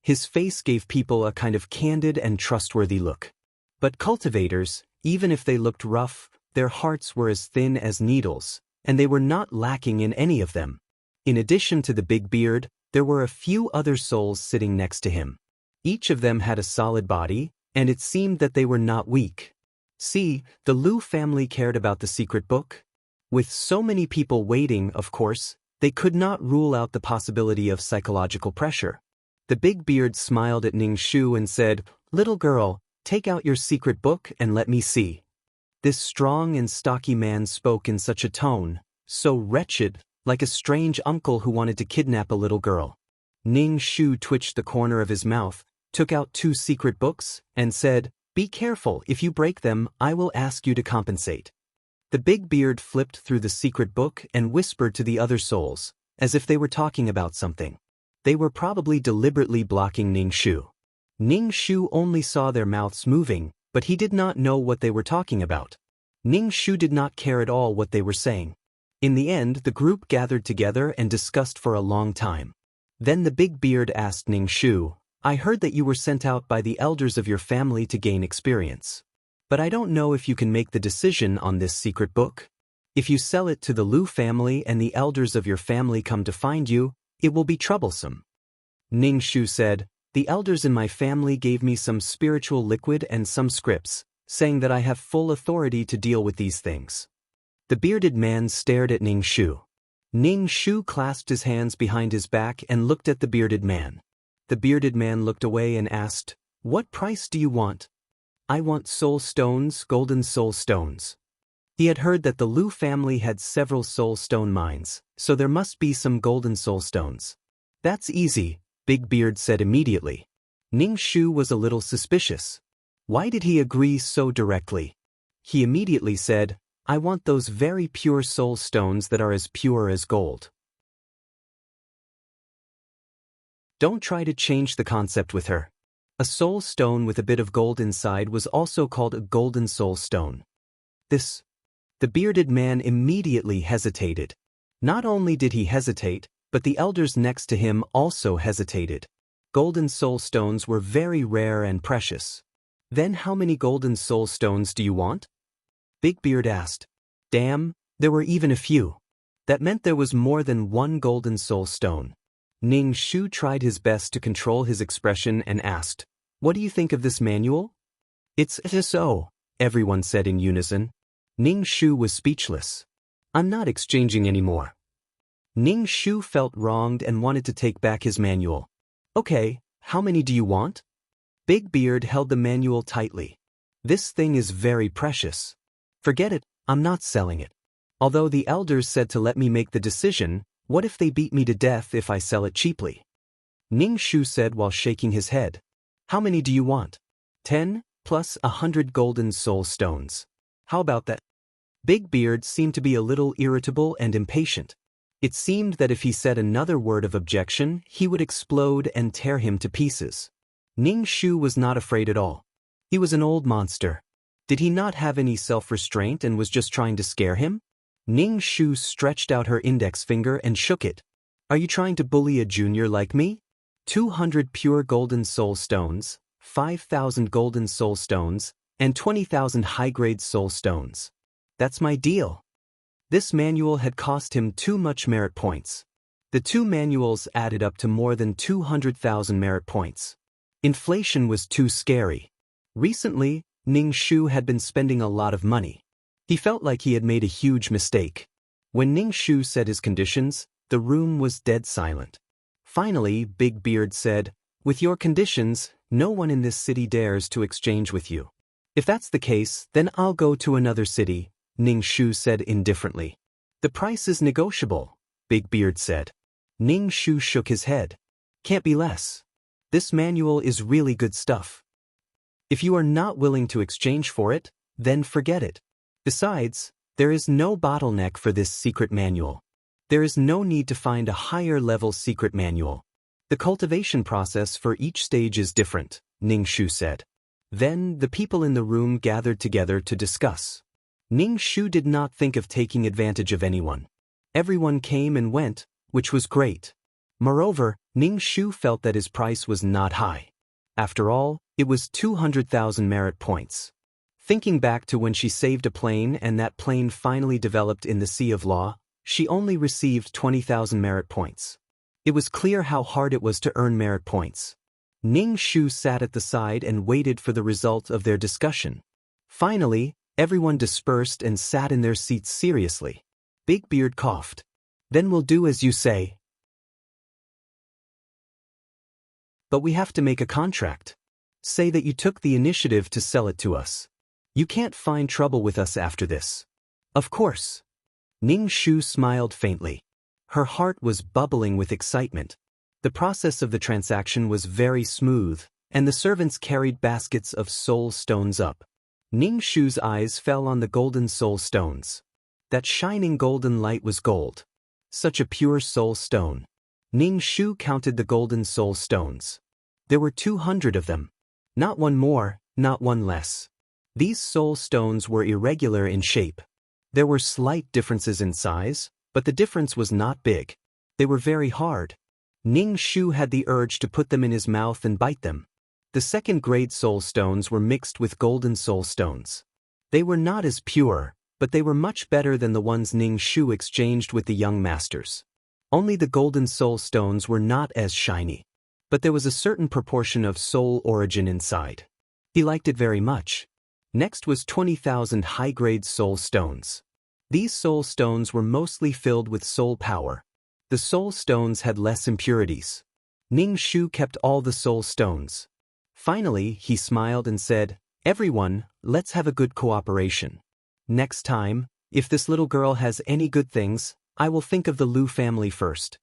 His face gave people a kind of candid and trustworthy look. But cultivators, even if they looked rough, their hearts were as thin as needles, and they were not lacking in any of them. In addition to the big beard, there were a few other souls sitting next to him. Each of them had a solid body, and it seemed that they were not weak. See, the Lu family cared about the secret book. With so many people waiting, of course, they could not rule out the possibility of psychological pressure. The big beard smiled at Ning Shu and said, "Little girl, take out your secret book and let me see." This strong and stocky man spoke in such a tone, so wretched, like a strange uncle who wanted to kidnap a little girl. Ning Shu twitched the corner of his mouth, took out 2 secret books, and said, "Be careful, if you break them, I will ask you to compensate." The big beard flipped through the secret book and whispered to the other souls, as if they were talking about something. They were probably deliberately blocking Ning Shu. Ning Shu only saw their mouths moving, but he did not know what they were talking about. Ning Shu did not care at all what they were saying. In the end, the group gathered together and discussed for a long time. Then the big beard asked Ning Shu, "I heard that you were sent out by the elders of your family to gain experience. But I don't know if you can make the decision on this secret book. If you sell it to the Liu family and the elders of your family come to find you, it will be troublesome." Ning Shu said, "The elders in my family gave me some spiritual liquid and some scripts, saying that I have full authority to deal with these things." The bearded man stared at Ning Shu. Ning Shu clasped his hands behind his back and looked at the bearded man. The bearded man looked away and asked, "What price do you want?" "I want soul stones, golden soul stones." He had heard that the Liu family had several soul stone mines, so there must be some golden soul stones. "That's easy," Big Beard said immediately. Ning Shu was a little suspicious. Why did he agree so directly? He immediately said, "I want those very pure soul stones that are as pure as gold." Don't try to change the concept with her. A soul stone with a bit of gold inside was also called a golden soul stone. The bearded man immediately hesitated. Not only did he hesitate, but the elders next to him also hesitated. Golden soul stones were very rare and precious. "Then how many golden soul stones do you want?" Big Beard asked. Damn, there were even a few. That meant there was more than one golden soul stone. Ning Shu tried his best to control his expression and asked, "What do you think of this manual?" It's so," everyone said in unison. Ning Shu was speechless. "I'm not exchanging anymore." Ning Shu felt wronged and wanted to take back his manual. "Okay, how many do you want?" Big Beard held the manual tightly. "This thing is very precious. Forget it, I'm not selling it. Although the elders said to let me make the decision, what if they beat me to death if I sell it cheaply?" Ning Shu said while shaking his head. "How many do you want?" 10, plus 100 golden soul stones. How about that?" Big Beard seemed to be a little irritable and impatient. It seemed that if he said another word of objection, he would explode and tear him to pieces. Ning Shu was not afraid at all. He was an old monster. Did he not have any self-restraint and was just trying to scare him? Ning Shu stretched out her index finger and shook it. "Are you trying to bully a junior like me? 200 pure golden soul stones, 5,000 golden soul stones, and 20,000 high-grade soul stones. That's my deal." This manual had cost him too much merit points. The two manuals added up to more than 200,000 merit points. Inflation was too scary. Recently, Ning Shu had been spending a lot of money. He felt like he had made a huge mistake. When Ning Shu said his conditions, the room was dead silent. Finally, Big Beard said, "With your conditions, no one in this city dares to exchange with you. If that's the case, then I'll go to another city," Ning Shu said indifferently. "The price is negotiable," Big Beard said. Ning Shu shook his head. "Can't be less. This manual is really good stuff. If you are not willing to exchange for it, then forget it. Besides, there is no bottleneck for this secret manual. There is no need to find a higher-level secret manual. The cultivation process for each stage is different," Ning Shu said. Then, the people in the room gathered together to discuss. Ning Shu did not think of taking advantage of anyone. Everyone came and went, which was great. Moreover, Ning Shu felt that his price was not high. After all, it was 200,000 merit points. Thinking back to when she saved a plane and that plane finally developed in the Sea of Law, she only received 20,000 merit points. It was clear how hard it was to earn merit points. Ning Shu sat at the side and waited for the result of their discussion. Finally, everyone dispersed and sat in their seats seriously. Big Beard coughed. "Then we'll do as you say. But we have to make a contract. Say that you took the initiative to sell it to us. You can't find trouble with us after this." "Of course." Ning Shu smiled faintly. Her heart was bubbling with excitement. The process of the transaction was very smooth, and the servants carried baskets of soul stones up. Ning Shu's eyes fell on the golden soul stones. That shining golden light was gold. Such a pure soul stone. Ning Shu counted the golden soul stones. There were 200 of them. Not one more, not one less. These soul stones were irregular in shape. There were slight differences in size, but the difference was not big. They were very hard. Ning Shu had the urge to put them in his mouth and bite them. The second-grade soul stones were mixed with golden soul stones. They were not as pure, but they were much better than the ones Ning Shu exchanged with the young masters. Only the golden soul stones were not as shiny. But there was a certain proportion of soul origin inside. He liked it very much. Next was 20,000 high-grade soul stones. These soul stones were mostly filled with soul power. The soul stones had less impurities. Ning Shu kept all the soul stones. Finally, he smiled and said, "Everyone, let's have a good cooperation. Next time, if this little girl has any good things, I will think of the Lu family first."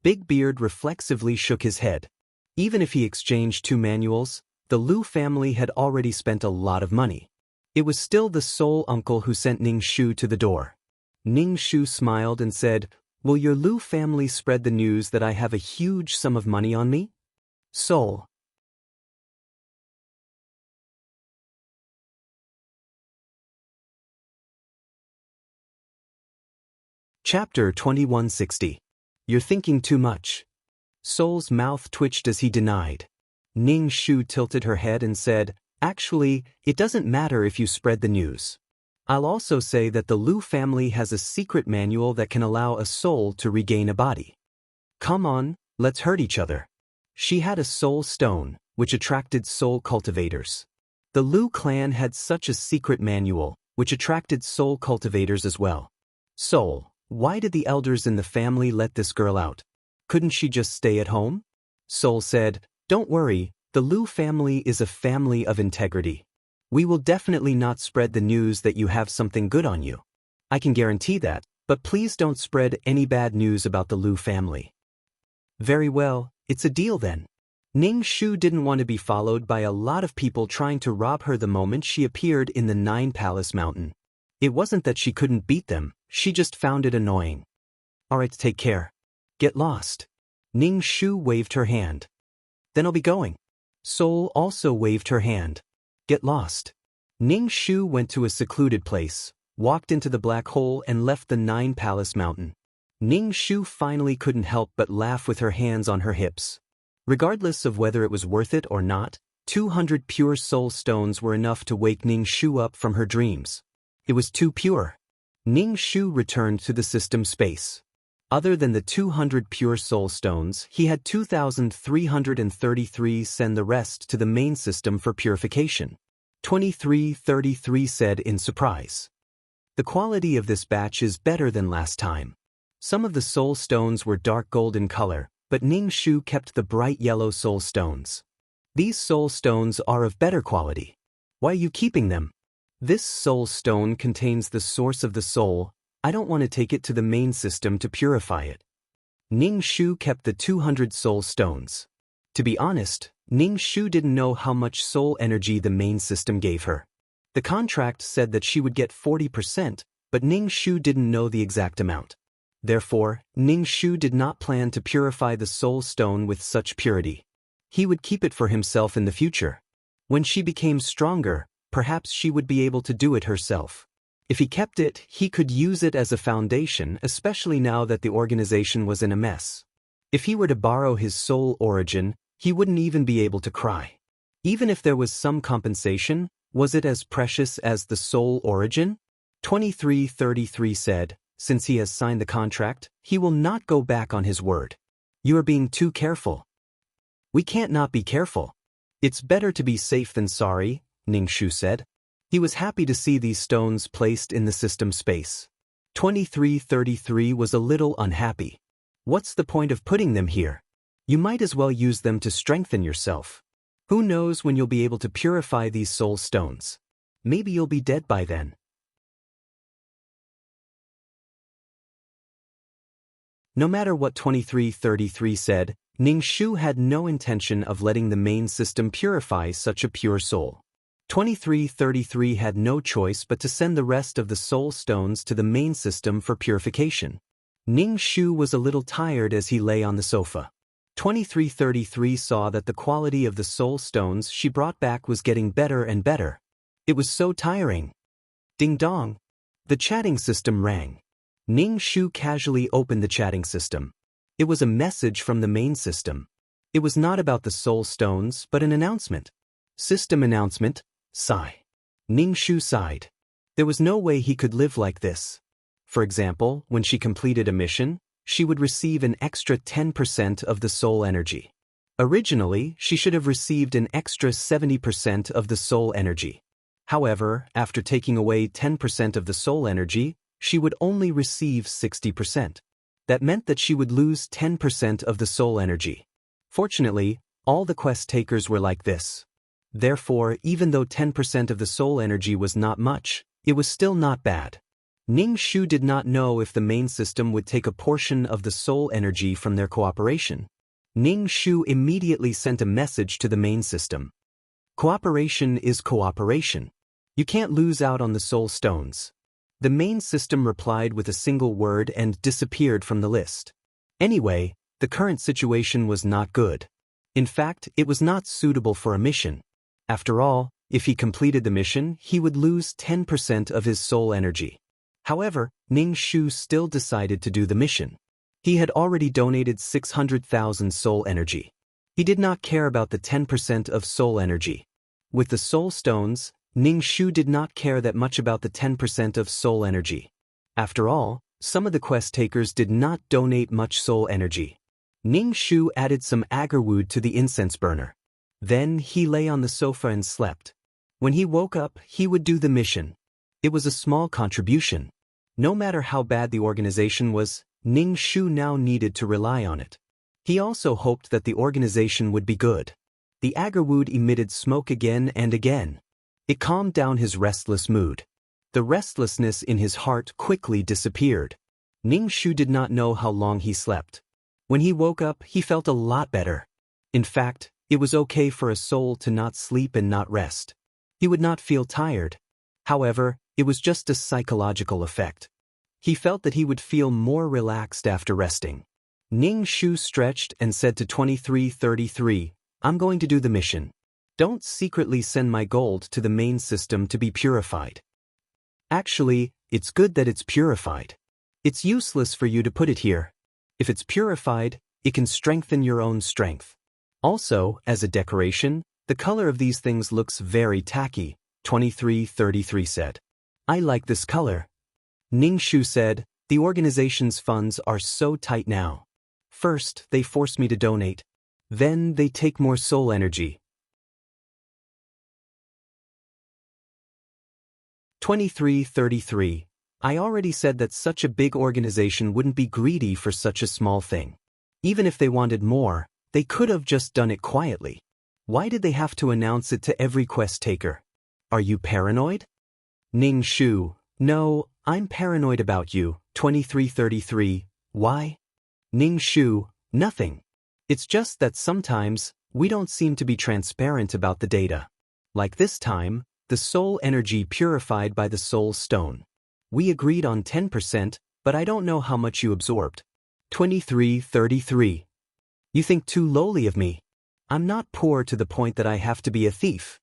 Big Beard reflexively shook his head. Even if he exchanged 2 manuals, the Lu family had already spent a lot of money. It was still the soul uncle who sent Ning Shu to the door. Ning Shu smiled and said, "Will your Lu family spread the news that I have a huge sum of money on me?" Soul. Chapter 2160. You're thinking too much. Soul's mouth twitched as he denied. Ning Shu tilted her head and said, "Actually, it doesn't matter if you spread the news. I'll also say that the Lu family has a secret manual that can allow a soul to regain a body. Come on, let's hurt each other." She had a soul stone, which attracted soul cultivators. The Lu clan had such a secret manual, which attracted soul cultivators as well. Soul, why did the elders in the family let this girl out? Couldn't she just stay at home? Soul said, "Don't worry, the Lu family is a family of integrity. We will definitely not spread the news that you have something good on you. I can guarantee that, but please don't spread any bad news about the Lu family." Very well, it's a deal then. Ning Shu didn't want to be followed by a lot of people trying to rob her the moment she appeared in the 9-Palace Mountain. It wasn't that she couldn't beat them, she just found it annoying. "Alright, take care. Get lost." Ning Shu waved her hand. "Then I'll be going." Soul also waved her hand. "Get lost." Ning Shu went to a secluded place, walked into the black hole and left the 9-Palace Mountain. Ning Shu finally couldn't help but laugh with her hands on her hips. Regardless of whether it was worth it or not, 200 pure soul stones were enough to wake Ning Shu up from her dreams. It was too pure. Ning Shu returned to the system space. Other than the 200 pure soul stones, he had 2,333 send the rest to the main system for purification. 2333 said in surprise. The quality of this batch is better than last time. Some of the soul stones were dark gold in color, but Ning Shu kept the bright yellow soul stones. These soul stones are of better quality. Why are you keeping them? This soul stone contains the source of the soul. I don't want to take it to the main system to purify it. Ning Shu kept the 200 soul stones. To be honest, Ning Shu didn't know how much soul energy the main system gave her. The contract said that she would get 40%, but Ning Shu didn't know the exact amount. Therefore, Ning Shu did not plan to purify the soul stone with such purity. He would keep it for himself in the future. When she became stronger, perhaps she would be able to do it herself. If he kept it, he could use it as a foundation, especially now that the organization was in a mess. If he were to borrow his soul origin, he wouldn't even be able to cry. Even if there was some compensation, was it as precious as the soul origin? 2333 said, since he has signed the contract, he will not go back on his word. You are being too careful. We can't not be careful. It's better to be safe than sorry, Ning Shu said. He was happy to see these stones placed in the system space. 2333 was a little unhappy. What's the point of putting them here? You might as well use them to strengthen yourself. Who knows when you'll be able to purify these soul stones? Maybe you'll be dead by then. No matter what 2333 said, Ning Shu had no intention of letting the main system purify such a pure soul. 2333 had no choice but to send the rest of the soul stones to the main system for purification. Ning Shu was a little tired as he lay on the sofa. 2333 saw that the quality of the soul stones she brought back was getting better and better. It was so tiring. Ding dong. The chatting system rang. Ning Shu casually opened the chatting system. It was a message from the main system. It was not about the soul stones but an announcement. System announcement, sigh. Ning Shu sighed. There was no way he could live like this. For example, when she completed a mission, she would receive an extra 10% of the soul energy. Originally, she should have received an extra 70% of the soul energy. However, after taking away 10% of the soul energy, she would only receive 60%. That meant that she would lose 10% of the soul energy. Fortunately, all the quest takers were like this. Therefore, even though 10% of the soul energy was not much, it was still not bad. Ning Shu did not know if the main system would take a portion of the soul energy from their cooperation. Ning Shu immediately sent a message to the main system. Cooperation is cooperation. You can't lose out on the soul stones. The main system replied with a single word and disappeared from the list. Anyway, the current situation was not good. In fact, it was not suitable for a mission. After all, if he completed the mission, he would lose 10% of his soul energy. However, Ning Shu still decided to do the mission. He had already donated 600,000 soul energy. He did not care about the 10% of soul energy. With the soul stones, Ning Shu did not care that much about the 10% of soul energy. After all, some of the quest takers did not donate much soul energy. Ning Shu added some agarwood to the incense burner. Then he lay on the sofa and slept. When he woke up, he would do the mission. It was a small contribution. No matter how bad the organization was, Ning Shu now needed to rely on it. He also hoped that the organization would be good. The agarwood emitted smoke again and again. It calmed down his restless mood. The restlessness in his heart quickly disappeared. Ning Shu did not know how long he slept. When he woke up, he felt a lot better. In fact, it was okay for a soul to not sleep and not rest. He would not feel tired. However, it was just a psychological effect. He felt that he would feel more relaxed after resting. Ning Shu stretched and said to 2333, I'm going to do the mission. Don't secretly send my gold to the main system to be purified. Actually, it's good that it's purified. It's useless for you to put it here. If it's purified, it can strengthen your own strength. Also, as a decoration, the color of these things looks very tacky, 2333 said. I like this color. Ning Shu said, the organization's funds are so tight now. First, they force me to donate. Then, they take more soul energy. 2333. I already said that such a big organization wouldn't be greedy for such a small thing. Even if they wanted more, they could have just done it quietly. Why did they have to announce it to every quest taker? Are you paranoid? Ning Shu, no, I'm paranoid about you, 2333, why? Ning Shu, nothing. It's just that sometimes, we don't seem to be transparent about the data. Like this time, the soul energy purified by the soul stone. We agreed on 10%, but I don't know how much you absorbed. 2333. You think too lowly of me. I'm not poor to the point that I have to be a thief.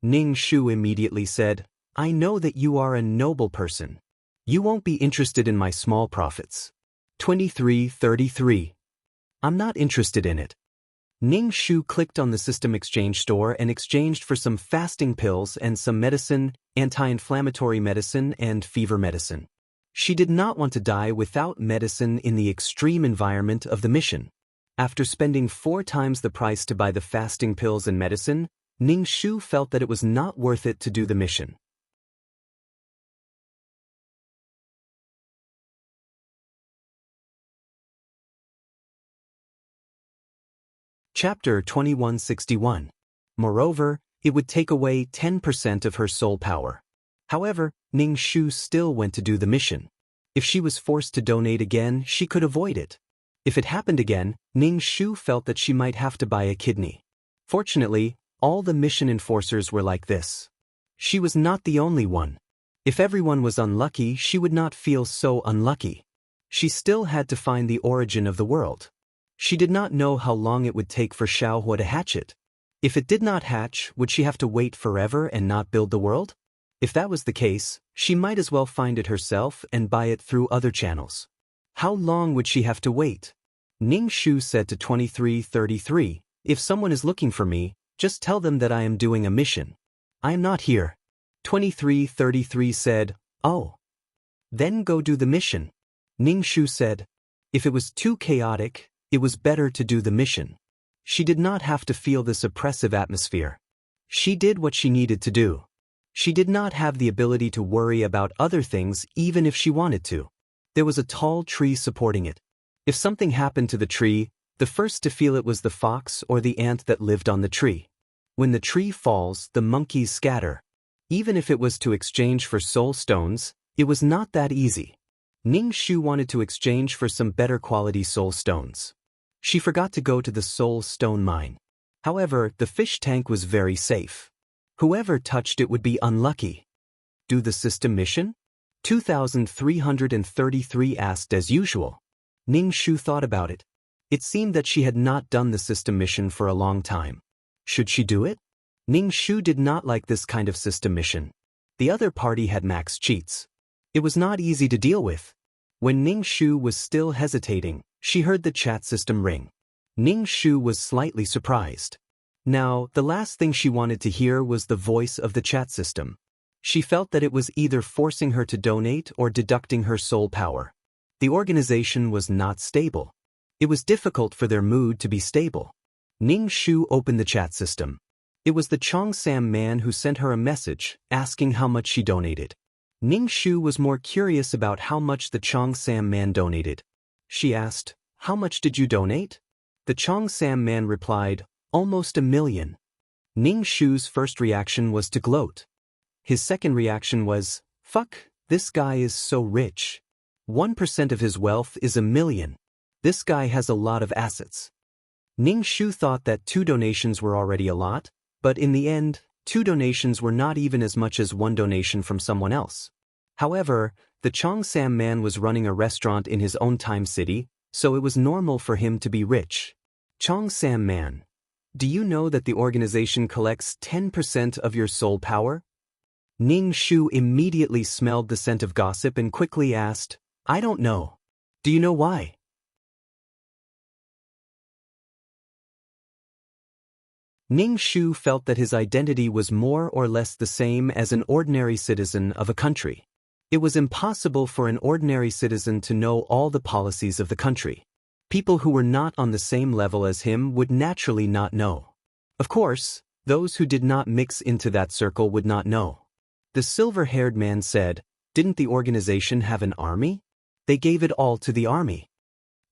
Ning Shu immediately said, I know that you are a noble person. You won't be interested in my small profits. 2333. I'm not interested in it. Ning Shu clicked on the system exchange store and exchanged for some fasting pills and some medicine, anti-inflammatory medicine and fever medicine. She did not want to die without medicine in the extreme environment of the mission. After spending 4 times the price to buy the fasting pills and medicine, Ning Shu felt that it was not worth it to do the mission. Chapter 2161. Moreover, it would take away 10% of her soul power. However, Ning Shu still went to do the mission. If she was forced to donate again, she could avoid it. If it happened again, Ning Shu felt that she might have to buy a kidney. Fortunately, all the mission enforcers were like this. She was not the only one. If everyone was unlucky, she would not feel so unlucky. She still had to find the origin of the world. She did not know how long it would take for Xiaohua to hatch it. If it did not hatch, would she have to wait forever and not build the world? If that was the case, she might as well find it herself and buy it through other channels. How long would she have to wait? Ning Shu said to 2333, "If someone is looking for me, just tell them that I am doing a mission. I am not here." 2333 said, "Oh. Then go do the mission." Ning Shu said, "If it was too chaotic, it was better to do the mission." She did not have to feel this oppressive atmosphere. She did what she needed to do. She did not have the ability to worry about other things even if she wanted to. There was a tall tree supporting it. If something happened to the tree, the first to feel it was the fox or the ant that lived on the tree. When the tree falls, the monkeys scatter. Even if it was to exchange for soul stones, it was not that easy. Ning Shu wanted to exchange for some better quality soul stones. She forgot to go to the soul stone mine. However, the fish tank was very safe. Whoever touched it would be unlucky. Do the system mission? 2333 asked as usual. Ning Shu thought about it. It seemed that she had not done the system mission for a long time. Should she do it? Ning Shu did not like this kind of system mission. The other party had max cheats. It was not easy to deal with. When Ning Shu was still hesitating, she heard the chat system ring. Ning Shu was slightly surprised. Now, the last thing she wanted to hear was the voice of the chat system. She felt that it was either forcing her to donate or deducting her soul power. The organization was not stable. It was difficult for their mood to be stable. Ning Shu opened the chat system. It was the Chongsam man who sent her a message, asking how much she donated. Ning Shu was more curious about how much the Chongsam man donated. She asked, "How much did you donate?" The Chongsam man replied, "Almost 1 million. Ning Shu's first reaction was to gloat. His second reaction was, "Fuck, this guy is so rich. 1% of his wealth is 1 million. This guy has a lot of assets." Ning Shu thought that 2 donations were already a lot, but in the end, 2 donations were not even as much as 1 donation from someone else. However, the Chongsam man was running a restaurant in his own time city, so it was normal for him to be rich. Chongsam man, do you know that the organization collects 10% of your soul power? Ning Shu immediately smelled the scent of gossip and quickly asked, "I don't know. Do you know why?" Ning Shu felt that his identity was more or less the same as an ordinary citizen of a country. It was impossible for an ordinary citizen to know all the policies of the country. People who were not on the same level as him would naturally not know. Of course, those who did not mix into that circle would not know. The silver-haired man said, "Didn't the organization have an army? They gave it all to the army."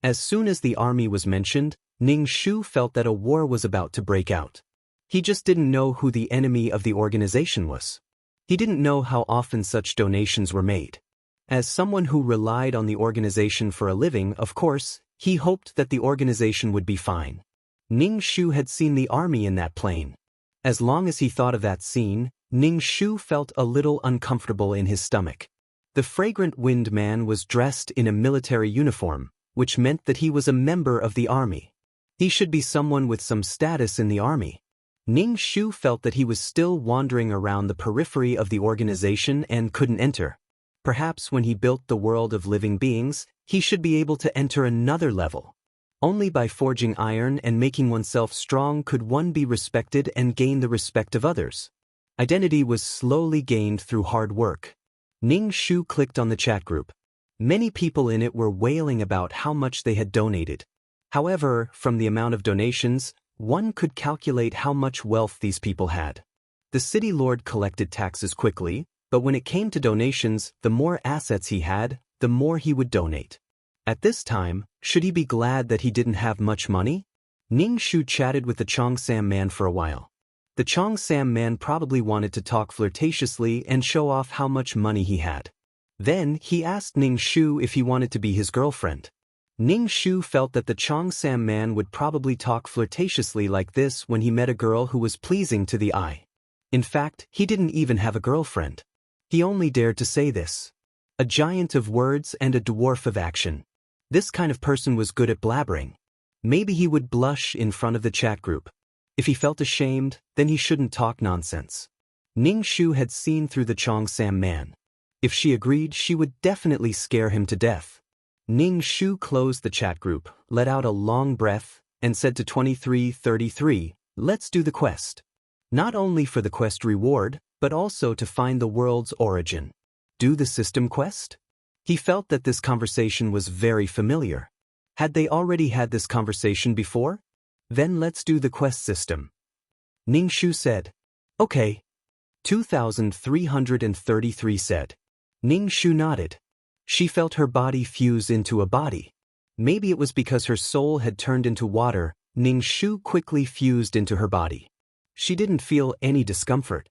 As soon as the army was mentioned, Ning Shu felt that a war was about to break out. He just didn't know who the enemy of the organization was. He didn't know how often such donations were made. As someone who relied on the organization for a living, of course, he hoped that the organization would be fine. Ning Shu had seen the army in that plane. As long as he thought of that scene, Ning Shu felt a little uncomfortable in his stomach. The fragrant wind man was dressed in a military uniform, which meant that he was a member of the army. He should be someone with some status in the army. Ning Shu felt that he was still wandering around the periphery of the organization and couldn't enter. Perhaps when he built the world of living beings, he should be able to enter another level. Only by forging iron and making oneself strong could one be respected and gain the respect of others. Identity was slowly gained through hard work. Ning Shu clicked on the chat group. Many people in it were wailing about how much they had donated. However, from the amount of donations, one could calculate how much wealth these people had. The city lord collected taxes quickly, but when it came to donations, the more assets he had, the more he would donate. At this time, should he be glad that he didn't have much money? Ning Shu chatted with the Chongsam man for a while. The Chongsam man probably wanted to talk flirtatiously and show off how much money he had. Then he asked Ning Shu if he wanted to be his girlfriend. Ning Shu felt that the Chongsam man would probably talk flirtatiously like this when he met a girl who was pleasing to the eye. In fact, he didn't even have a girlfriend. He only dared to say this. A giant of words and a dwarf of action. This kind of person was good at blabbering. Maybe he would blush in front of the chat group. If he felt ashamed, then he shouldn't talk nonsense. Ning Shu had seen through the Cheongsam man. If she agreed, she would definitely scare him to death. Ning Shu closed the chat group, let out a long breath, and said to 2333, "Let's do the quest. Not only for the quest reward, but also to find the world's origin. Do the system quest?" He felt that this conversation was very familiar. Had they already had this conversation before? Then let's do the quest system. Ning Shu said. Okay. 2333 said. Ning Shu nodded. She felt her body fuse into a body. Maybe it was because her soul had turned into water. Ning Shu quickly fused into her body. She didn't feel any discomfort.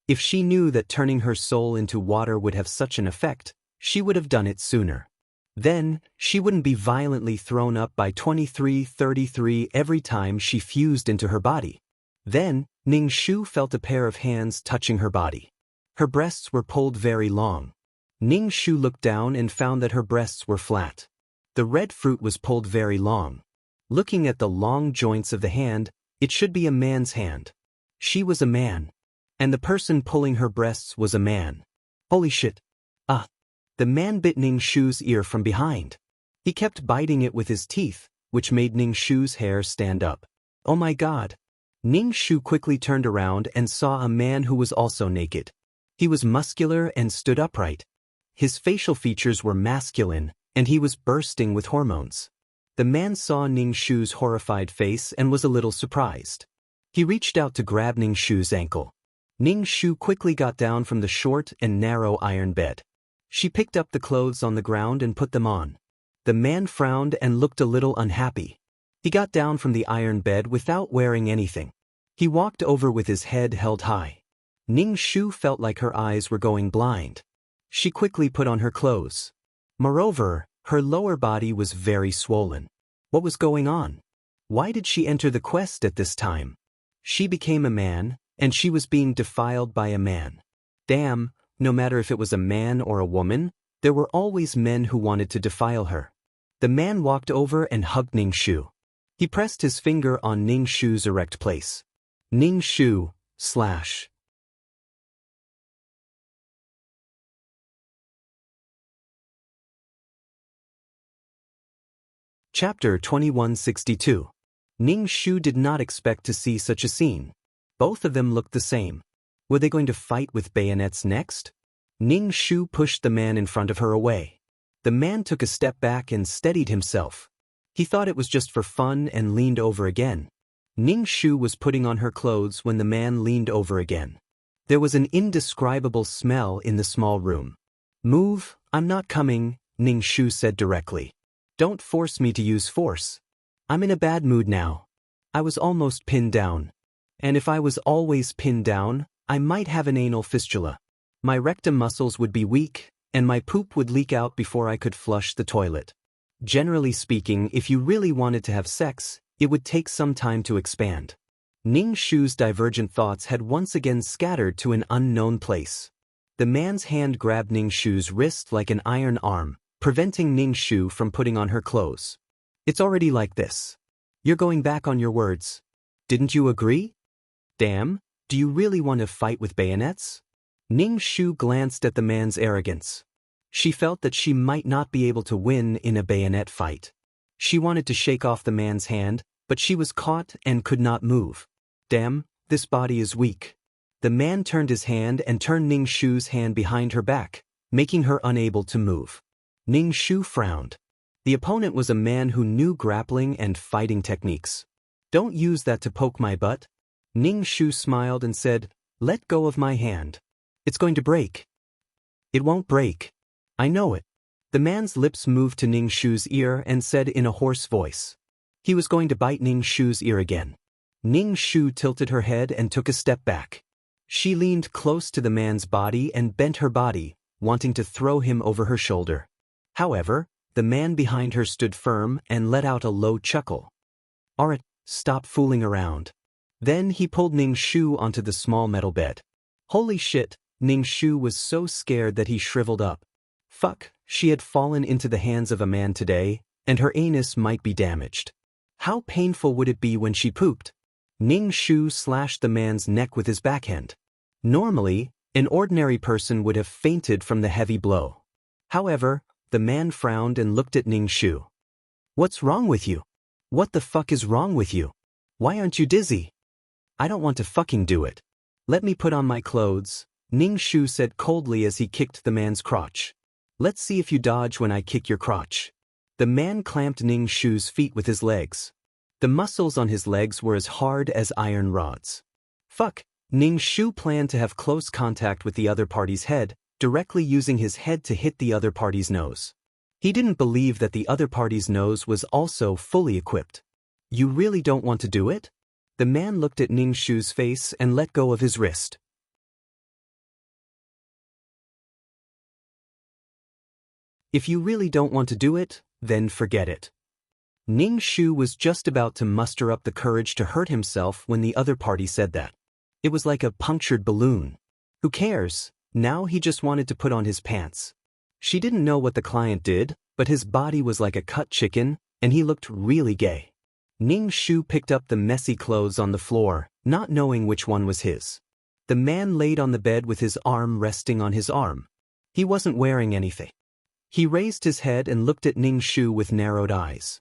If she knew that turning her soul into water would have such an effect, she would have done it sooner. Then, she wouldn't be violently thrown up by 2333 every time she fused into her body. Then, Ning Shu felt a pair of hands touching her body. Her breasts were pulled very long. Ning Shu looked down and found that her breasts were flat. The red fruit was pulled very long. Looking at the long joints of the hand, it should be a man's hand. She was a man. And the person pulling her breasts was a man. Holy shit. The man bit Ning Shu's ear from behind. He kept biting it with his teeth, which made Ning Shu's hair stand up. Oh my god. Ning Shu quickly turned around and saw a man who was also naked. He was muscular and stood upright. His facial features were masculine, and he was bursting with hormones. The man saw Ning Shu's horrified face and was a little surprised. He reached out to grab Ning Shu's ankle. Ning Shu quickly got down from the short and narrow iron bed. She picked up the clothes on the ground and put them on. The man frowned and looked a little unhappy. He got down from the iron bed without wearing anything. He walked over with his head held high. Ning Shu felt like her eyes were going blind. She quickly put on her clothes. Moreover, her lower body was very swollen. What was going on? Why did she enter the quest at this time? She became a man, and she was being defiled by a man. Damn. No matter if it was a man or a woman, there were always men who wanted to defile her. The man walked over and hugged Ning Shu. He pressed his finger on Ning Shu's erect place. Ning Shu, / Chapter 2162. Ning Shu did not expect to see such a scene. Both of them looked the same. Were they going to fight with bayonets next? Ning Shu pushed the man in front of her away. The man took a step back and steadied himself. He thought it was just for fun and leaned over again. Ning Shu was putting on her clothes when the man leaned over again. There was an indescribable smell in the small room. "Move, I'm not coming," Ning Shu said directly. "Don't force me to use force. I'm in a bad mood now. I was almost pinned down. And if I was always pinned down, I might have an anal fistula. My rectum muscles would be weak, and my poop would leak out before I could flush the toilet. Generally speaking, if you really wanted to have sex, it would take some time to expand." Ning Shu's divergent thoughts had once again scattered to an unknown place. The man's hand grabbed Ning Shu's wrist like an iron arm, preventing Ning Shu from putting on her clothes. "It's already like this. You're going back on your words. Didn't you agree? Damn, do you really want to fight with bayonets?" Ning Shu glanced at the man's arrogance. She felt that she might not be able to win in a bayonet fight. She wanted to shake off the man's hand, but she was caught and could not move. Damn, this body is weak. The man turned his hand and turned Ning Shu's hand behind her back, making her unable to move. Ning Shu frowned. The opponent was a man who knew grappling and fighting techniques. "Don't use that to poke my butt." Ning Shu smiled and said, "Let go of my hand. It's going to break." "It won't break. I know it." The man's lips moved to Ning Shu's ear and said in a hoarse voice. He was going to bite Ning Shu's ear again. Ning Shu tilted her head and took a step back. She leaned close to the man's body and bent her body, wanting to throw him over her shoulder. However, the man behind her stood firm and let out a low chuckle. "Alright, stop fooling around." Then he pulled Ning Shu onto the small metal bed. Holy shit, Ning Shu was so scared that he shriveled up. Fuck, she had fallen into the hands of a man today, and her anus might be damaged. How painful would it be when she pooped? Ning Shu slashed the man's neck with his backhand. Normally, an ordinary person would have fainted from the heavy blow. However, the man frowned and looked at Ning Shu. What's wrong with you? What the fuck is wrong with you? Why aren't you dizzy? I don't want to fucking do it. Let me put on my clothes, Ning Shu said coldly as he kicked the man's crotch. Let's see if you dodge when I kick your crotch. The man clamped Ning Shu's feet with his legs. The muscles on his legs were as hard as iron rods. Fuck, Ning Shu planned to have close contact with the other party's head, directly using his head to hit the other party's nose. He didn't believe that the other party's nose was also fully equipped. You really don't want to do it? The man looked at Ning Shu's face and let go of his wrist. If you really don't want to do it, then forget it. Ning Shu was just about to muster up the courage to hurt himself when the other party said that. It was like a punctured balloon. Who cares? Now he just wanted to put on his pants. She didn't know what the client did, but his body was like a cut chicken, and he looked really gay. Ning Shu picked up the messy clothes on the floor, not knowing which one was his. The man laid on the bed with his arm resting on his arm. He wasn't wearing anything. He raised his head and looked at Ning Shu with narrowed eyes.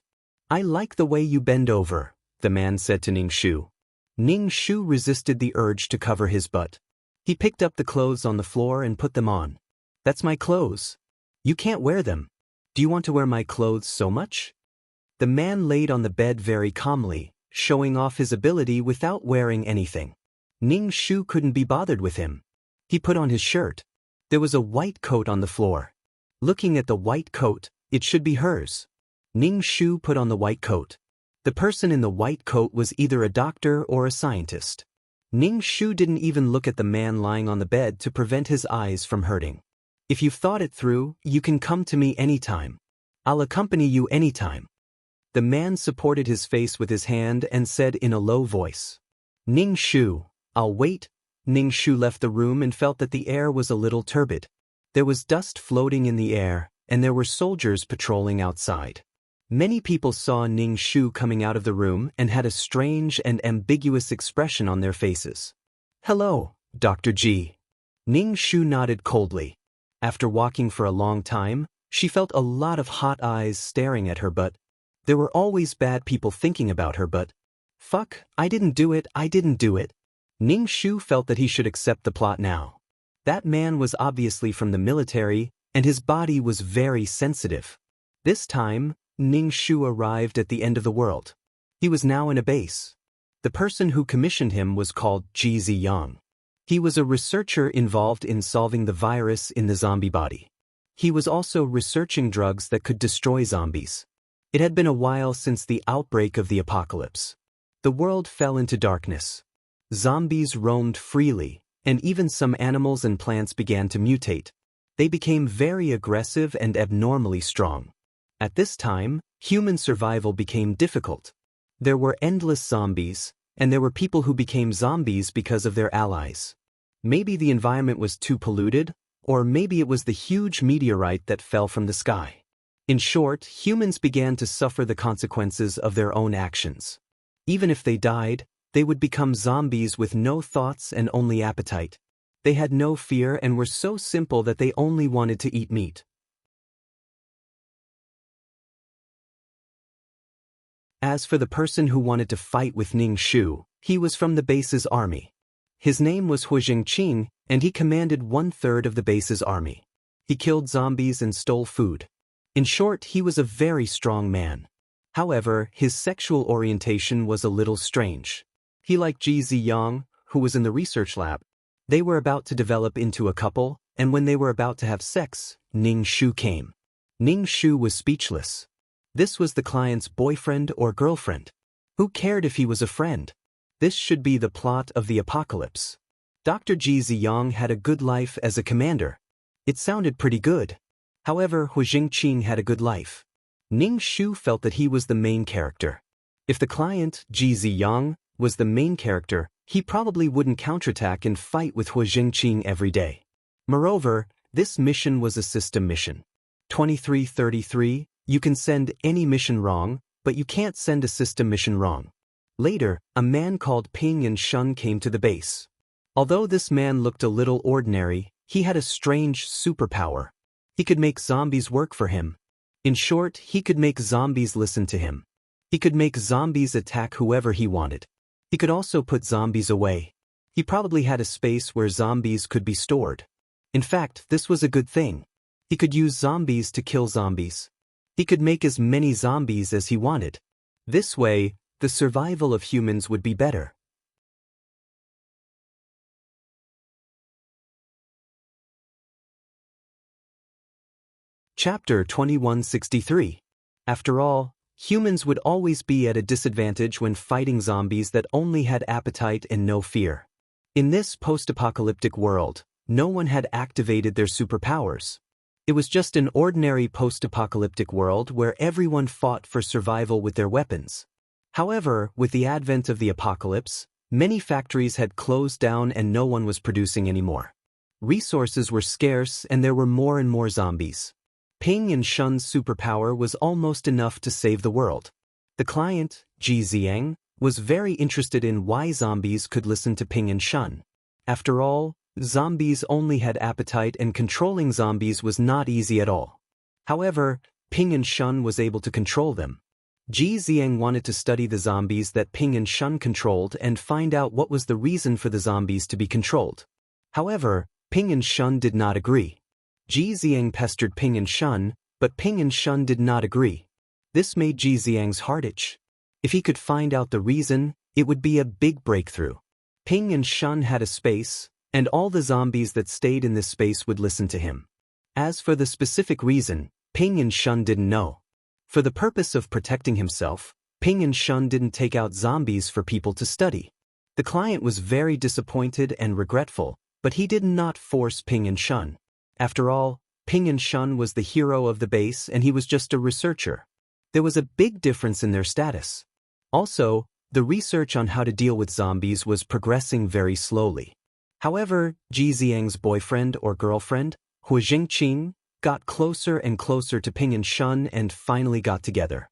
I like the way you bend over, the man said to Ning Shu. Ning Shu resisted the urge to cover his butt. He picked up the clothes on the floor and put them on. That's my clothes. You can't wear them. Do you want to wear my clothes so much? The man laid on the bed very calmly, showing off his ability without wearing anything. Ning Shu couldn't be bothered with him. He put on his shirt. There was a white coat on the floor. Looking at the white coat, it should be hers. Ning Shu put on the white coat. The person in the white coat was either a doctor or a scientist. Ning Shu didn't even look at the man lying on the bed to prevent his eyes from hurting. If you've thought it through, you can come to me anytime. I'll accompany you anytime. The man supported his face with his hand and said in a low voice, Ning Shu, I'll wait. Ning Shu left the room and felt that the air was a little turbid. There was dust floating in the air, and there were soldiers patrolling outside. Many people saw Ning Shu coming out of the room and had a strange and ambiguous expression on their faces. Hello, Dr. G. Ning Shu nodded coldly. After walking for a long time, she felt a lot of hot eyes staring at her, but there were always bad people thinking about her, but fuck, I didn't do it. Ning Shu felt that he should accept the plot now. That man was obviously from the military, and his body was very sensitive. This time, Ning Shu arrived at the end of the world. He was now in a base. The person who commissioned him was called Ji Ziyang. He was a researcher involved in solving the virus in the zombie body. He was also researching drugs that could destroy zombies. It had been a while since the outbreak of the apocalypse. The world fell into darkness. Zombies roamed freely, and even some animals and plants began to mutate. They became very aggressive and abnormally strong. At this time, human survival became difficult. There were endless zombies, and there were people who became zombies because of their allies. Maybe the environment was too polluted, or maybe it was the huge meteorite that fell from the sky. In short, humans began to suffer the consequences of their own actions. Even if they died, they would become zombies with no thoughts and only appetite. They had no fear and were so simple that they only wanted to eat meat. As for the person who wanted to fight with Ning Shu, he was from the base's army. His name was Hu Jingqing, and he commanded 1/3 of the base's army. He killed zombies and stole food. In short, he was a very strong man. However, his sexual orientation was a little strange. He liked Ji Ziyang, who was in the research lab. They were about to develop into a couple, and when they were about to have sex, Ning Shu came. Ning Shu was speechless. This was the client's boyfriend or girlfriend. Who cared if he was a friend? This should be the plot of the apocalypse. Dr. Ji Ziyang had a good life as a commander. It sounded pretty good. However, Hu Jingqing had a good life. Ning Shu felt that he was the main character. If the client, Ji Ziyang, was the main character, he probably wouldn't counterattack and fight with Hu Jingqing every day. Moreover, This mission was a system mission. 2333, you can send any mission wrong, but you can't send a system mission wrong. Later, a man called Ping and Shun came to the base. Although this man looked a little ordinary, he had a strange superpower. He could make zombies work for him. In short, he could make zombies listen to him. He could make zombies attack whoever he wanted. He could also put zombies away. He probably had a space where zombies could be stored. In fact, this was a good thing. He could use zombies to kill zombies. He could make as many zombies as he wanted. This way, the survival of humans would be better. Chapter 2163. After all, humans would always be at a disadvantage when fighting zombies that only had appetite and no fear. In this post-apocalyptic world, no one had activated their superpowers. It was just an ordinary post-apocalyptic world where everyone fought for survival with their weapons. However, with the advent of the apocalypse, many factories had closed down and no one was producing anymore. Resources were scarce and there were more and more zombies. Ping and Shun's superpower was almost enough to save the world. The client, Ji Ziang, was very interested in why zombies could listen to Ping and Shun. After all, zombies only had appetite and controlling zombies was not easy at all. However, Ping and Shun was able to control them. Ji Ziang wanted to study the zombies that Ping and Shun controlled and find out what was the reason for the zombies to be controlled. However, Ping and Shun did not agree. Ji Ziang pestered Ping and Shun, but Ping and Shun did not agree. This made Ji Ziang's heart itch. If he could find out the reason, it would be a big breakthrough. Ping and Shun had a space, and all the zombies that stayed in this space would listen to him. As for the specific reason, Ping and Shun didn't know. For the purpose of protecting himself, Ping and Shun didn't take out zombies for people to study. The client was very disappointed and regretful, but he did not force Ping and Shun. After all, Ping and Shun was the hero of the base and he was just a researcher. There was a big difference in their status. Also, the research on how to deal with zombies was progressing very slowly. However, Ji Ziang's boyfriend or girlfriend, Hu Jingqing, got closer and closer to Ping and Shun and finally got together.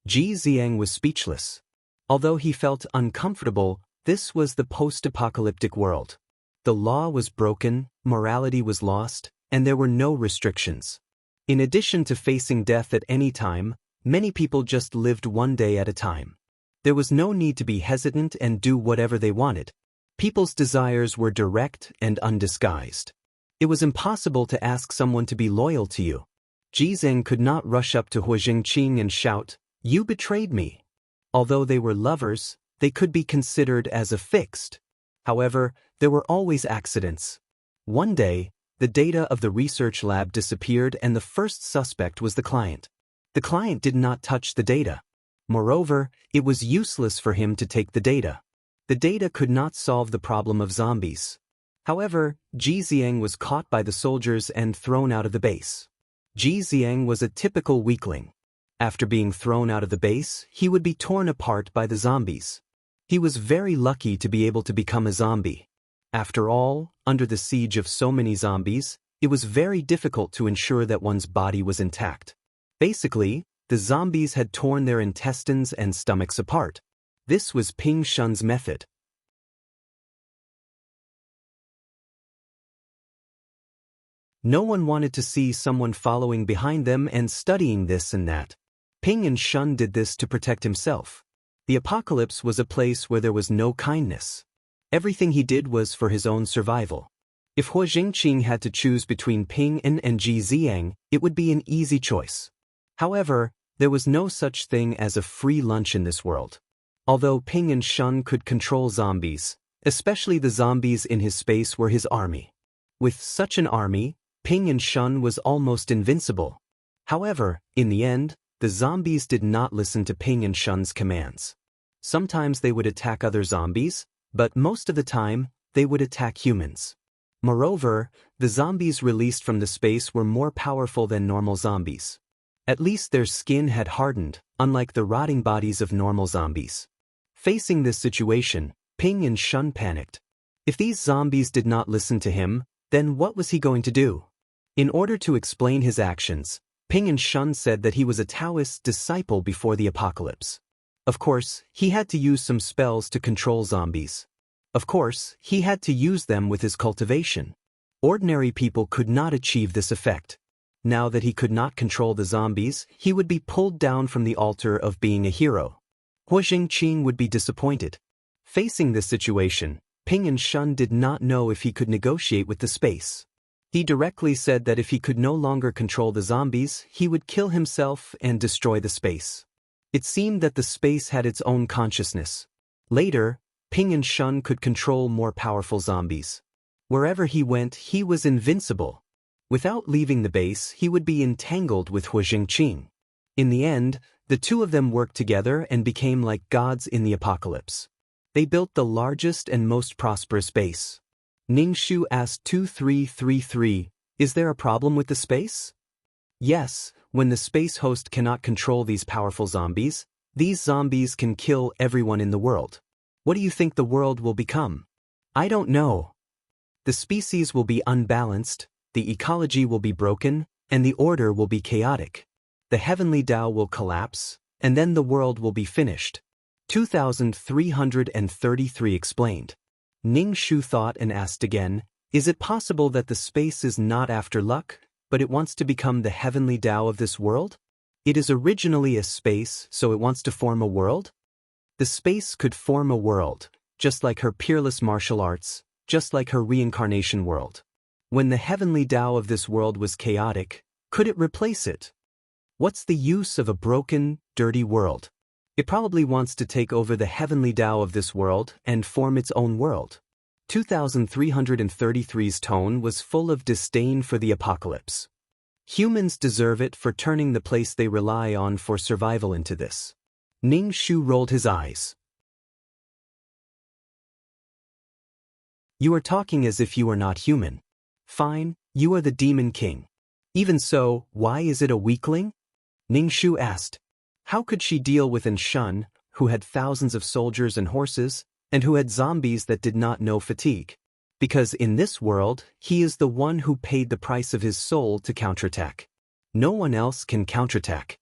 Ji Ziang was speechless. Although he felt uncomfortable, this was the post-apocalyptic world. The law was broken, morality was lost, and there were no restrictions. In addition to facing death at any time, many people just lived one day at a time. There was no need to be hesitant and do whatever they wanted. People's desires were direct and undisguised. It was impossible to ask someone to be loyal to you. Ji Ziang could not rush up to Hu Jingqing and shout, "You betrayed me." Although they were lovers, they could be considered as affixed. However, there were always accidents. One day, the data of the research lab disappeared and the first suspect was the client. The client did not touch the data. Moreover, it was useless for him to take the data. The data could not solve the problem of zombies. However, Ji Ziang was caught by the soldiers and thrown out of the base. Ji Ziang was a typical weakling. After being thrown out of the base, he would be torn apart by the zombies. He was very lucky to be able to become a zombie. After all, under the siege of so many zombies, it was very difficult to ensure that one's body was intact. Basically, the zombies had torn their intestines and stomachs apart. This was Ping Shun's method. No one wanted to see someone following behind them and studying this and that. Ping and Shun did this to protect himself. The apocalypse was a place where there was no kindness. Everything he did was for his own survival. If Hu Jingqing had to choose between Ping and Ji Ziang, it would be an easy choice. However, there was no such thing as a free lunch in this world. Although Ping and Shun could control zombies, especially the zombies in his space were his army. With such an army, Ping and Shun was almost invincible. However, in the end, the zombies did not listen to Ping and Shun's commands. Sometimes they would attack other zombies, but most of the time, they would attack humans. Moreover, the zombies released from the space were more powerful than normal zombies. At least their skin had hardened, unlike the rotting bodies of normal zombies. Facing this situation, Ping and Shun panicked. If these zombies did not listen to him, then what was he going to do? In order to explain his actions, Ping and Shun said that he was a Taoist disciple before the apocalypse. Of course, he had to use some spells to control zombies. Of course, he had to use them with his cultivation. Ordinary people could not achieve this effect. Now that he could not control the zombies, he would be pulled down from the altar of being a hero. Hu Jingqing would be disappointed. Facing this situation, Ping and Shun did not know if he could negotiate with the space. He directly said that if he could no longer control the zombies, he would kill himself and destroy the space. It seemed that the space had its own consciousness. Later, Ping and Shun could control more powerful zombies. Wherever he went, he was invincible. Without leaving the base, he would be entangled with Hu Jingqing. In the end, the two of them worked together and became like gods in the apocalypse. They built the largest and most prosperous base. Ning Shu asked 2333, "Is there a problem with the space?" Yes, when the space host cannot control these powerful zombies, these zombies can kill everyone in the world. What do you think the world will become? I don't know. The species will be unbalanced, the ecology will be broken, and the order will be chaotic. The heavenly Tao will collapse, and then the world will be finished. 2333 explained. Ning Shu thought and asked again, "Is it possible that the space is not after luck, but it wants to become the heavenly Tao of this world? It is originally a space, so it wants to form a world?" The space could form a world, just like her peerless martial arts, just like her reincarnation world. When the heavenly Tao of this world was chaotic, could it replace it? What's the use of a broken, dirty world? It probably wants to take over the heavenly Tao of this world and form its own world. 2333's tone was full of disdain for the apocalypse. Humans deserve it for turning the place they rely on for survival into this. Ning Shu rolled his eyes. You are talking as if you are not human. Fine, you are the Demon King. Even so, why is it a weakling? Ning Shu asked. How could she deal with Shun, who had thousands of soldiers and horses, and who had zombies that did not know fatigue? Because in this world, he is the one who paid the price of his soul to counterattack. No one else can counterattack.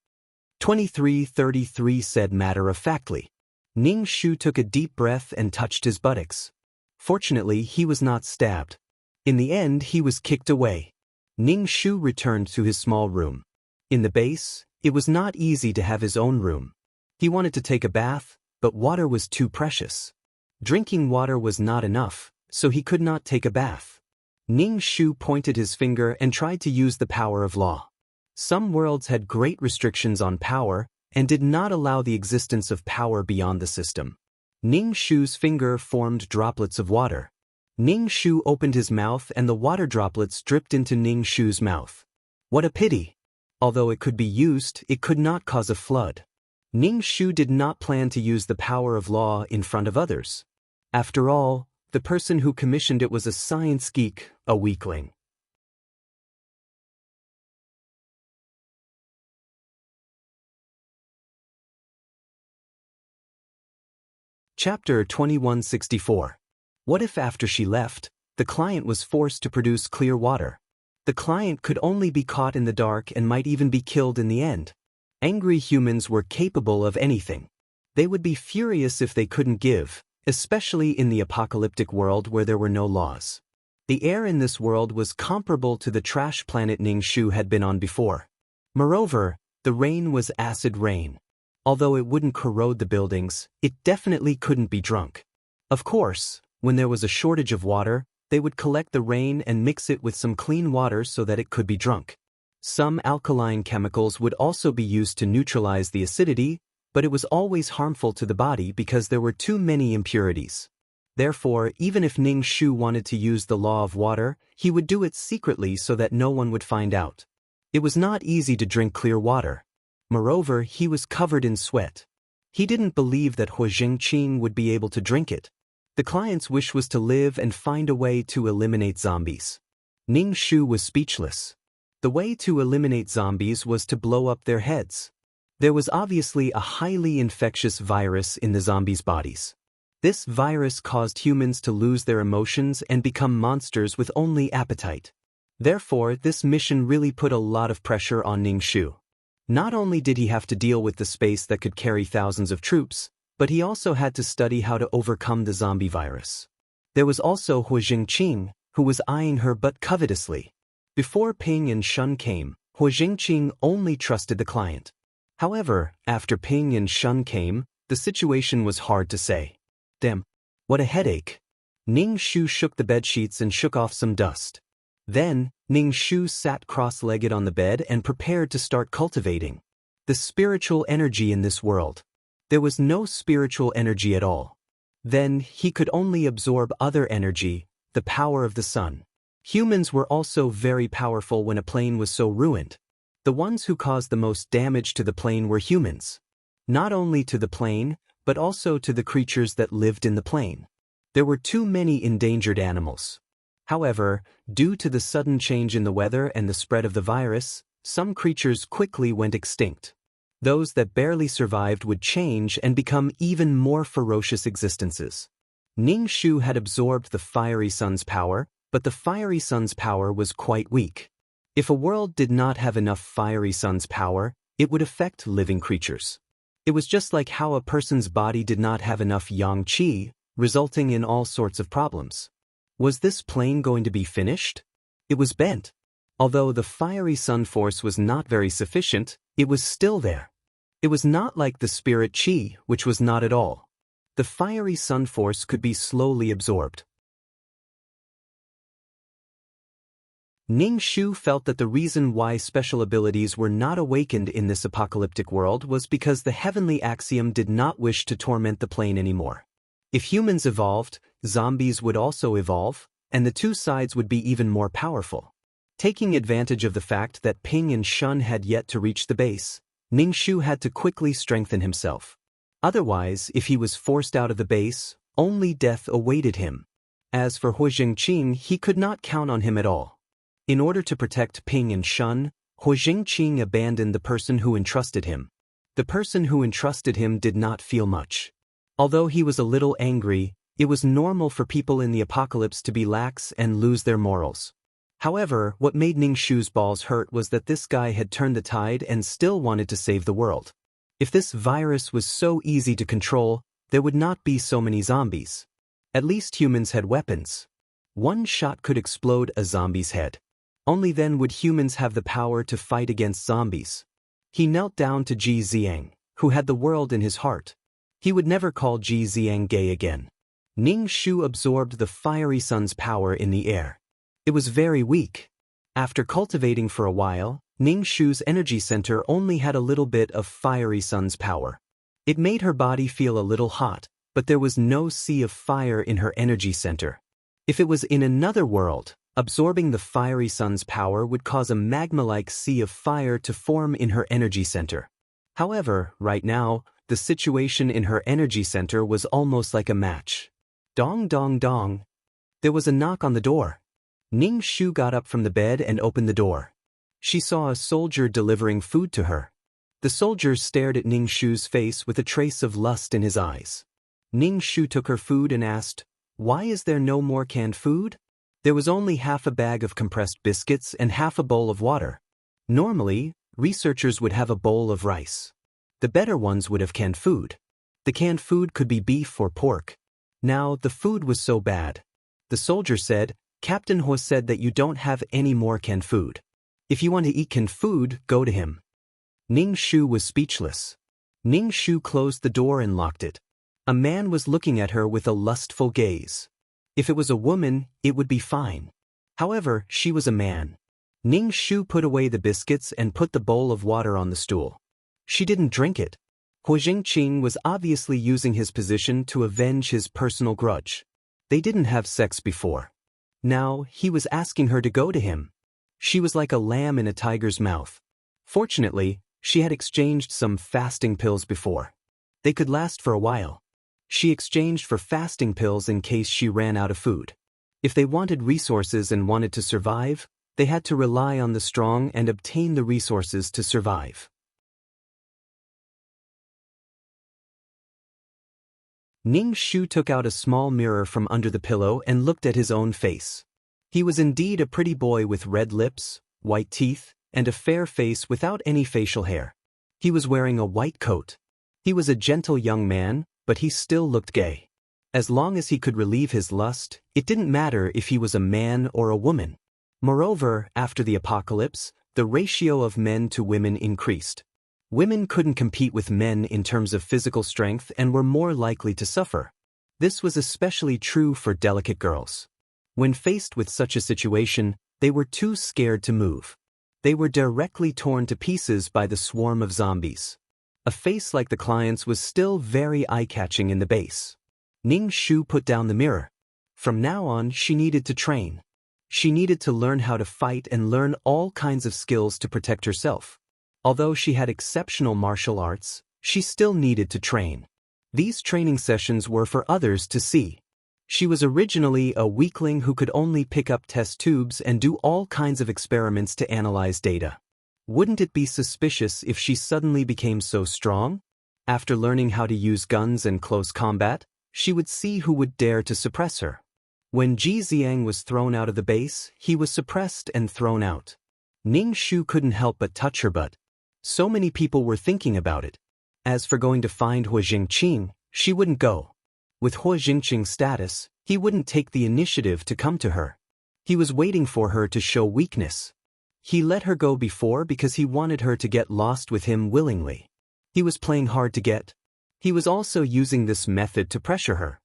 2333 said matter-of-factly. Ning Shu took a deep breath and touched his buttocks. Fortunately, he was not stabbed. In the end, he was kicked away. Ning Shu returned to his small room. In the base, it was not easy to have his own room. He wanted to take a bath, but water was too precious. Drinking water was not enough, so he could not take a bath. Ning Shu pointed his finger and tried to use the power of law. Some worlds had great restrictions on power and did not allow the existence of power beyond the system. Ning Shu's finger formed droplets of water. Ning Shu opened his mouth and the water droplets dripped into Ning Shu's mouth. What a pity! Although it could be used, it could not cause a flood. Ning Shu did not plan to use the power of law in front of others. After all, the person who commissioned it was a science geek, a weakling. Chapter 2164. What if after she left, the client was forced to produce clear water? The client could only be caught in the dark and might even be killed in the end. Angry humans were capable of anything. They would be furious if they couldn't give, especially in the apocalyptic world where there were no laws. The air in this world was comparable to the trash planet Ning Shu had been on before. Moreover, the rain was acid rain. Although it wouldn't corrode the buildings, it definitely couldn't be drunk. Of course, when there was a shortage of water, they would collect the rain and mix it with some clean water so that it could be drunk. Some alkaline chemicals would also be used to neutralize the acidity, but it was always harmful to the body because there were too many impurities. Therefore, even if Ning Shu wanted to use the law of water, he would do it secretly so that no one would find out. It was not easy to drink clear water. Moreover, he was covered in sweat. He didn't believe that Hu Jingqing would be able to drink it. The client's wish was to live and find a way to eliminate zombies. Ning Shu was speechless. The way to eliminate zombies was to blow up their heads. There was obviously a highly infectious virus in the zombies' bodies. This virus caused humans to lose their emotions and become monsters with only appetite. Therefore, this mission really put a lot of pressure on Ning Shu. Not only did he have to deal with the space that could carry thousands of troops, but he also had to study how to overcome the zombie virus. There was also Hu Jingqing, who was eyeing her but covetously. Before Ping and Shun came, Hu Jingqing only trusted the client. However, after Ping and Shun came, the situation was hard to say. Damn, what a headache. Ning Shu shook the bedsheets and shook off some dust. Then, Ning Shu sat cross-legged on the bed and prepared to start cultivating the spiritual energy in this world. There was no spiritual energy at all. Then, he could only absorb other energy, the power of the sun. Humans were also very powerful when a plane was so ruined. The ones who caused the most damage to the plane were humans. Not only to the plane, but also to the creatures that lived in the plane. There were too many endangered animals. However, due to the sudden change in the weather and the spread of the virus, some creatures quickly went extinct. Those that barely survived would change and become even more ferocious existences. Ning Shu had absorbed the fiery sun's power, but the fiery sun's power was quite weak. If a world did not have enough fiery sun's power, it would affect living creatures. It was just like how a person's body did not have enough yang qi, resulting in all sorts of problems. Was this plane going to be finished? It was bent. Although the fiery sun force was not very sufficient, it was still there. It was not like the spirit qi, which was not at all. The fiery sun force could be slowly absorbed. Ning Shu felt that the reason why special abilities were not awakened in this apocalyptic world was because the heavenly axiom did not wish to torment the plane anymore. If humans evolved, zombies would also evolve, and the two sides would be even more powerful. Taking advantage of the fact that Ping and Shun had yet to reach the base, Ning Shu had to quickly strengthen himself. Otherwise, if he was forced out of the base, only death awaited him. As for Hu Jingqing, he could not count on him at all. In order to protect Ping and Shun, Hu Jingqing abandoned the person who entrusted him. The person who entrusted him did not feel much. Although he was a little angry, it was normal for people in the apocalypse to be lax and lose their morals. However, what made Ning Shu's balls hurt was that this guy had turned the tide and still wanted to save the world. If this virus was so easy to control, there would not be so many zombies. At least humans had weapons. One shot could explode a zombie's head. Only then would humans have the power to fight against zombies. He knelt down to Ji Xiang, who had the world in his heart. He would never call Ji Xiang gay again. Ning Shu absorbed the fiery sun's power in the air. It was very weak. After cultivating for a while, Ning Shu's energy center only had a little bit of fiery sun's power. It made her body feel a little hot, but there was no sea of fire in her energy center. If it was in another world, absorbing the fiery sun's power would cause a magma-like sea of fire to form in her energy center. However, right now, the situation in her energy center was almost like a match. Dong dong dong. There was a knock on the door. Ning Shu got up from the bed and opened the door. She saw a soldier delivering food to her. The soldier stared at Ning Shu's face with a trace of lust in his eyes. Ning Shu took her food and asked, "Why is there no more canned food?" There was only half a bag of compressed biscuits and half a bowl of water. Normally, researchers would have a bowl of rice. The better ones would have canned food. The canned food could be beef or pork. Now, the food was so bad. The soldier said, "Captain Ho said that you don't have any more canned food. If you want to eat canned food, go to him." Ning Shu was speechless. Ning Shu closed the door and locked it. A man was looking at her with a lustful gaze. If it was a woman, it would be fine. However, she was a man. Ning Shu put away the biscuits and put the bowl of water on the stool. She didn't drink it. Hu Jingqing was obviously using his position to avenge his personal grudge. They didn't have sex before. Now, he was asking her to go to him. She was like a lamb in a tiger's mouth. Fortunately, she had exchanged some fasting pills before. They could last for a while. She exchanged for fasting pills in case she ran out of food. If they wanted resources and wanted to survive, they had to rely on the strong and obtain the resources to survive. Ning Shu took out a small mirror from under the pillow and looked at his own face. He was indeed a pretty boy with red lips, white teeth, and a fair face without any facial hair. He was wearing a white coat. He was a gentle young man, but he still looked gay. As long as he could relieve his lust, it didn't matter if he was a man or a woman. Moreover, after the apocalypse, the ratio of men to women increased. Women couldn't compete with men in terms of physical strength and were more likely to suffer. This was especially true for delicate girls. When faced with such a situation, they were too scared to move. They were directly torn to pieces by the swarm of zombies. A face like the client's was still very eye-catching in the base. Ning Shu put down the mirror. From now on, she needed to train. She needed to learn how to fight and learn all kinds of skills to protect herself. Although she had exceptional martial arts, she still needed to train. These training sessions were for others to see. She was originally a weakling who could only pick up test tubes and do all kinds of experiments to analyze data. Wouldn't it be suspicious if she suddenly became so strong? After learning how to use guns and close combat, she would see who would dare to suppress her. When Ji Xiang was thrown out of the base, he was suppressed and thrown out. Ning Shu couldn't help but touch her butt. So many people were thinking about it. As for going to find Hua Jingqing, she wouldn't go. With Hua Jingqing's status, he wouldn't take the initiative to come to her. He was waiting for her to show weakness. He let her go before because he wanted her to get lost with him willingly. He was playing hard to get. He was also using this method to pressure her.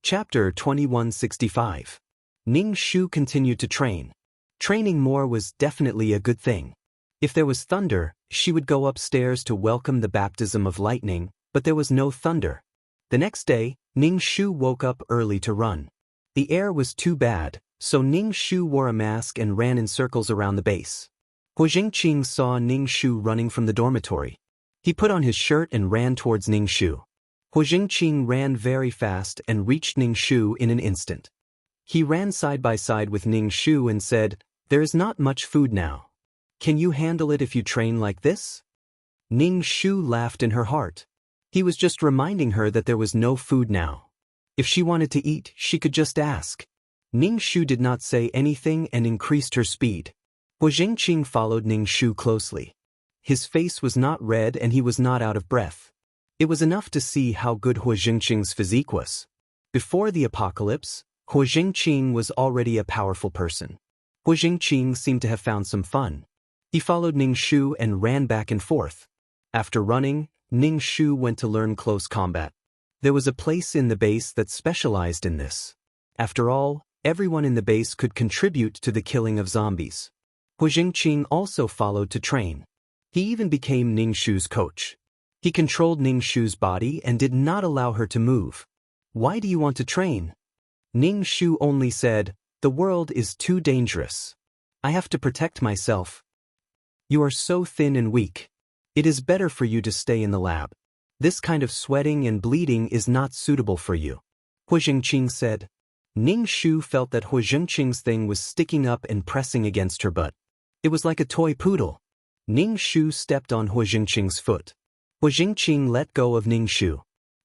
Chapter 2165. Ning Shu continued to train. Training more was definitely a good thing. If there was thunder, she would go upstairs to welcome the baptism of lightning, but there was no thunder. The next day, Ning Shu woke up early to run. The air was too bad, so Ning Shu wore a mask and ran in circles around the base. Hua Jingqing saw Ning Shu running from the dormitory. He put on his shirt and ran towards Ning Shu. Hua Jingqing ran very fast and reached Ning Shu in an instant. He ran side by side with Ning Shu and said, "There is not much food now. Can you handle it if you train like this?" Ning Shu laughed in her heart. He was just reminding her that there was no food now. If she wanted to eat, she could just ask. Ning Shu did not say anything and increased her speed. Hua Jingqing followed Ning Shu closely. His face was not red and he was not out of breath. It was enough to see how good Hua Jingqing's physique was. Before the apocalypse, Hua Jingqing was already a powerful person. Hua Jingqing seemed to have found some fun. He followed Ning Shu and ran back and forth. After running, Ning Shu went to learn close combat. There was a place in the base that specialized in this. After all, everyone in the base could contribute to the killing of zombies. Hua Jingqing also followed to train. He even became Ning Shu's coach. He controlled Ning Shu's body and did not allow her to move. "Why do you want to train?" Ning Shu only said, "The world is too dangerous. I have to protect myself. You are so thin and weak. It is better for you to stay in the lab. This kind of sweating and bleeding is not suitable for you," Hua Jingqing said. Ning Shu felt that Hua Jingqing's thing was sticking up and pressing against her butt. It was like a toy poodle. Ning Shu stepped on Hua Jingqing's foot. Hua Jingqing let go of Ning Shu.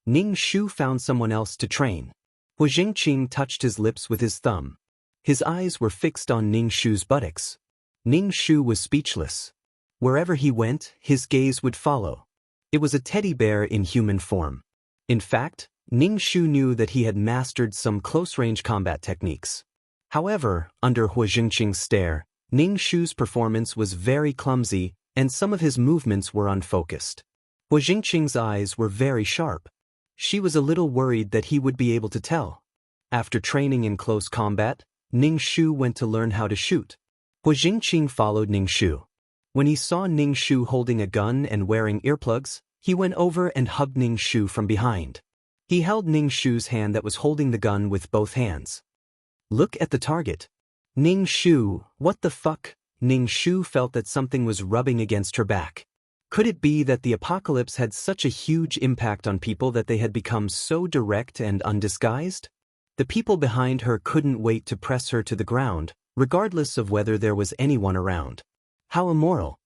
Ning Shu found someone else to train. Hua Jingqing touched his lips with his thumb. His eyes were fixed on Ning Shu's buttocks. Ning Shu was speechless. Wherever he went, his gaze would follow. It was a teddy bear in human form. In fact, Ning Shu knew that he had mastered some close-range combat techniques. However, under Hua Jingqing's stare, Ning Shu's performance was very clumsy, and some of his movements were unfocused. Hua Jingqing's eyes were very sharp. She was a little worried that he would be able to tell. After training in close combat, Ning Shu went to learn how to shoot. Hua Jingqing followed Ning Shu. When he saw Ning Shu holding a gun and wearing earplugs, he went over and hugged Ning Shu from behind. He held Ning Shu's hand that was holding the gun with both hands. "Look at the target." "Ning Shu, what the fuck?" Ning Shu felt that something was rubbing against her back. Could it be that the apocalypse had such a huge impact on people that they had become so direct and undisguised? The people behind her couldn't wait to press her to the ground, regardless of whether there was anyone around. How immoral.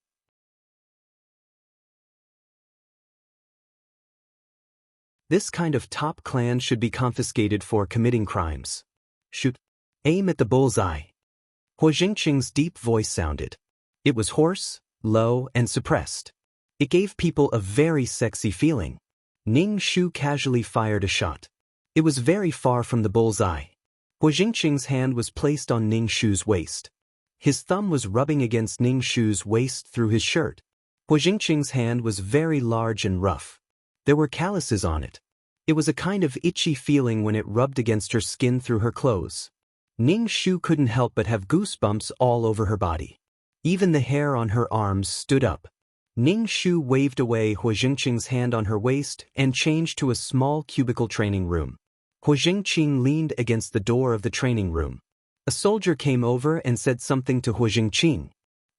This kind of top clan should be confiscated for committing crimes. Shoot. Aim at the bullseye. Hua Jingqing's deep voice sounded. It was hoarse, low, and suppressed. It gave people a very sexy feeling. Ning Shu casually fired a shot. It was very far from the bullseye. Hua Jingqing's hand was placed on Ning Shu's waist. His thumb was rubbing against Ning Shu's waist through his shirt. Hua Jingqing's hand was very large and rough. There were calluses on it. It was a kind of itchy feeling when it rubbed against her skin through her clothes. Ning Shu couldn't help but have goosebumps all over her body. Even the hair on her arms stood up. Ning Shu waved away Hua Jingqing's hand on her waist and changed to a small cubicle training room. Hua Jingqing leaned against the door of the training room. A soldier came over and said something to Hua Jingqing.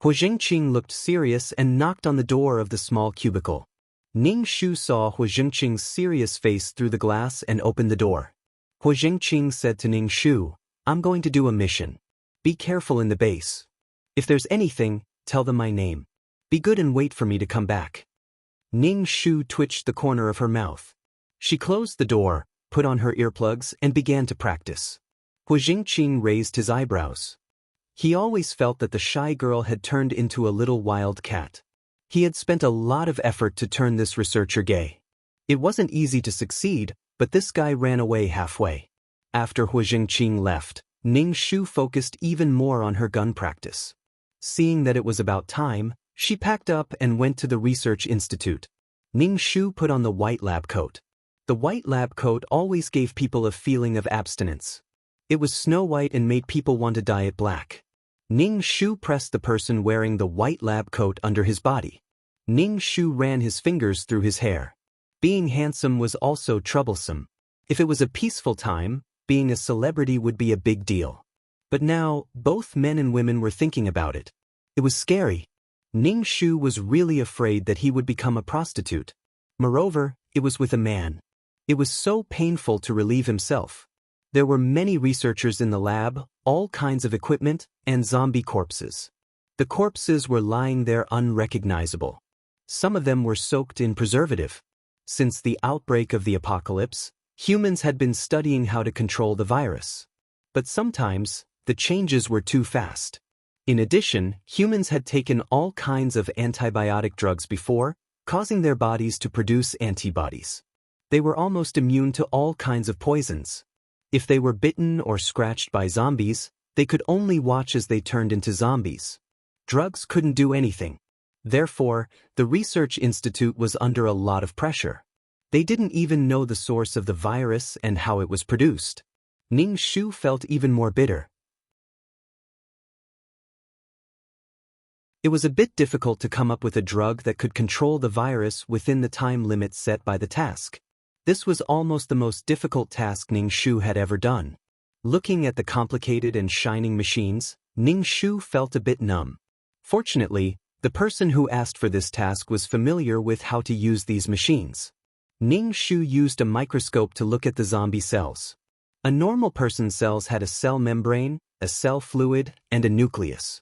Hua Jingqing looked serious and knocked on the door of the small cubicle. Ning Shu saw Hua Jingqing's serious face through the glass and opened the door. Hua Jingqing said to Ning Shu, "I'm going to do a mission. Be careful in the base. If there's anything, tell them my name. Be good and wait for me to come back." Ning Shu twitched the corner of her mouth. She closed the door, put on her earplugs, and began to practice. Hua Jingqing raised his eyebrows. He always felt that the shy girl had turned into a little wild cat. He had spent a lot of effort to turn this researcher gay. It wasn't easy to succeed, but this guy ran away halfway. After Hua Jingqing left, Ning Shu focused even more on her gun practice. Seeing that it was about time, she packed up and went to the research institute. Ning Shu put on the white lab coat. The white lab coat always gave people a feeling of abstinence. It was snow white and made people want to dye it black. Ning Shu pressed the person wearing the white lab coat under his body. Ning Shu ran his fingers through his hair. Being handsome was also troublesome. If it was a peaceful time, being a celebrity would be a big deal. But now, both men and women were thinking about it. It was scary. Ning Shu was really afraid that he would become a prostitute. Moreover, it was with a man. It was so painful to relieve himself. There were many researchers in the lab, all kinds of equipment, and zombie corpses. The corpses were lying there unrecognizable. Some of them were soaked in preservative. Since the outbreak of the apocalypse, humans had been studying how to control the virus. But sometimes, the changes were too fast. In addition, humans had taken all kinds of antibiotic drugs before, causing their bodies to produce antibodies. They were almost immune to all kinds of poisons. If they were bitten or scratched by zombies, they could only watch as they turned into zombies. Drugs couldn't do anything. Therefore, the research institute was under a lot of pressure. They didn't even know the source of the virus and how it was produced. Ning Shu felt even more bitter. It was a bit difficult to come up with a drug that could control the virus within the time limit set by the task. This was almost the most difficult task Ning Shu had ever done. Looking at the complicated and shining machines, Ning Shu felt a bit numb. Fortunately, the person who asked for this task was familiar with how to use these machines. Ning Shu used a microscope to look at the zombie cells. A normal person's cells had a cell membrane, a cell fluid, and a nucleus.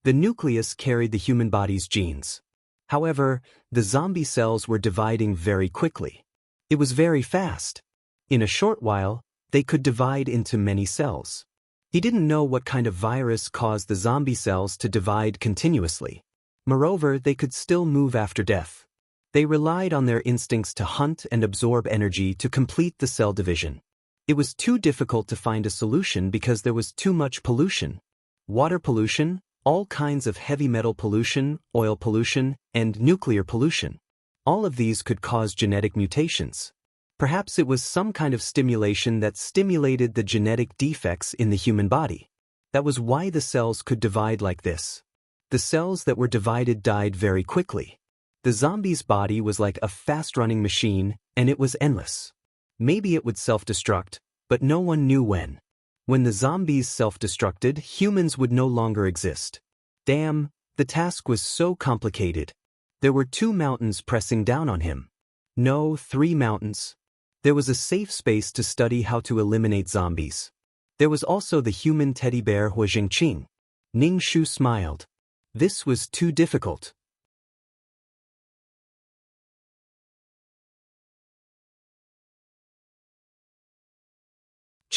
The nucleus carried the human body's genes. However, the zombie cells were dividing very quickly. It was very fast. In a short while, they could divide into many cells. He didn't know what kind of virus caused the zombie cells to divide continuously. Moreover, they could still move after death. They relied on their instincts to hunt and absorb energy to complete the cell division. It was too difficult to find a solution because there was too much pollution. Water pollution, all kinds of heavy metal pollution, oil pollution, and nuclear pollution. All of these could cause genetic mutations. Perhaps it was some kind of stimulation that stimulated the genetic defects in the human body. That was why the cells could divide like this. The cells that were divided died very quickly. The zombie's body was like a fast-running machine, and it was endless. Maybe it would self-destruct, but no one knew when. When the zombies self-destructed, humans would no longer exist. Damn, the task was so complicated. There were 2 mountains pressing down on him. No, 3 mountains. There was a safe space to study how to eliminate zombies. There was also the human teddy bear Hua Jingqing. Ning Shu smiled. This was too difficult.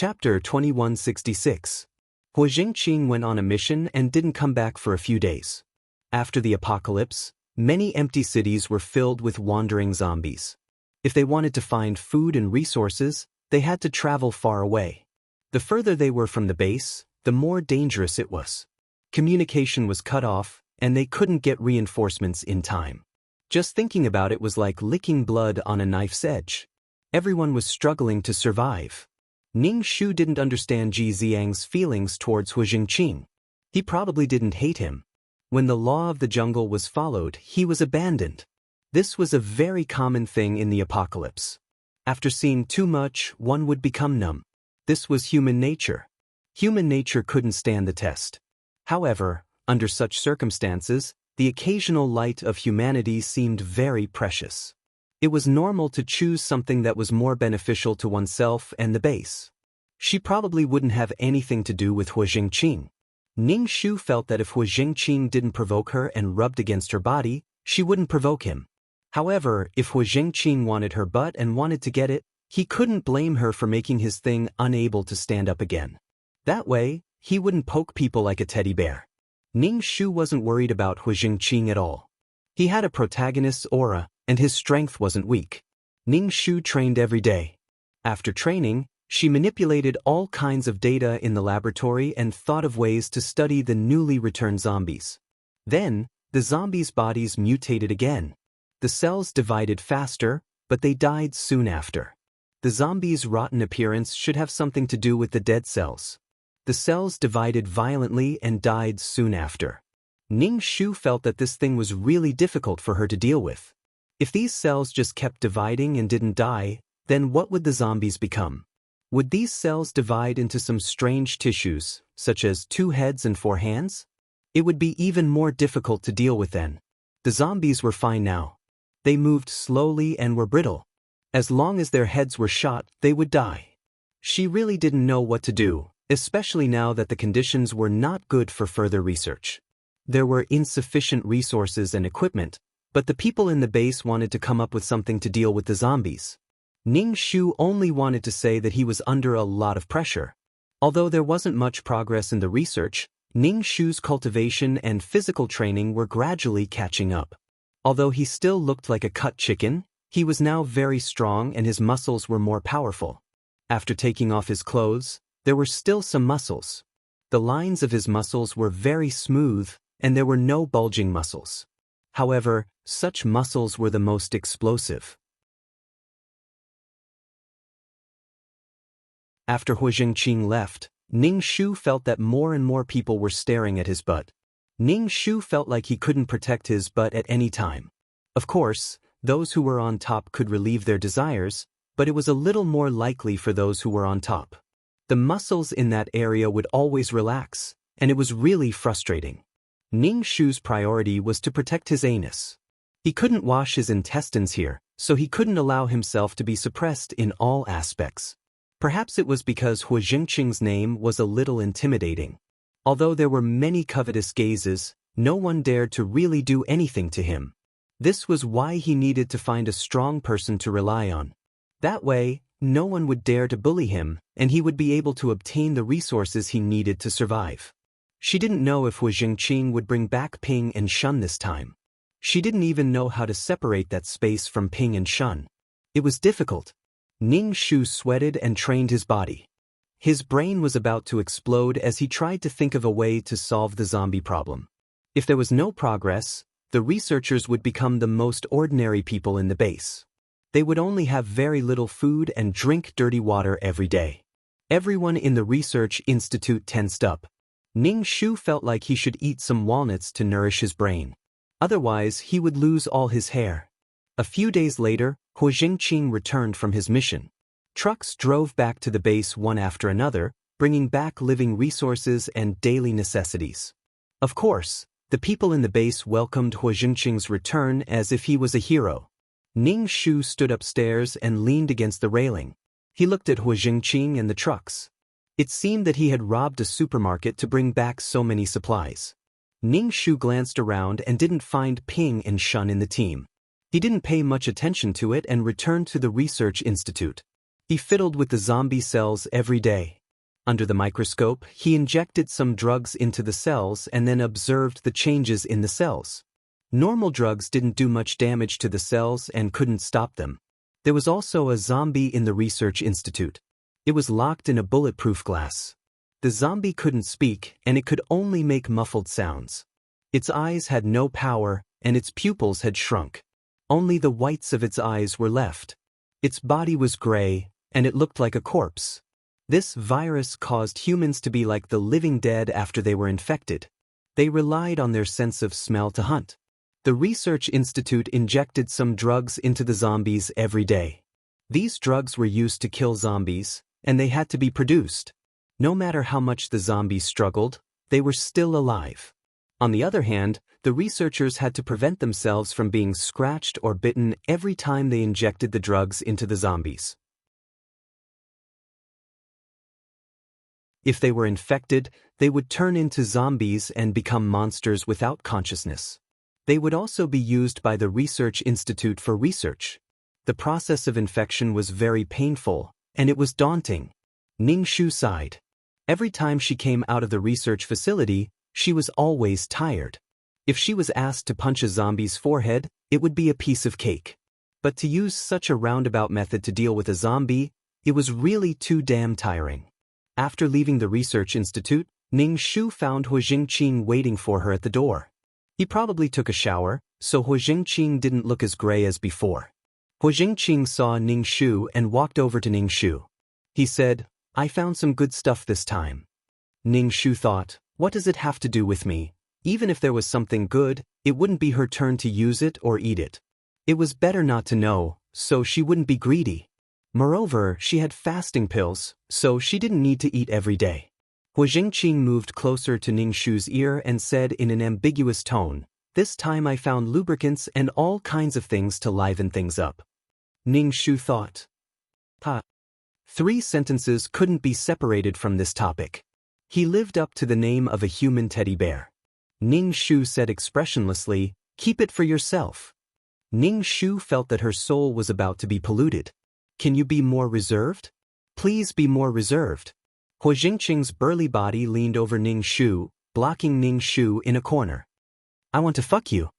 Chapter 2166. Hu Jingqing went on a mission and didn't come back for a few days. After the apocalypse, many empty cities were filled with wandering zombies. If they wanted to find food and resources, they had to travel far away. The further they were from the base, the more dangerous it was. Communication was cut off, and they couldn't get reinforcements in time. Just thinking about it was like licking blood on a knife's edge. Everyone was struggling to survive. Ning Shu didn't understand Ji Xiang's feelings towards Hu Jingqing. He probably didn't hate him. When the law of the jungle was followed, he was abandoned. This was a very common thing in the apocalypse. After seeing too much, one would become numb. This was human nature. Human nature couldn't stand the test. However, under such circumstances, the occasional light of humanity seemed very precious. It was normal to choose something that was more beneficial to oneself and the base. She probably wouldn't have anything to do with Hu Jingqing. Ning Shu felt that if Hu Jingqing didn't provoke her and rubbed against her body, she wouldn't provoke him. However, if Hu Jingqing wanted her butt and wanted to get it, he couldn't blame her for making his thing unable to stand up again. That way, he wouldn't poke people like a teddy bear. Ning Shu wasn't worried about Hu Jingqing at all. He had a protagonist's aura, and his strength wasn't weak. Ning Shu trained every day. After training, she manipulated all kinds of data in the laboratory and thought of ways to study the newly returned zombies. Then, the zombies' bodies mutated again. The cells divided faster, but they died soon after. The zombies' rotten appearance should have something to do with the dead cells. The cells divided violently and died soon after. Ning Shu felt that this thing was really difficult for her to deal with. If these cells just kept dividing and didn't die, then what would the zombies become? Would these cells divide into some strange tissues, such as 2 heads and 4 hands? It would be even more difficult to deal with then. The zombies were fine now. They moved slowly and were brittle. As long as their heads were shot, they would die. She really didn't know what to do, especially now that the conditions were not good for further research. There were insufficient resources and equipment, but the people in the base wanted to come up with something to deal with the zombies. Ning Shu only wanted to say that he was under a lot of pressure. Although there wasn't much progress in the research, Ning Shu's cultivation and physical training were gradually catching up. Although he still looked like a cut chicken, he was now very strong and his muscles were more powerful. After taking off his clothes, there were still some muscles. The lines of his muscles were very smooth, and there were no bulging muscles. However, such muscles were the most explosive. After Hu Jingqing left, Ning Shu felt that more and more people were staring at his butt. Ning Shu felt like he couldn't protect his butt at any time. Of course, those who were on top could relieve their desires, but it was a little more likely for those who were on top. The muscles in that area would always relax, and it was really frustrating. Ning Shu's priority was to protect his anus. He couldn't wash his intestines here, so he couldn't allow himself to be suppressed in all aspects. Perhaps it was because Hu Jingqing's name was a little intimidating. Although there were many covetous gazes, no one dared to really do anything to him. This was why he needed to find a strong person to rely on. That way, no one would dare to bully him, and he would be able to obtain the resources he needed to survive. She didn't know if Hu Jingqing would bring back Ping and Shun this time. She didn't even know how to separate that space from Ping and Shun. It was difficult. Ning Shu sweated and trained his body. His brain was about to explode as he tried to think of a way to solve the zombie problem. If there was no progress, the researchers would become the most ordinary people in the base. They would only have very little food and drink dirty water every day. Everyone in the research institute tensed up. Ning Shu felt like he should eat some walnuts to nourish his brain. Otherwise, he would lose all his hair. A few days later, Hu Jingqing returned from his mission. Trucks drove back to the base one after another, bringing back living resources and daily necessities. Of course, the people in the base welcomed Hu Jingqing's return as if he was a hero. Ning Shu stood upstairs and leaned against the railing. He looked at Hu Jingqing and the trucks. It seemed that he had robbed a supermarket to bring back so many supplies. Ning Shu glanced around and didn't find Ping and Shun in the team. He didn't pay much attention to it and returned to the research institute. He fiddled with the zombie cells every day. Under the microscope, he injected some drugs into the cells and then observed the changes in the cells. Normal drugs didn't do much damage to the cells and couldn't stop them. There was also a zombie in the research institute. It was locked in a bulletproof glass. The zombie couldn't speak, and it could only make muffled sounds. Its eyes had no power, and its pupils had shrunk. Only the whites of its eyes were left. Its body was gray, and it looked like a corpse. This virus caused humans to be like the living dead after they were infected. They relied on their sense of smell to hunt. The research institute injected some drugs into the zombies every day. These drugs were used to kill zombies, and they had to be produced. No matter how much the zombies struggled, they were still alive. On the other hand, the researchers had to prevent themselves from being scratched or bitten every time they injected the drugs into the zombies. If they were infected, they would turn into zombies and become monsters without consciousness. They would also be used by the Research Institute for research. The process of infection was very painful, and it was daunting. Ning Shu sighed. Every time she came out of the research facility, she was always tired. If she was asked to punch a zombie's forehead, it would be a piece of cake. But to use such a roundabout method to deal with a zombie, it was really too damn tiring. After leaving the research institute, Ning Shu found Hu Jingqing waiting for her at the door. He probably took a shower, so Hu Jingqing didn't look as gray as before. Hu Jingqing saw Ning Shu and walked over to Ning Shu. He said, "I found some good stuff this time." Ning Shu thought, what does it have to do with me? Even if there was something good, it wouldn't be her turn to use it or eat it. It was better not to know, so she wouldn't be greedy. Moreover, she had fasting pills, so she didn't need to eat every day. Hu Jingqing moved closer to Ning Shu's ear and said in an ambiguous tone, "This time I found lubricants and all kinds of things to liven things up." Ning Shu thought, 3 sentences couldn't be separated from this topic. He lived up to the name of a human teddy bear. Ning Shu said expressionlessly, "Keep it for yourself." Ning Shu felt that her soul was about to be polluted. "Can you be more reserved? Please be more reserved." Hu Jingqing's burly body leaned over Ning Shu, blocking Ning Shu in a corner. "I want to fuck you."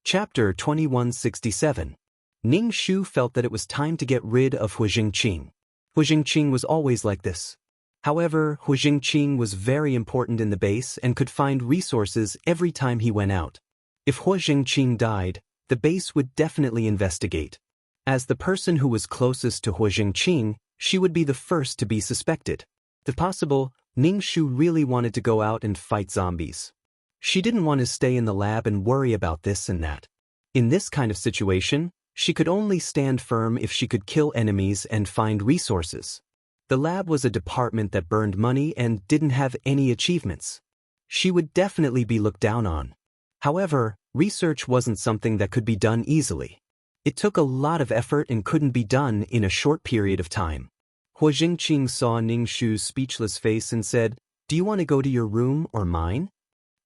Chapter 2167. Ning Shu felt that it was time to get rid of Hu Jingqing. Hu Jingqing was always like this. However, Hu Jingqing was very important in the base and could find resources every time he went out. If Hu Jingqing died, the base would definitely investigate. As the person who was closest to Hu Jingqing, she would be the first to be suspected. If possible, Ning Shu really wanted to go out and fight zombies. She didn't want to stay in the lab and worry about this and that. In this kind of situation, she could only stand firm if she could kill enemies and find resources. The lab was a department that burned money and didn't have any achievements. She would definitely be looked down on. However, research wasn't something that could be done easily. It took a lot of effort and couldn't be done in a short period of time. Hu Jingqing saw Ning Shu's speechless face and said, "Do you want to go to your room or mine?"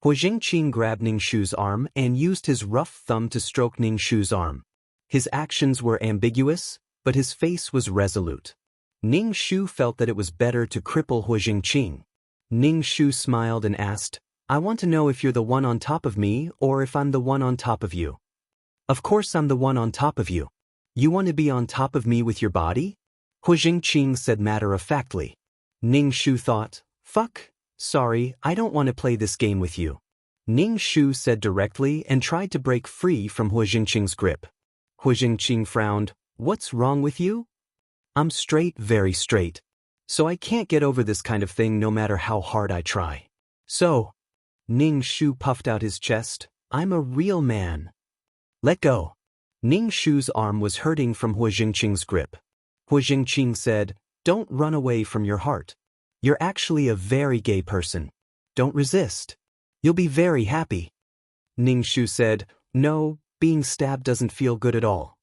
Hu Jingqing grabbed Ning Shu's arm and used his rough thumb to stroke Ning Shu's arm. His actions were ambiguous, but his face was resolute. Ning Shu felt that it was better to cripple Hu Jingqing. Ning Shu smiled and asked, "I want to know if you're the one on top of me or if I'm the one on top of you." "Of course I'm the one on top of you. You want to be on top of me with your body?" Hu Jingqing said matter-of-factly. Ning Shu thought, "Fuck. Sorry, I don't want to play this game with you." Ning Shu said directly and tried to break free from Hu Jingqing's grip. Hu Jingqing frowned. "What's wrong with you?" "I'm straight, very straight. So I can't get over this kind of thing no matter how hard I try. So," Ning Shu puffed out his chest, "I'm a real man." "Let go." Ning Shu's arm was hurting from Hu Jingqing's grip. Hu Jingqing said, "Don't run away from your heart. You're actually a very gay person. Don't resist. You'll be very happy." Ning Shu said, "No, being stabbed doesn't feel good at all."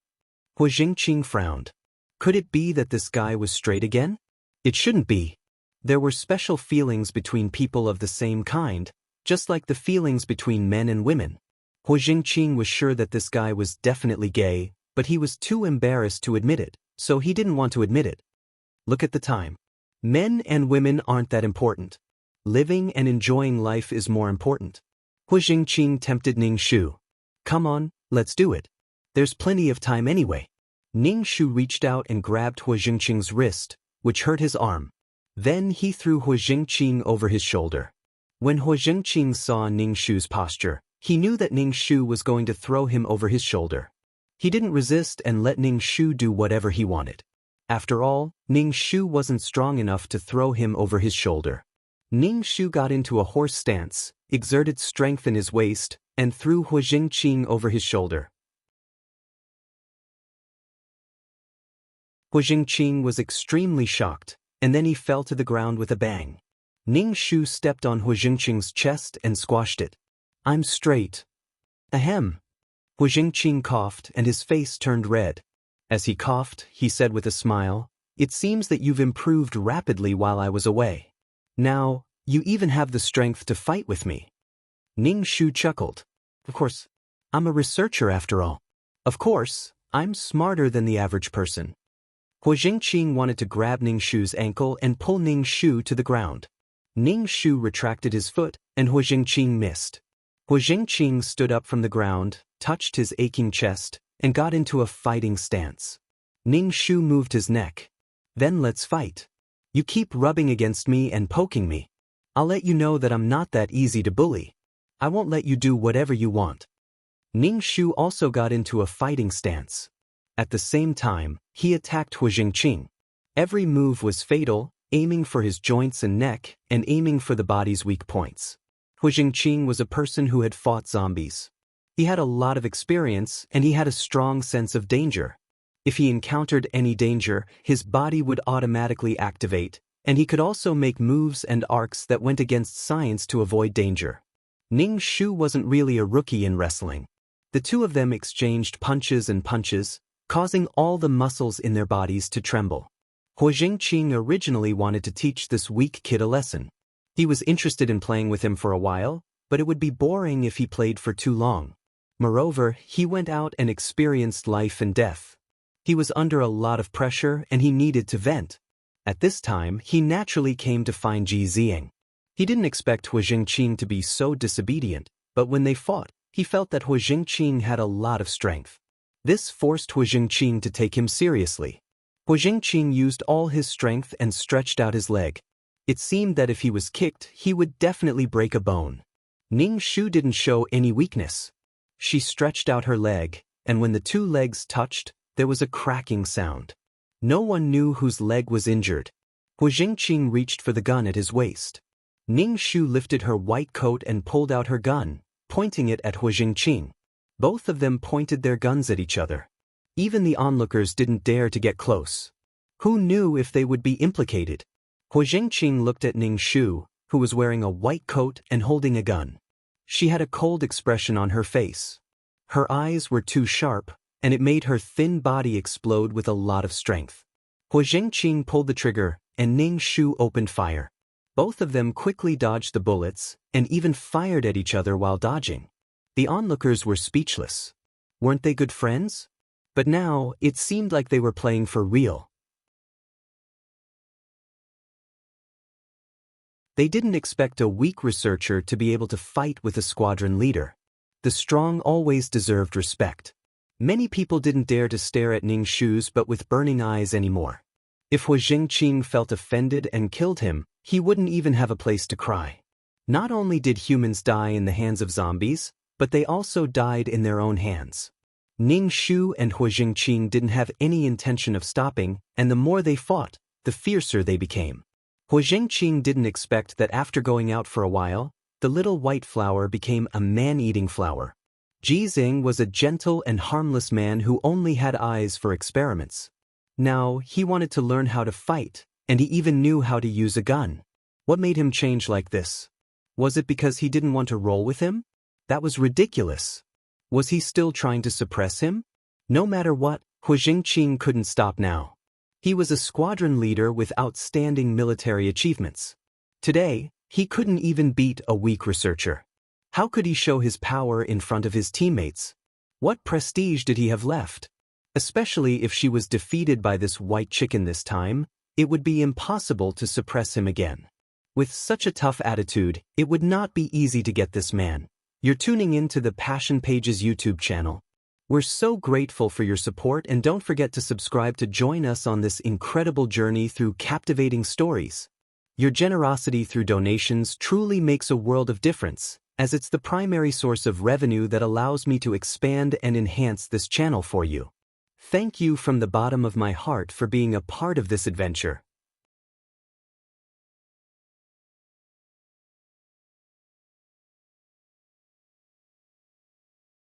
Hu Jingqing frowned. Could it be that this guy was straight again? It shouldn't be. There were special feelings between people of the same kind, just like the feelings between men and women. Hu Jingqing was sure that this guy was definitely gay, but he was too embarrassed to admit it, so he didn't want to admit it. Look at the time. Men and women aren't that important. Living and enjoying life is more important. Hu Jingqing tempted Ning Shu. Come on, let's do it. There's plenty of time anyway. Ning Shu reached out and grabbed Hu Jingqing's wrist, which hurt his arm. Then he threw Hu Jingqing over his shoulder. When Hu Jingqing saw Ning Shu's posture, he knew that Ning Shu was going to throw him over his shoulder. He didn't resist and let Ning Shu do whatever he wanted. After all, Ning Shu wasn't strong enough to throw him over his shoulder. Ning Shu got into a horse stance, exerted strength in his waist, and threw Hu Jingqing over his shoulder. Hu Jingqing was extremely shocked, and then he fell to the ground with a bang. Ning Shu stepped on Hu Jingqing's chest and squashed it. I'm straight. Ahem. Hu Jingqing coughed and his face turned red. As he coughed, he said with a smile, "It seems that you've improved rapidly while I was away. Now, you even have the strength to fight with me." Ning Shu chuckled. Of course, I'm a researcher after all. Of course, I'm smarter than the average person. Hu Jingqing wanted to grab Ning Shu's ankle and pull Ning Shu to the ground. Ning Shu retracted his foot, and Hu Jingqing missed. Hu Jingqing stood up from the ground, touched his aching chest, and got into a fighting stance. Ning Shu moved his neck. Then let's fight. You keep rubbing against me and poking me. I'll let you know that I'm not that easy to bully. I won't let you do whatever you want. Ning Shu also got into a fighting stance. At the same time, he attacked Hu Jingqing. Every move was fatal, aiming for his joints and neck, and aiming for the body's weak points. Hu Jingqing was a person who had fought zombies. He had a lot of experience, and he had a strong sense of danger. If he encountered any danger, his body would automatically activate, and he could also make moves and arcs that went against science to avoid danger. Ning Shu wasn't really a rookie in wrestling. The two of them exchanged punches and punches, causing all the muscles in their bodies to tremble. Hu Jingqing originally wanted to teach this weak kid a lesson. He was interested in playing with him for a while, but it would be boring if he played for too long. Moreover, he went out and experienced life and death. He was under a lot of pressure and he needed to vent. At this time, he naturally came to find Ji Ziang. He didn't expect Hu Jingqing to be so disobedient, but when they fought, he felt that Hu Jingqing had a lot of strength. This forced Hu Jingqing to take him seriously. Hu Jingqing used all his strength and stretched out his leg. It seemed that if he was kicked, he would definitely break a bone. Ning Shu didn't show any weakness. She stretched out her leg, and when the two legs touched, there was a cracking sound. No one knew whose leg was injured. Hu Jingqing reached for the gun at his waist. Ning Shu lifted her white coat and pulled out her gun, pointing it at Hu Jingqing. Both of them pointed their guns at each other. Even the onlookers didn't dare to get close. Who knew if they would be implicated? Hu Jingqing looked at Ning Shu, who was wearing a white coat and holding a gun. She had a cold expression on her face. Her eyes were too sharp, and it made her thin body explode with a lot of strength. Hu Jingqing pulled the trigger, and Ning Shu opened fire. Both of them quickly dodged the bullets, and even fired at each other while dodging. The onlookers were speechless. Weren't they good friends? But now, it seemed like they were playing for real. They didn't expect a weak researcher to be able to fight with a squadron leader. The strong always deserved respect. Many people didn't dare to stare at Ning Shu's but with burning eyes anymore. If Hu Jingqing felt offended and killed him, he wouldn't even have a place to cry. Not only did humans die in the hands of zombies, but they also died in their own hands. Ning Shu and Hu Jingqing didn't have any intention of stopping, and the more they fought, the fiercer they became. Hu Jingqing didn't expect that after going out for a while, the little white flower became a man-eating flower. Ji Ziang was a gentle and harmless man who only had eyes for experiments. Now, he wanted to learn how to fight, and he even knew how to use a gun. What made him change like this? Was it because he didn't want to roll with him? That was ridiculous. Was he still trying to suppress him? No matter what, Hu Jingqing couldn't stop now. He was a squadron leader with outstanding military achievements. Today, He couldn't even beat a weak researcher. How could he show his power in front of his teammates? What prestige did he have left? Especially if she was defeated by this white chicken this time, it would be impossible to suppress him again. With such a tough attitude, it would not be easy to get this man. You're tuning in to the Passion Pages YouTube channel. We're so grateful for your support, and don't forget to subscribe to join us on this incredible journey through captivating stories. Your generosity through donations truly makes a world of difference, as it's the primary source of revenue that allows me to expand and enhance this channel for you. Thank you from the bottom of my heart for being a part of this adventure.